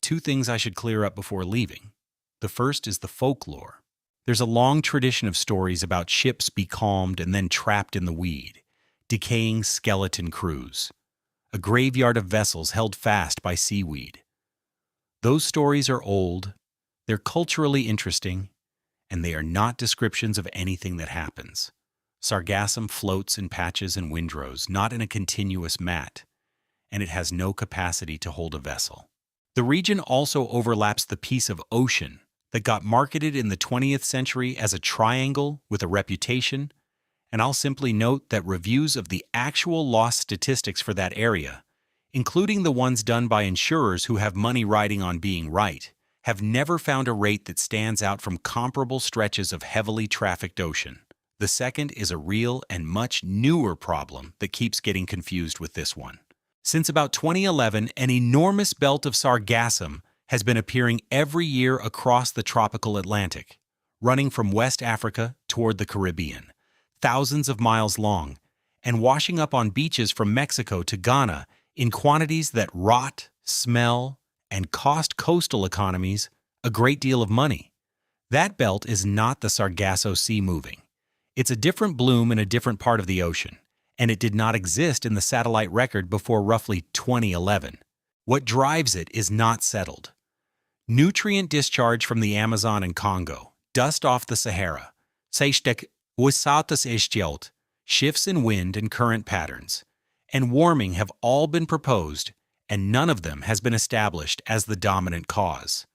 Two things I should clear up before leaving. The first is the folklore. There's a long tradition of stories about ships becalmed and then trapped in the weed, decaying skeleton crews, a graveyard of vessels held fast by seaweed. Those stories are old, they're culturally interesting, and they are not descriptions of anything that happens. Sargassum floats in patches and windrows, not in a continuous mat, and it has no capacity to hold a vessel. The region also overlaps the piece of ocean that got marketed in the 20th century as a triangle with a reputation, and I'll simply note that reviews of the actual loss statistics for that area, including the ones done by insurers who have money riding on being right, have never found a rate that stands out from comparable stretches of heavily trafficked ocean. The second is a real and much newer problem that keeps getting confused with this one. Since about 2011, an enormous belt of sargassum has been appearing every year across the tropical Atlantic, running from West Africa toward the Caribbean, thousands of miles long, and washing up on beaches from Mexico to Ghana in quantities that rot, smell, and cost coastal economies a great deal of money. That belt is not the Sargasso Sea moving. It's a different bloom in a different part of the ocean, and it did not exist in the satellite record before roughly 2011. What drives it is not settled. Nutrient discharge from the Amazon and Congo, dust off the Sahara, shifts in wind and current patterns, and warming have all been proposed, and none of them has been established as the dominant cause,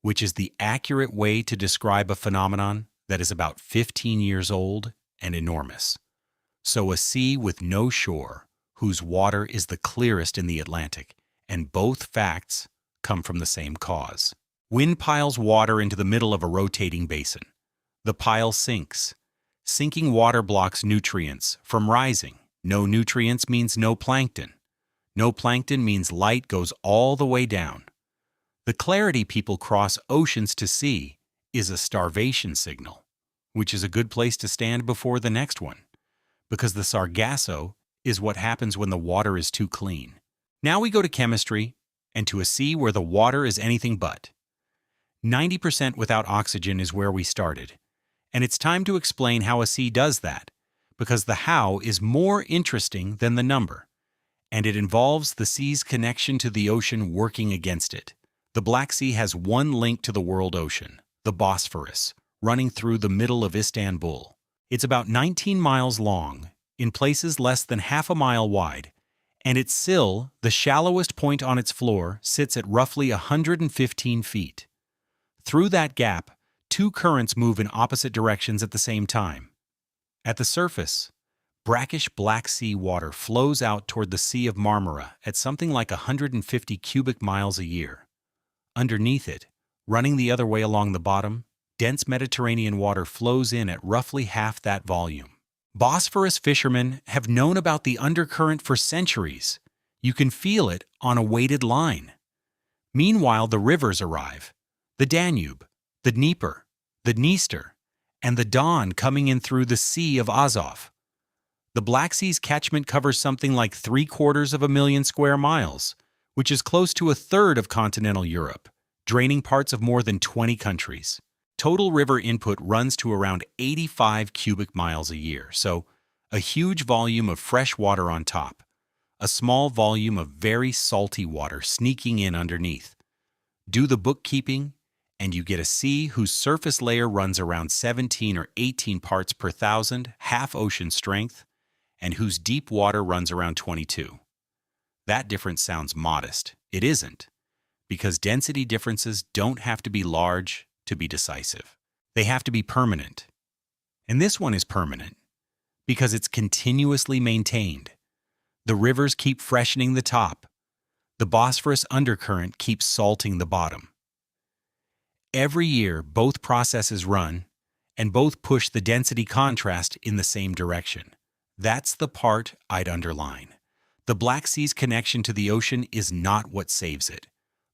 which is the accurate way to describe a phenomenon that is about 15 years old and enormous. So a sea with no shore, whose water is the clearest in the Atlantic, and both facts come from the same cause. Wind piles water into the middle of a rotating basin. The pile sinks. Sinking water blocks nutrients from rising. No nutrients means no plankton. No plankton means light goes all the way down. The clarity people cross oceans to see is a starvation signal, which is a good place to stand before the next one, because the Sargasso is what happens when the water is too clean. Now we go to chemistry, and to a sea where the water is anything but. 90% without oxygen is where we started, and it's time to explain how a sea does that, because the how is more interesting than the number, and it involves the sea's connection to the ocean working against it. The Black Sea has one link to the world ocean, the Bosphorus, running through the middle of Istanbul. It's about 19 miles long, in places less than half a mile wide, and its sill, the shallowest point on its floor, sits at roughly 115 feet. Through that gap, two currents move in opposite directions at the same time. At the surface, brackish Black Sea water flows out toward the Sea of Marmara at something like 150 cubic miles a year. Underneath it, running the other way along the bottom, dense Mediterranean water flows in at roughly half that volume. Bosphorus fishermen have known about the undercurrent for centuries. You can feel it on a weighted line. Meanwhile, the rivers arrive: the Danube, the Dnieper, the Dniester, and the Don coming in through the Sea of Azov. The Black Sea's catchment covers something like 750,000 square miles, which is close to a third of continental Europe, draining parts of more than 20 countries. Total river input runs to around 85 cubic miles a year, so a huge volume of fresh water on top, a small volume of very salty water sneaking in underneath. Do the bookkeeping, and you get a sea whose surface layer runs around 17 or 18 parts per thousand, half ocean strength, and whose deep water runs around 22. That difference sounds modest. It isn't, because density differences don't have to be large to be decisive. They have to be permanent. And this one is permanent because it's continuously maintained. The rivers keep freshening the top. The Bosphorus undercurrent keeps salting the bottom. Every year, both processes run, and both push the density contrast in the same direction. That's the part I'd underline. The Black Sea's connection to the ocean is not what saves it.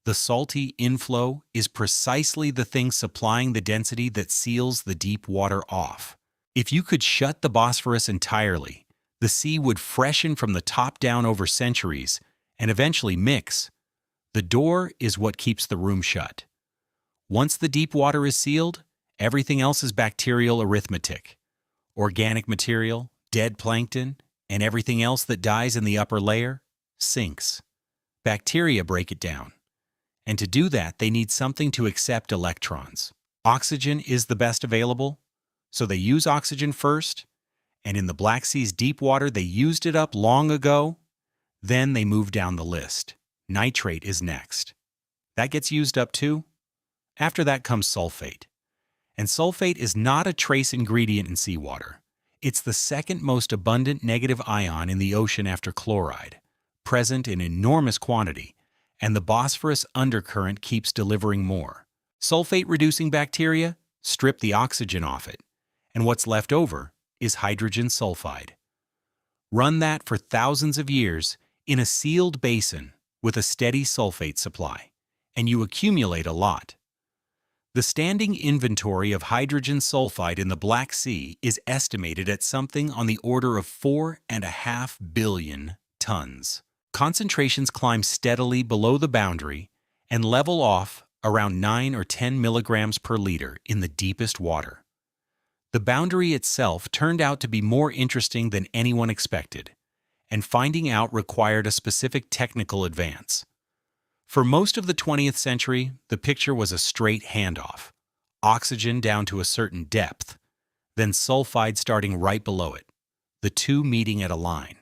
The salty inflow is precisely the thing supplying the density that seals the deep water off. If you could shut the Bosphorus entirely, the sea would freshen from the top down over centuries and eventually mix. The door is what keeps the room shut. Once the deep water is sealed, everything else is bacterial arithmetic. Organic material, dead plankton, and everything else that dies in the upper layer sinks. Bacteria break it down. And to do that, they need something to accept electrons. Oxygen is the best available, so they use oxygen first, and in the Black Sea's deep water, they used it up long ago. Then they move down the list. Nitrate is next. That gets used up too. After that comes sulfate. And sulfate is not a trace ingredient in seawater. It's the second most abundant negative ion in the ocean after chloride, present in enormous quantity, and the Bosphorus undercurrent keeps delivering more. Sulfate-reducing bacteria strip the oxygen off it, and what's left over is hydrogen sulfide. Run that for thousands of years in a sealed basin with a steady sulfate supply, and you accumulate a lot. The standing inventory of hydrogen sulfide in the Black Sea is estimated at something on the order of 4.5 billion tons. Concentrations climb steadily below the boundary and level off around 9 or 10 milligrams per liter in the deepest water. The boundary itself turned out to be more interesting than anyone expected, and finding out required a specific technical advance. For most of the 20th century, the picture was a straight handoff: oxygen down to a certain depth, then sulfide starting right below it, the two meeting at a line.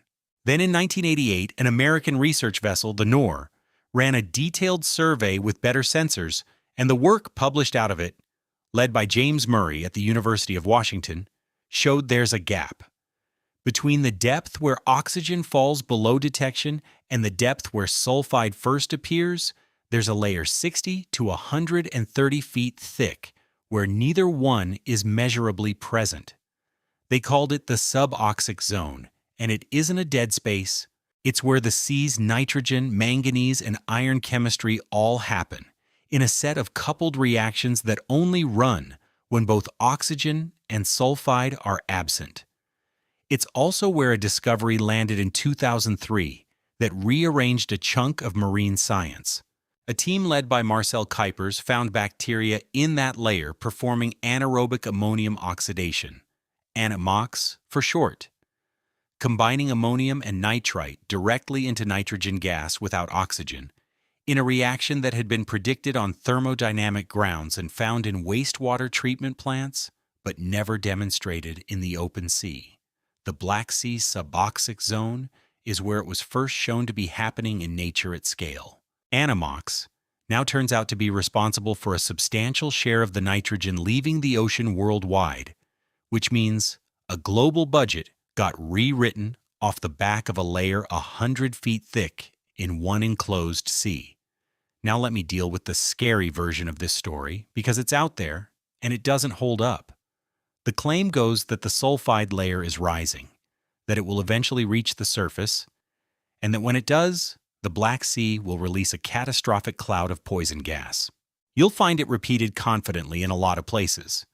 Then in 1988, an American research vessel, the Nor, ran a detailed survey with better sensors, and the work published out of it, led by James Murray at the University of Washington, showed there's a gap between the depth where oxygen falls below detection and the depth where sulfide first appears. There's a layer 60 to 130 feet thick where neither one is measurably present. They called it the suboxic zone, and it isn't a dead space. It's where the sea's nitrogen, manganese, and iron chemistry all happen, in a set of coupled reactions that only run when both oxygen and sulfide are absent. It's also where a discovery landed in 2003 that rearranged a chunk of marine science. A team led by Marcel Kuipers found bacteria in that layer performing anaerobic ammonium oxidation, ANAMOX for short, combining ammonium and nitrite directly into nitrogen gas without oxygen. in a reaction that had been predicted on thermodynamic grounds and found in wastewater treatment plants, but never demonstrated in the open sea. The Black Sea suboxic zone is where it was first shown to be happening in nature at scale. Anammox now turns out to be responsible for a substantial share of the nitrogen leaving the ocean worldwide, which means a global budget got rewritten off the back of a layer 100 feet thick in one enclosed sea. Now let me deal with the scary version of this story because it's out there and it doesn't hold up. The claim goes that the sulfide layer is rising, that it will eventually reach the surface, and that when it does, the Black Sea will release a catastrophic cloud of poison gas. You'll find it repeated confidently in a lot of places.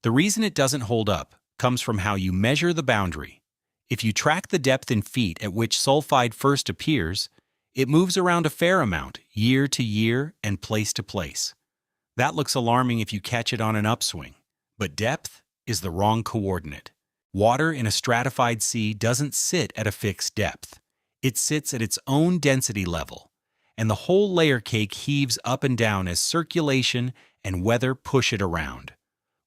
The reason it doesn't hold up comes from how you measure the boundary. If you track the depth in feet at which sulfide first appears, it moves around a fair amount, year to year and place to place. That looks alarming if you catch it on an upswing, but depth is the wrong coordinate. Water in a stratified sea doesn't sit at a fixed depth. It sits at its own density level, and the whole layer cake heaves up and down as circulation and weather push it around.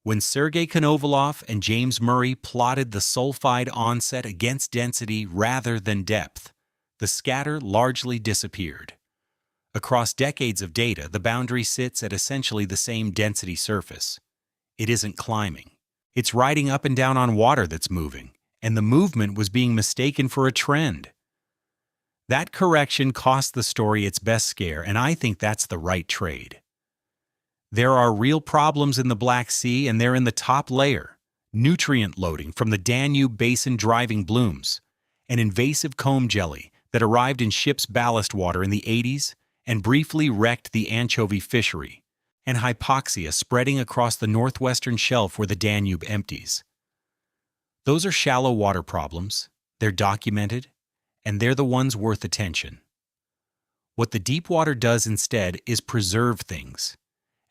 When Sergei Konovalov and James Murray plotted the sulfide onset against density rather than depth, the scatter largely disappeared. Across decades of data, the boundary sits at essentially the same density surface. It isn't climbing. It's riding up and down on water that's moving, and the movement was being mistaken for a trend. That correction cost the story its best scare, and I think that's the right trade. There are real problems in the Black Sea, and they're in the top layer. Nutrient loading from the Danube Basin driving blooms, an invasive comb jelly that arrived in ships' ballast water in the 80s and briefly wrecked the anchovy fishery, and hypoxia spreading across the northwestern shelf where the Danube empties. Those are shallow water problems, they're documented, and they're the ones worth attention. What the deep water does instead is preserve things,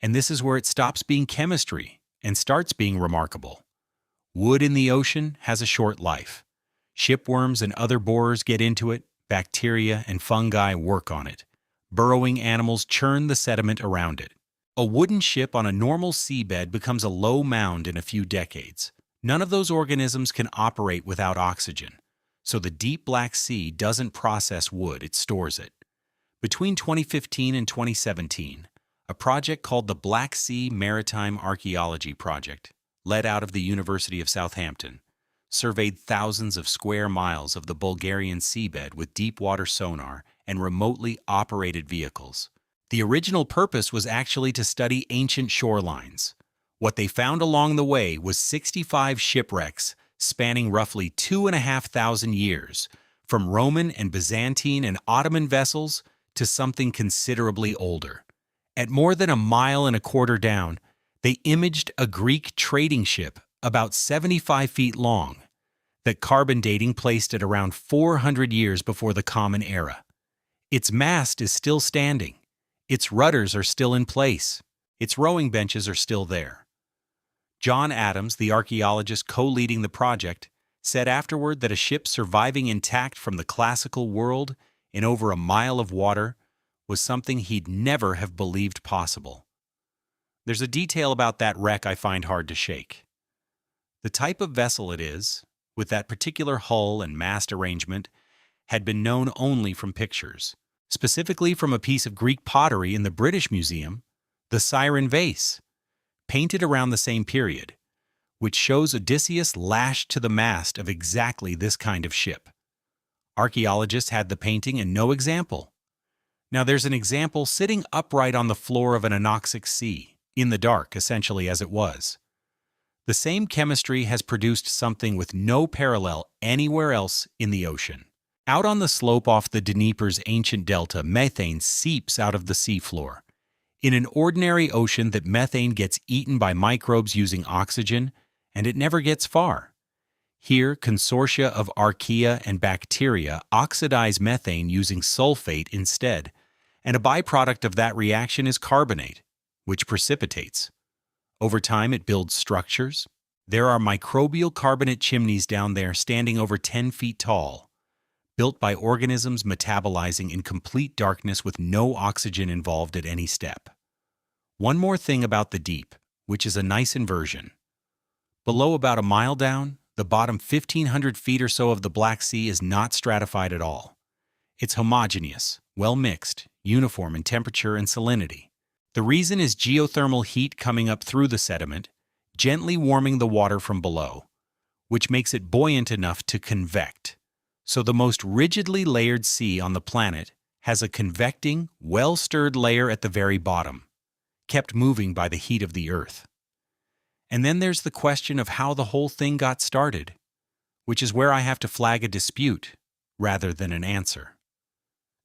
and this is where it stops being chemistry and starts being remarkable. Wood in the ocean has a short life. Shipworms and other borers get into it, bacteria and fungi work on it. Burrowing animals churn the sediment around it. A wooden ship on a normal seabed becomes a low mound in a few decades. None of those organisms can operate without oxygen, so the deep Black Sea doesn't process wood, it stores it. Between 2015 and 2017, a project called the Black Sea Maritime Archaeology Project, led out of the University of Southampton, surveyed thousands of square miles of the Bulgarian seabed with deep-water sonar and remotely operated vehicles. The original purpose was actually to study ancient shorelines. What they found along the way was 65 shipwrecks spanning roughly 2,500 years, from Roman and Byzantine and Ottoman vessels to something considerably older. At more than 1.25 miles down, they imaged a Greek trading ship about 75 feet long, that carbon dating placed it around 400 years before the Common Era. Its mast is still standing. Its rudders are still in place. Its rowing benches are still there. John Adams, the archaeologist co-leading the project, said afterward that a ship surviving intact from the classical world in over 1 mile of water was something he'd never have believed possible. There's a detail about that wreck I find hard to shake. The type of vessel it is, with that particular hull and mast arrangement, had been known only from pictures, specifically from a piece of Greek pottery in the British Museum, the Siren Vase, painted around the same period, which shows Odysseus lashed to the mast of exactly this kind of ship. Archaeologists had the painting and no example. Now there's an example sitting upright on the floor of an anoxic sea, in the dark essentially as it was. The same chemistry has produced something with no parallel anywhere else in the ocean. Out on the slope off the Dnieper's ancient delta, methane seeps out of the seafloor. In an ordinary ocean, that methane gets eaten by microbes using oxygen, and it never gets far. Here, consortia of archaea and bacteria oxidize methane using sulfate instead, and a byproduct of that reaction is carbonate, which precipitates. Over time, it builds structures. There are microbial carbonate chimneys down there standing over 10 feet tall. built by organisms metabolizing in complete darkness with no oxygen involved at any step. One more thing about the deep, which is a nice inversion. Below about a mile down, the bottom 1,500 feet or so of the Black Sea is not stratified at all. It's homogeneous, well-mixed, uniform in temperature and salinity. The reason is geothermal heat coming up through the sediment, gently warming the water from below, which makes it buoyant enough to convect. So the most rigidly layered sea on the planet has a convecting, well-stirred layer at the very bottom, kept moving by the heat of the Earth. And then there's the question of how the whole thing got started, which is where I have to flag a dispute rather than an answer.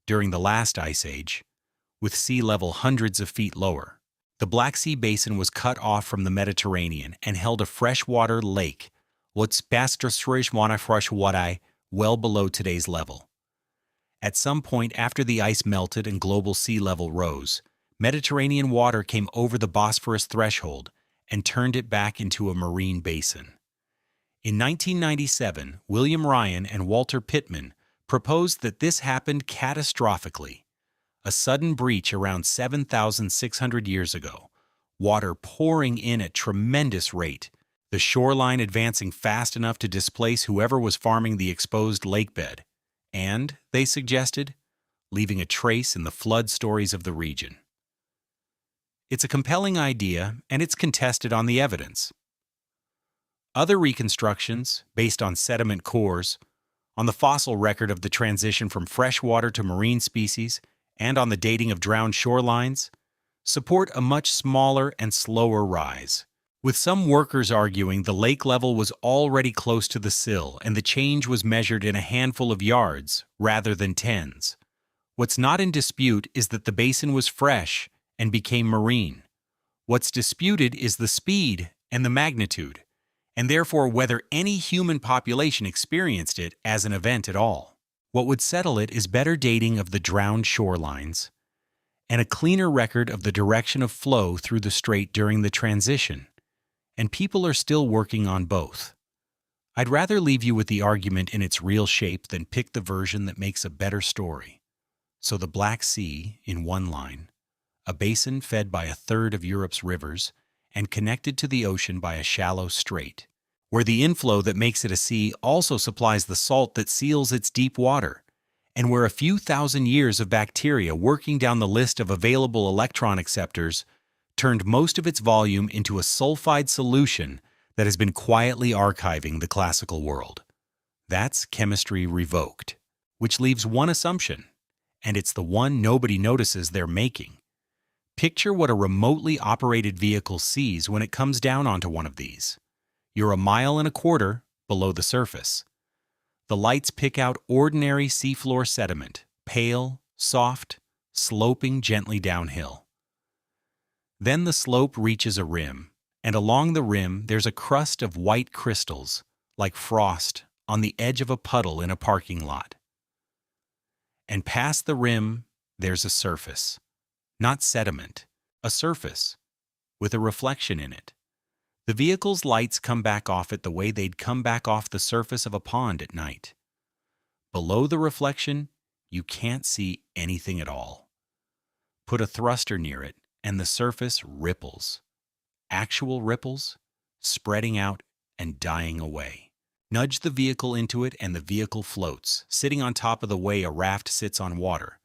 During the last ice age, with sea level hundreds of feet lower, the Black Sea basin was cut off from the Mediterranean and held a freshwater lake, well below today's level. At some point after the ice melted and global sea level rose, Mediterranean water came over the Bosphorus threshold and turned it back into a marine basin. In 1997, William Ryan and Walter Pittman proposed that this happened catastrophically. A sudden breach around 7,600 years ago, water pouring in at tremendous rate, the shoreline advancing fast enough to displace whoever was farming the exposed lakebed, and, they suggested, leaving a trace in the flood stories of the region. It's a compelling idea, and it's contested on the evidence. Other reconstructions, based on sediment cores, on the fossil record of the transition from freshwater to marine species, and on the dating of drowned shorelines, support a much smaller and slower rise, with some workers arguing the lake level was already close to the sill and the change was measured in a handful of yards rather than tens. What's not in dispute is that the basin was fresh and became marine. What's disputed is the speed and the magnitude, and therefore whether any human population experienced it as an event at all. What would settle it is better dating of the drowned shorelines and a cleaner record of the direction of flow through the strait during the transition, and people are still working on both. I'd rather leave you with the argument in its real shape than pick the version that makes a better story. So the Black Sea, in one line, a basin fed by a third of Europe's rivers and connected to the ocean by a shallow strait, where the inflow that makes it a sea also supplies the salt that seals its deep water, and where a few thousand years of bacteria working down the list of available electron acceptors turned most of its volume into a sulfide solution that has been quietly archiving the classical world. That's chemistry revoked, which leaves one assumption, and it's the one nobody notices they're making. Picture what a remotely operated vehicle sees when it comes down onto one of these. You're 1.25 miles below the surface. The lights pick out ordinary seafloor sediment, pale, soft, sloping gently downhill. Then the slope reaches a rim, and along the rim there's a crust of white crystals, like frost, on the edge of a puddle in a parking lot. And past the rim, there's a surface. Not sediment, a surface, with a reflection in it. The vehicle's lights come back off it the way they'd come back off the surface of a pond at night. Below the reflection, you can't see anything at all. Put a thruster near it, and the surface ripples. Actual ripples, spreading out and dying away. Nudge the vehicle into it, and the vehicle floats, sitting on top of the way a raft sits on water,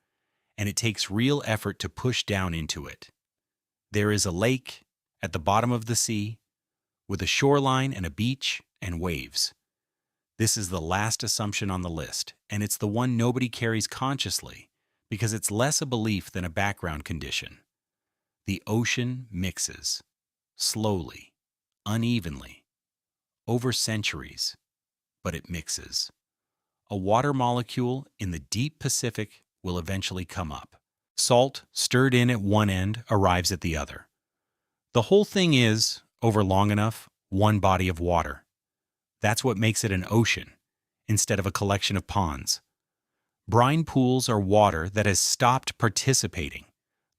and it takes real effort to push down into it. There is a lake at the bottom of the sea, with a shoreline and a beach and waves. This is the last assumption on the list, and it's the one nobody carries consciously because it's less a belief than a background condition. The ocean mixes, slowly, unevenly, over centuries, but it mixes. A water molecule in the deep Pacific will eventually come up. Salt, stirred in at one end, arrives at the other. The whole thing is, over long enough, one body of water. That's what makes it an ocean, instead of a collection of ponds. Brine pools are water that has stopped participating.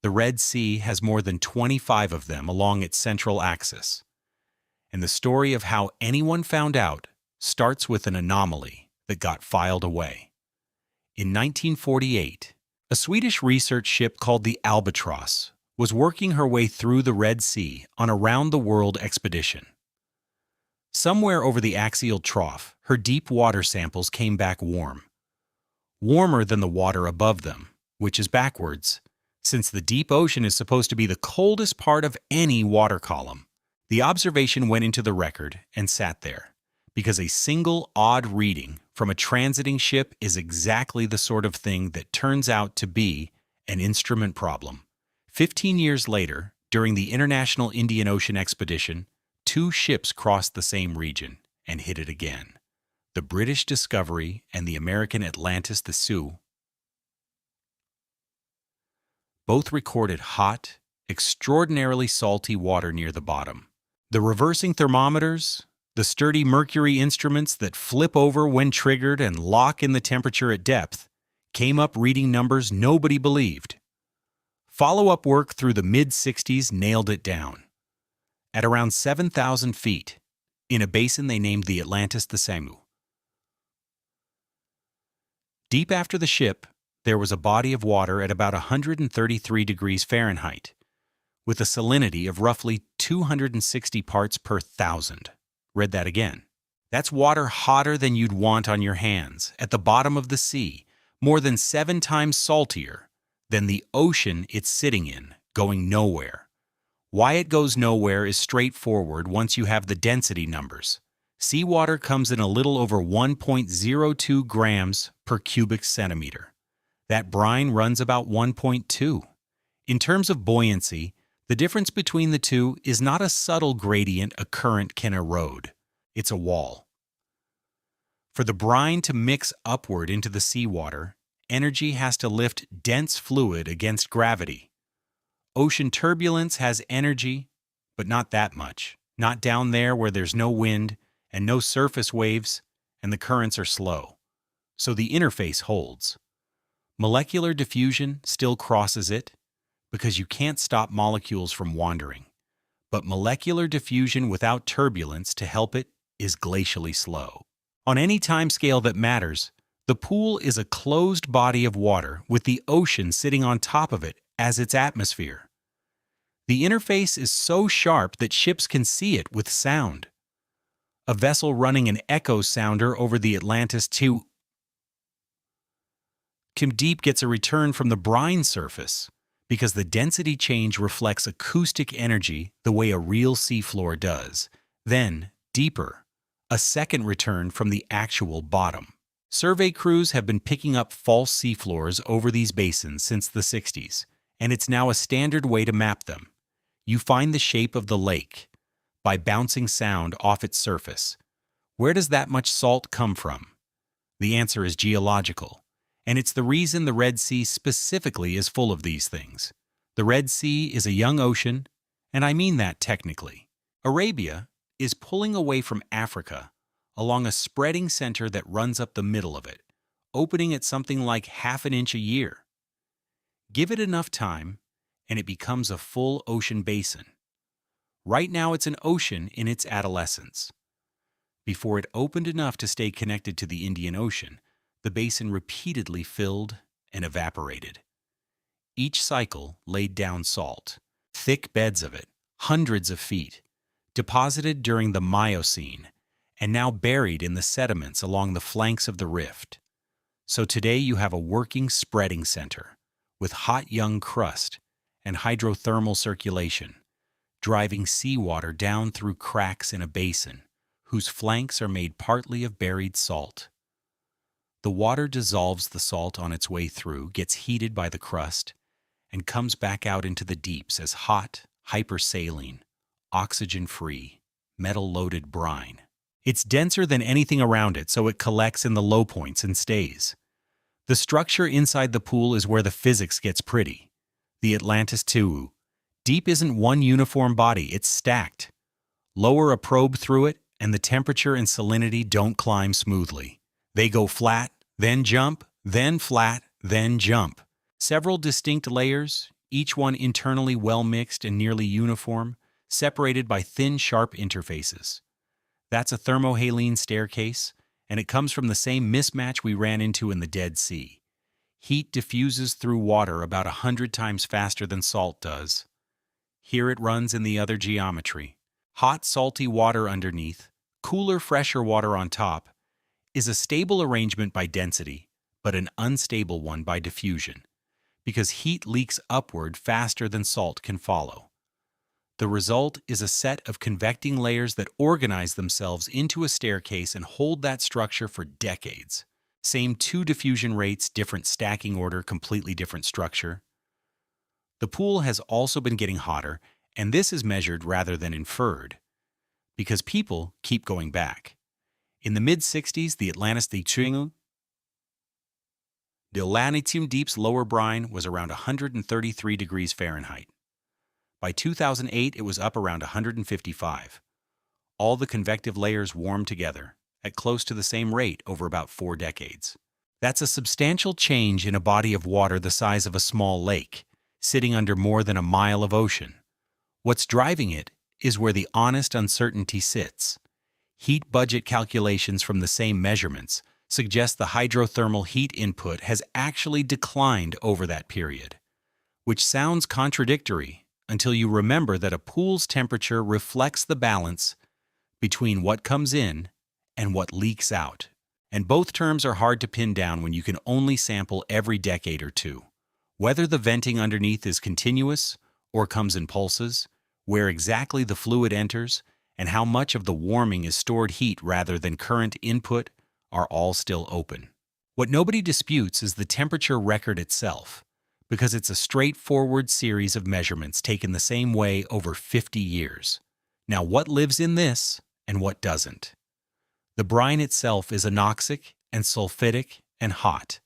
The Red Sea has more than 25 of them along its central axis. And the story of how anyone found out starts with an anomaly that got filed away. In 1948, a Swedish research ship called the Albatross was working her way through the Red Sea on a round-the-world expedition. Somewhere over the axial trough, her deep water samples came back warm. Warmer than the water above them, which is backwards, since the deep ocean is supposed to be the coldest part of any water column. The observation went into the record and sat there, because a single odd reading from a transiting ship is exactly the sort of thing that turns out to be an instrument problem. 15 years later, during the International Indian Ocean Expedition, 2 ships crossed the same region and hit it again. The British Discovery and the American Atlantis the Sioux both recorded hot, extraordinarily salty water near the bottom. The reversing thermometers, the sturdy mercury instruments that flip over when triggered and lock in the temperature at depth, came up reading numbers nobody believed. Follow-up work through the mid-60s nailed it down. At around 7,000 feet, in a basin they named the Atlantis the Sioux. Deep after the ship, there was a body of water at about 133 degrees Fahrenheit, with a salinity of roughly 260 parts per thousand. Read that again. That's water hotter than you'd want on your hands, at the bottom of the sea, more than 7 times saltier than the ocean it's sitting in, going nowhere. Why it goes nowhere is straightforward once you have the density numbers. Seawater comes in a little over 1.02 grams per cubic centimeter. That brine runs about 1.2. In terms of buoyancy, the difference between the two is not a subtle gradient a current can erode. It's a wall. For the brine to mix upward into the seawater, energy has to lift dense fluid against gravity. Ocean turbulence has energy, but not that much. Not down there where there's no wind and no surface waves and the currents are slow. So the interface holds. Molecular diffusion still crosses it because you can't stop molecules from wandering. But molecular diffusion without turbulence to help it is glacially slow. On any timescale that matters, the pool is a closed body of water with the ocean sitting on top of it as its atmosphere. The interface is so sharp that ships can see it with sound. A vessel running an echo sounder over the Atlantis to Deep gets a return from the brine surface because the density change reflects acoustic energy the way a real seafloor does. Then, deeper, a second return from the actual bottom. Survey crews have been picking up false seafloors over these basins since the 60s, and it's now a standard way to map them. You find the shape of the lake by bouncing sound off its surface. Where does that much salt come from? The answer is geological, and it's the reason the Red Sea specifically is full of these things. The Red Sea is a young ocean, and I mean that technically. Arabia is pulling away from Africa along a spreading center that runs up the middle of it, opening at something like half an inch a year. Give it enough time, and it becomes a full ocean basin. Right now it's an ocean in its adolescence. Before it opened enough to stay connected to the Indian Ocean, the basin repeatedly filled and evaporated. Each cycle laid down salt, thick beds of it, hundreds of feet, deposited during the Miocene, and now buried in the sediments along the flanks of the rift. So today you have a working spreading center, with hot young crust and hydrothermal circulation, driving seawater down through cracks in a basin, whose flanks are made partly of buried salt. The water dissolves the salt on its way through, gets heated by the crust, and comes back out into the deeps as hot, hypersaline, oxygen-free, metal-loaded brine. It's denser than anything around it, so it collects in the low points and stays. The structure inside the pool is where the physics gets pretty. The Atlantis too. Deep isn't one uniform body, it's stacked. Lower a probe through it, and the temperature and salinity don't climb smoothly. They go flat, then jump, then flat, then jump. Several distinct layers, each one internally well-mixed and nearly uniform, separated by thin, sharp interfaces. That's a thermohaline staircase, and it comes from the same mismatch we ran into in the Dead Sea. Heat diffuses through water about 100 times faster than salt does. Here it runs in the other geometry. Hot, salty water underneath, cooler, fresher water on top, is a stable arrangement by density, but an unstable one by diffusion, because heat leaks upward faster than salt can follow. The result is a set of convecting layers that organize themselves into a staircase and hold that structure for decades. Same two diffusion rates, different stacking order, completely different structure. The pool has also been getting hotter, and this is measured rather than inferred, because people keep going back. In the mid-60s, the Atlantium Deep's lower brine was around 133 degrees Fahrenheit. By 2008, it was up around 155. All the convective layers warmed together, at close to the same rate over about 4 decades. That's a substantial change in a body of water the size of a small lake, sitting under more than a mile of ocean. What's driving it is where the honest uncertainty sits. Heat budget calculations from the same measurements suggest the hydrothermal heat input has actually declined over that period, which sounds contradictory until you remember that a pool's temperature reflects the balance between what comes in and what leaks out. And both terms are hard to pin down when you can only sample every decade or two. Whether the venting underneath is continuous or comes in pulses, where exactly the fluid enters, and how much of the warming is stored heat rather than current input are all still open. What nobody disputes is the temperature record itself, because it's a straightforward series of measurements taken the same way over 50 years. Now, what lives in this and what doesn't? The brine itself is anoxic and sulfidic and hot,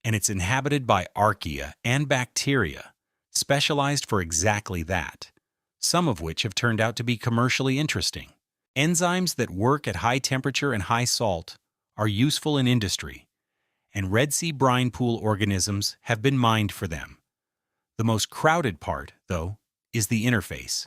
and it's inhabited by archaea and bacteria, specialized for exactly that, some of which have turned out to be commercially interesting. Enzymes that work at high temperature and high salt are useful in industry, and Red Sea brine pool organisms have been mined for them. The most crowded part, though, is the interface.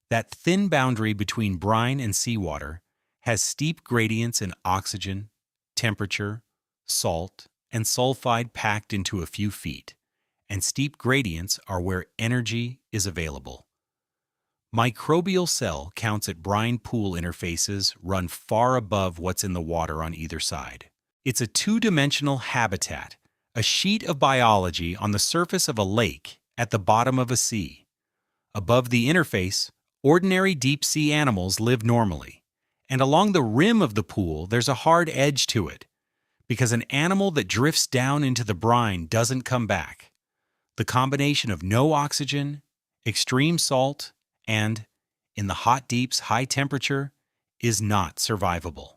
That thin boundary between brine and seawater has steep gradients in oxygen, temperature, salt, and sulfide packed into a few feet, and steep gradients are where energy is available. Microbial cell counts at brine pool interfaces run far above what's in the water on either side. It's a two-dimensional habitat, a sheet of biology on the surface of a lake at the bottom of a sea. Above the interface, ordinary deep-sea animals live normally, and along the rim of the pool there's a hard edge to it, because an animal that drifts down into the brine doesn't come back. The combination of no oxygen, extreme salt, and, in the hot deeps, high temperature, is not survivable.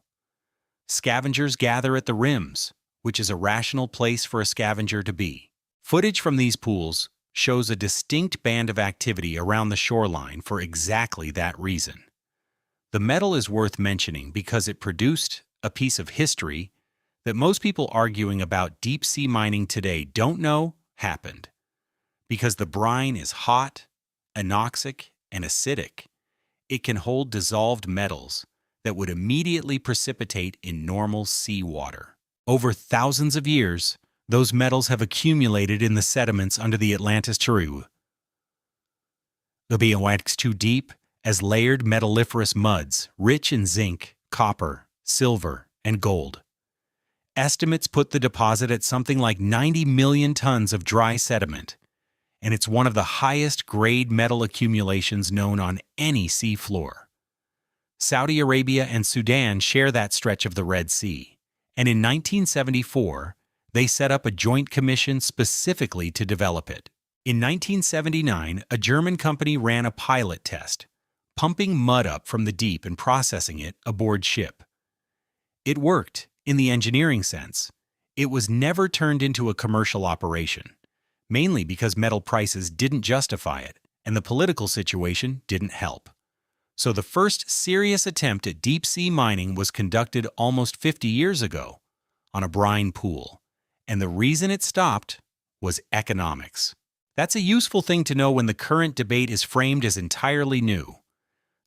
Scavengers gather at the rims, which is a rational place for a scavenger to be. Footage from these pools shows a distinct band of activity around the shoreline for exactly that reason. The metal is worth mentioning because it produced a piece of history that most people arguing about deep-sea mining today don't know happened. Because the brine is hot, anoxic, and acidic, it can hold dissolved metals that would immediately precipitate in normal seawater. Over thousands of years, those metals have accumulated in the sediments under the Atlantis Turu. They'll be waxed too deep as layered metalliferous muds, rich in zinc, copper, silver, and gold. Estimates put the deposit at something like 90 million tons of dry sediment, and it's one of the highest grade metal accumulations known on any sea floor. Saudi Arabia and Sudan share that stretch of the Red Sea, and in 1974, they set up a joint commission specifically to develop it. In 1979, a German company ran a pilot test, pumping mud up from the deep and processing it aboard ship. It worked, in the engineering sense. It was never turned into a commercial operation, mainly because metal prices didn't justify it, and the political situation didn't help. So the first serious attempt at deep-sea mining was conducted almost 50 years ago on a brine pool, and the reason it stopped was economics. That's a useful thing to know when the current debate is framed as entirely new.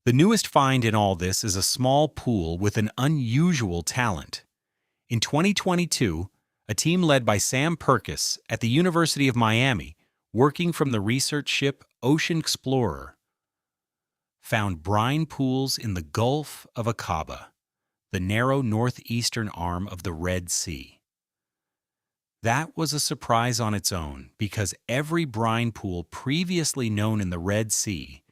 The newest find in all this is a small pool with an unusual talent. In 2022, A team led by Sam Purkis at the University of Miami, working from the research ship Ocean Explorer, found brine pools in the Gulf of Aqaba, the narrow northeastern arm of the Red Sea. That was a surprise on its own because every brine pool previously known in the Red Sea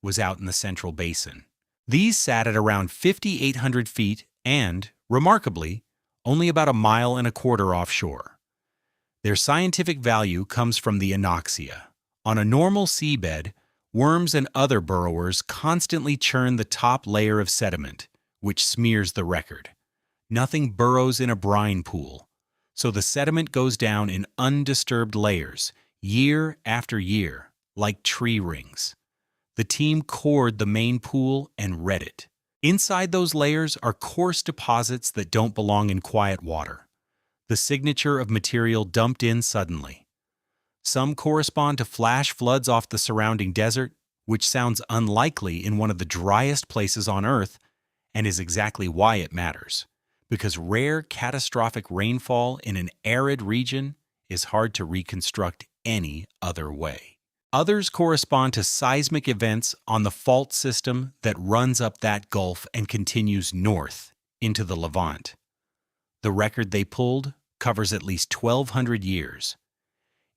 was out in the Central Basin. These sat at around 5,800 feet and, remarkably, only about 1.25 miles offshore. Their scientific value comes from the anoxia. On a normal seabed, worms and other burrowers constantly churn the top layer of sediment, which smears the record. Nothing burrows in a brine pool, so the sediment goes down in undisturbed layers, year after year, like tree rings. The team cored the main pool and read it. Inside those layers are coarse deposits that don't belong in quiet water, the signature of material dumped in suddenly. Some correspond to flash floods off the surrounding desert, which sounds unlikely in one of the driest places on Earth, and is exactly why it matters, because rare catastrophic rainfall in an arid region is hard to reconstruct any other way. Others correspond to seismic events on the fault system that runs up that gulf and continues north into the Levant. The record they pulled covers at least 1,200 years.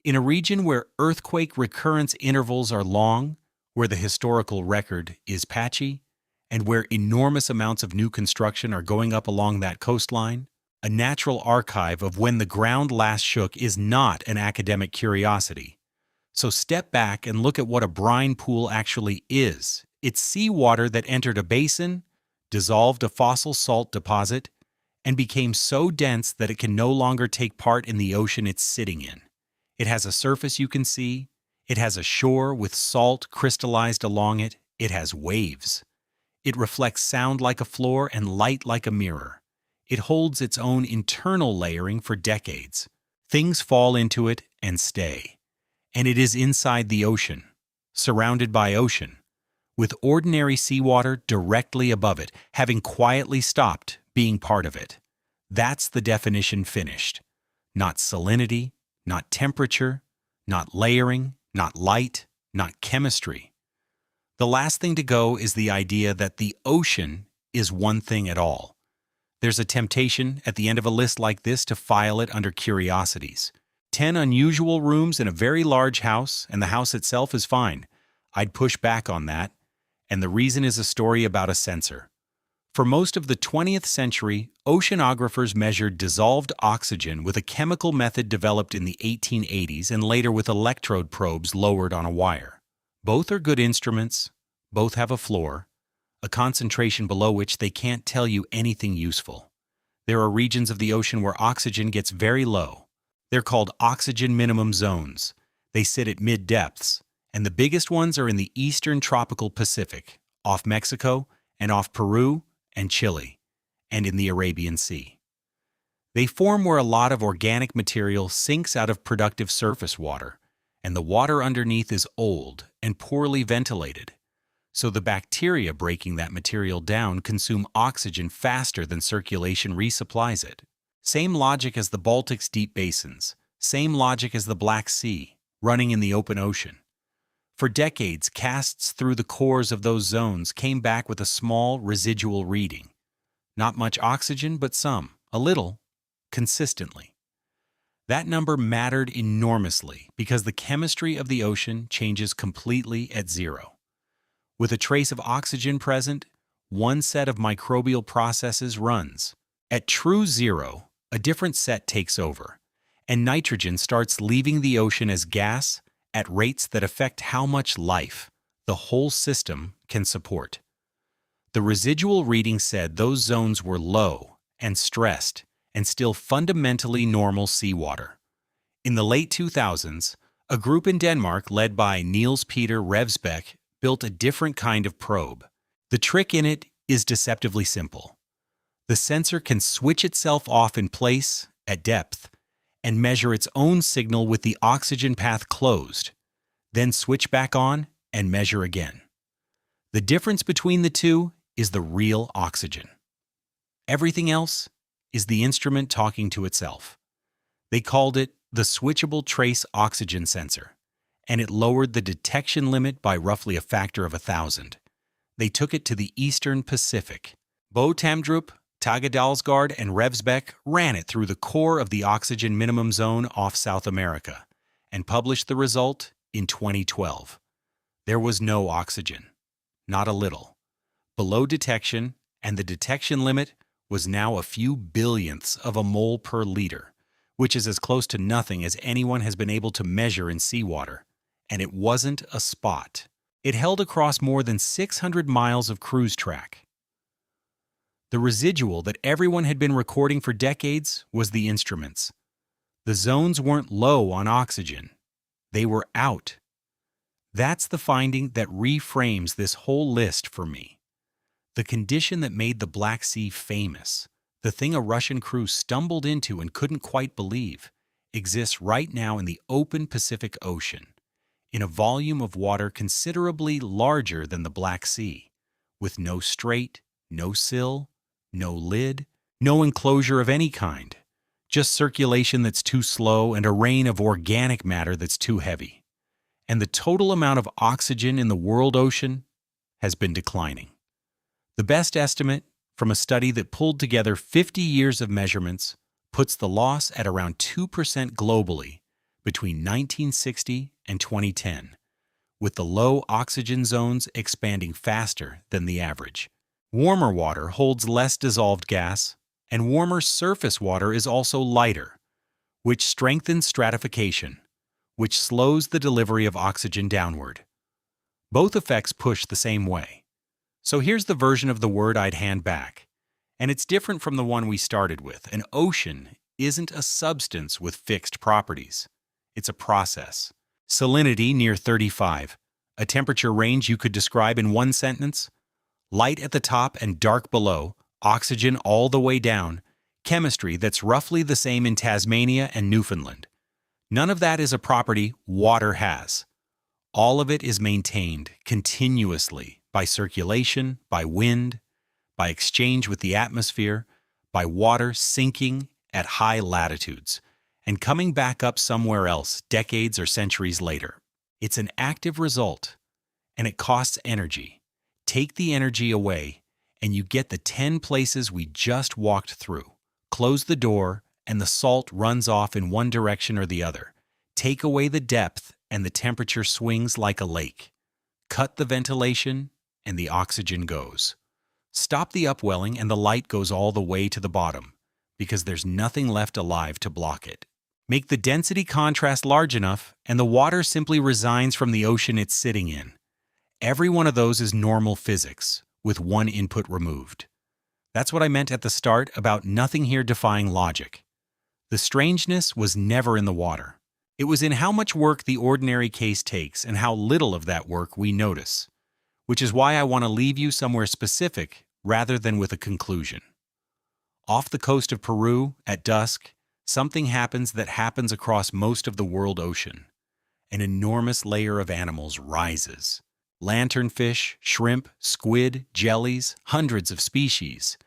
In a region where earthquake recurrence intervals are long, where the historical record is patchy, and where enormous amounts of new construction are going up along that coastline, a natural archive of when the ground last shook is not an academic curiosity. So step back and look at what a brine pool actually is. It's seawater that entered a basin, dissolved a fossil salt deposit, and became so dense that it can no longer take part in the ocean it's sitting in. It has a surface you can see. It has a shore with salt crystallized along it. It has waves. It reflects sound like a floor and light like a mirror. It holds its own internal layering for decades. Things fall into it and stay. And it is inside the ocean, surrounded by ocean, with ordinary seawater directly above it, having quietly stopped being part of it. That's the definition finished. Not salinity, not temperature, not layering, not light, not chemistry. The last thing to go is the idea that the ocean is one thing at all. There's a temptation at the end of a list like this to file it under curiosities. 10 unusual rooms in a very large house, and the house itself is fine. I'd push back on that, and the reason is a story about a sensor. For most of the 20th century, oceanographers measured dissolved oxygen with a chemical method developed in the 1880s and later with electrode probes lowered on a wire. Both are good instruments, both have a floor, a concentration below which they can't tell you anything useful. There are regions of the ocean where oxygen gets very low. They're called oxygen minimum zones. They sit at mid-depths, and the biggest ones are in the eastern tropical Pacific, off Mexico and off Peru and Chile, and in the Arabian Sea. They form where a lot of organic material sinks out of productive surface water, and the water underneath is old and poorly ventilated. So the bacteria breaking that material down consume oxygen faster than circulation resupplies it. Same logic as the Baltic's deep basins, same logic as the Black Sea, running in the open ocean. For decades, casts through the cores of those zones came back with a small residual reading. Not much oxygen, but some, a little, consistently. That number mattered enormously because the chemistry of the ocean changes completely at zero. With a trace of oxygen present, one set of microbial processes runs. At true zero, a different set takes over, and nitrogen starts leaving the ocean as gas at rates that affect how much life the whole system can support. The residual reading said those zones were low and stressed and still fundamentally normal seawater. In the late 2000s, a group in Denmark led by Niels Peter Revsbeck built a different kind of probe. The trick in it is deceptively simple. The sensor can switch itself off in place, at depth, and measure its own signal with the oxygen path closed, then switch back on and measure again. The difference between the two is the real oxygen. Everything else is the instrument talking to itself. They called it the switchable trace oxygen sensor, and it lowered the detection limit by roughly a factor of 1,000. They took it to the eastern Pacific. Bo Tamdrup, Tagadalsgaard, and Revsbeck ran it through the core of the oxygen minimum zone off South America and published the result in 2012. There was no oxygen, not a little, below detection, and the detection limit was now a few billionths of a mole per liter, which is as close to nothing as anyone has been able to measure in seawater. And it wasn't a spot. It held across more than 600 miles of cruise track. The residual that everyone had been recording for decades was the instruments. The zones weren't low on oxygen. They were out. That's the finding that reframes this whole list for me. The condition that made the Black Sea famous, the thing a Russian crew stumbled into and couldn't quite believe, exists right now in the open Pacific Ocean, in a volume of water considerably larger than the Black Sea, with no strait, no sill, no lid, no enclosure of any kind, just circulation that's too slow and a rain of organic matter that's too heavy. And the total amount of oxygen in the world ocean has been declining. The best estimate, from a study that pulled together 50 years of measurements, puts the loss at around 2% globally between 1960 and 2010, with the low oxygen zones expanding faster than the average. Warmer water holds less dissolved gas, and warmer surface water is also lighter, which strengthens stratification, which slows the delivery of oxygen downward. Both effects push the same way. So here's the version of the word I'd hand back, and it's different from the one we started with. An ocean isn't a substance with fixed properties. It's a process. Salinity near 35, a temperature range you could describe in one sentence. Light at the top and dark below, oxygen all the way down, chemistry that's roughly the same in Tasmania and Newfoundland. None of that is a property water has. All of it is maintained continuously by circulation, by wind, by exchange with the atmosphere, by water sinking at high latitudes and coming back up somewhere else decades or centuries later. It's an active result, and it costs energy. Take the energy away, and you get the 10 places we just walked through. Close the door, and the salt runs off in one direction or the other. Take away the depth, and the temperature swings like a lake. Cut the ventilation, and the oxygen goes. Stop the upwelling, and the light goes all the way to the bottom, because there's nothing left alive to block it. Make the density contrast large enough, and the water simply resigns from the ocean it's sitting in. Every one of those is normal physics, with one input removed. That's what I meant at the start about nothing here defying logic. The strangeness was never in the water. It was in how much work the ordinary case takes and how little of that work we notice, which is why I want to leave you somewhere specific rather than with a conclusion. Off the coast of Peru, at dusk, something happens that happens across most of the world ocean. An enormous layer of animals rises. Lanternfish, shrimp, squid, jellies, hundreds of species.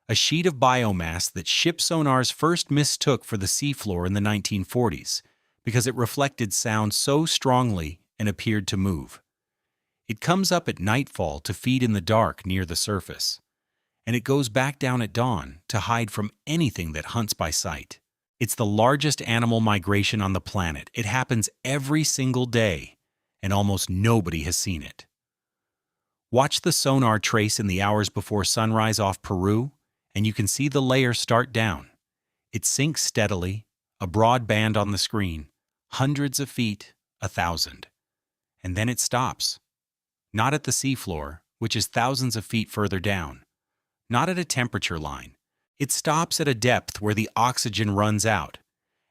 A sheet of biomass that ship sonars first mistook for the seafloor in the 1940s because it reflected sound so strongly and appeared to move. It comes up at nightfall to feed in the dark near the surface, and it goes back down at dawn to hide from anything that hunts by sight. It's the largest animal migration on the planet. It happens every single day, and almost nobody has seen it. Watch the sonar trace in the hours before sunrise off Peru, and you can see the layer start down. It sinks steadily, a broad band on the screen, hundreds of feet, 1,000. And then it stops. Not at the seafloor, which is thousands of feet further down. Not at a temperature line. It stops at a depth where the oxygen runs out,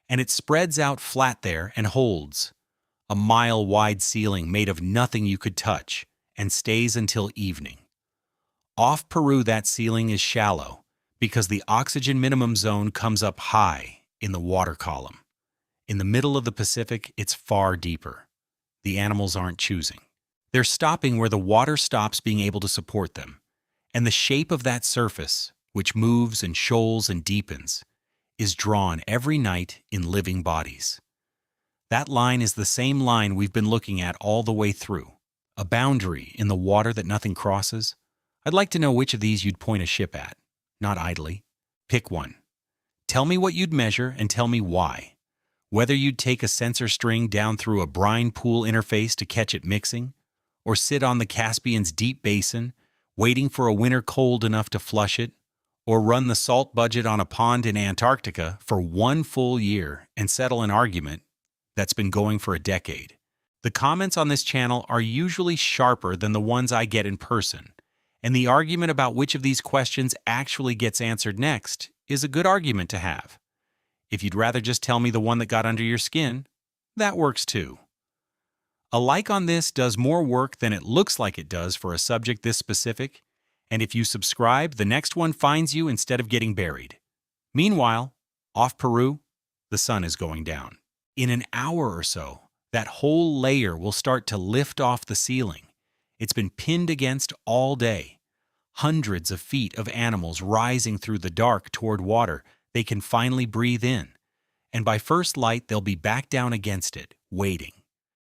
and it spreads out flat there and holds. A mile-wide ceiling made of nothing you could touch, and stays until evening. Off Peru, that ceiling is shallow because the oxygen minimum zone comes up high in the water column. In the middle of the Pacific, it's far deeper. The animals aren't choosing. They're stopping where the water stops being able to support them. And the shape of that surface, which moves and shoals and deepens, is drawn every night in living bodies. That line is the same line we've been looking at all the way through. A boundary in the water that nothing crosses. I'd like to know which of these you'd point a ship at, not idly. Pick one. Tell me what you'd measure and tell me why. Whether you'd take a sensor string down through a brine pool interface to catch it mixing, or sit on the Caspian's deep basin, waiting for a winter cold enough to flush it, or run the salt budget on a pond in Antarctica for 1 full year and settle an argument that's been going for a decade. The comments on this channel are usually sharper than the ones I get in person, and the argument about which of these questions actually gets answered next is a good argument to have. If you'd rather just tell me the one that got under your skin, that works too. A like on this does more work than it looks like it does for a subject this specific, and if you subscribe, the next one finds you instead of getting buried. Meanwhile, off Peru, the sun is going down. In an hour or so, that whole layer will start to lift off the ceiling. It's been pinned against all day. Hundreds of feet of animals rising through the dark toward water they can finally breathe in. And by first light, they'll be back down against it, waiting.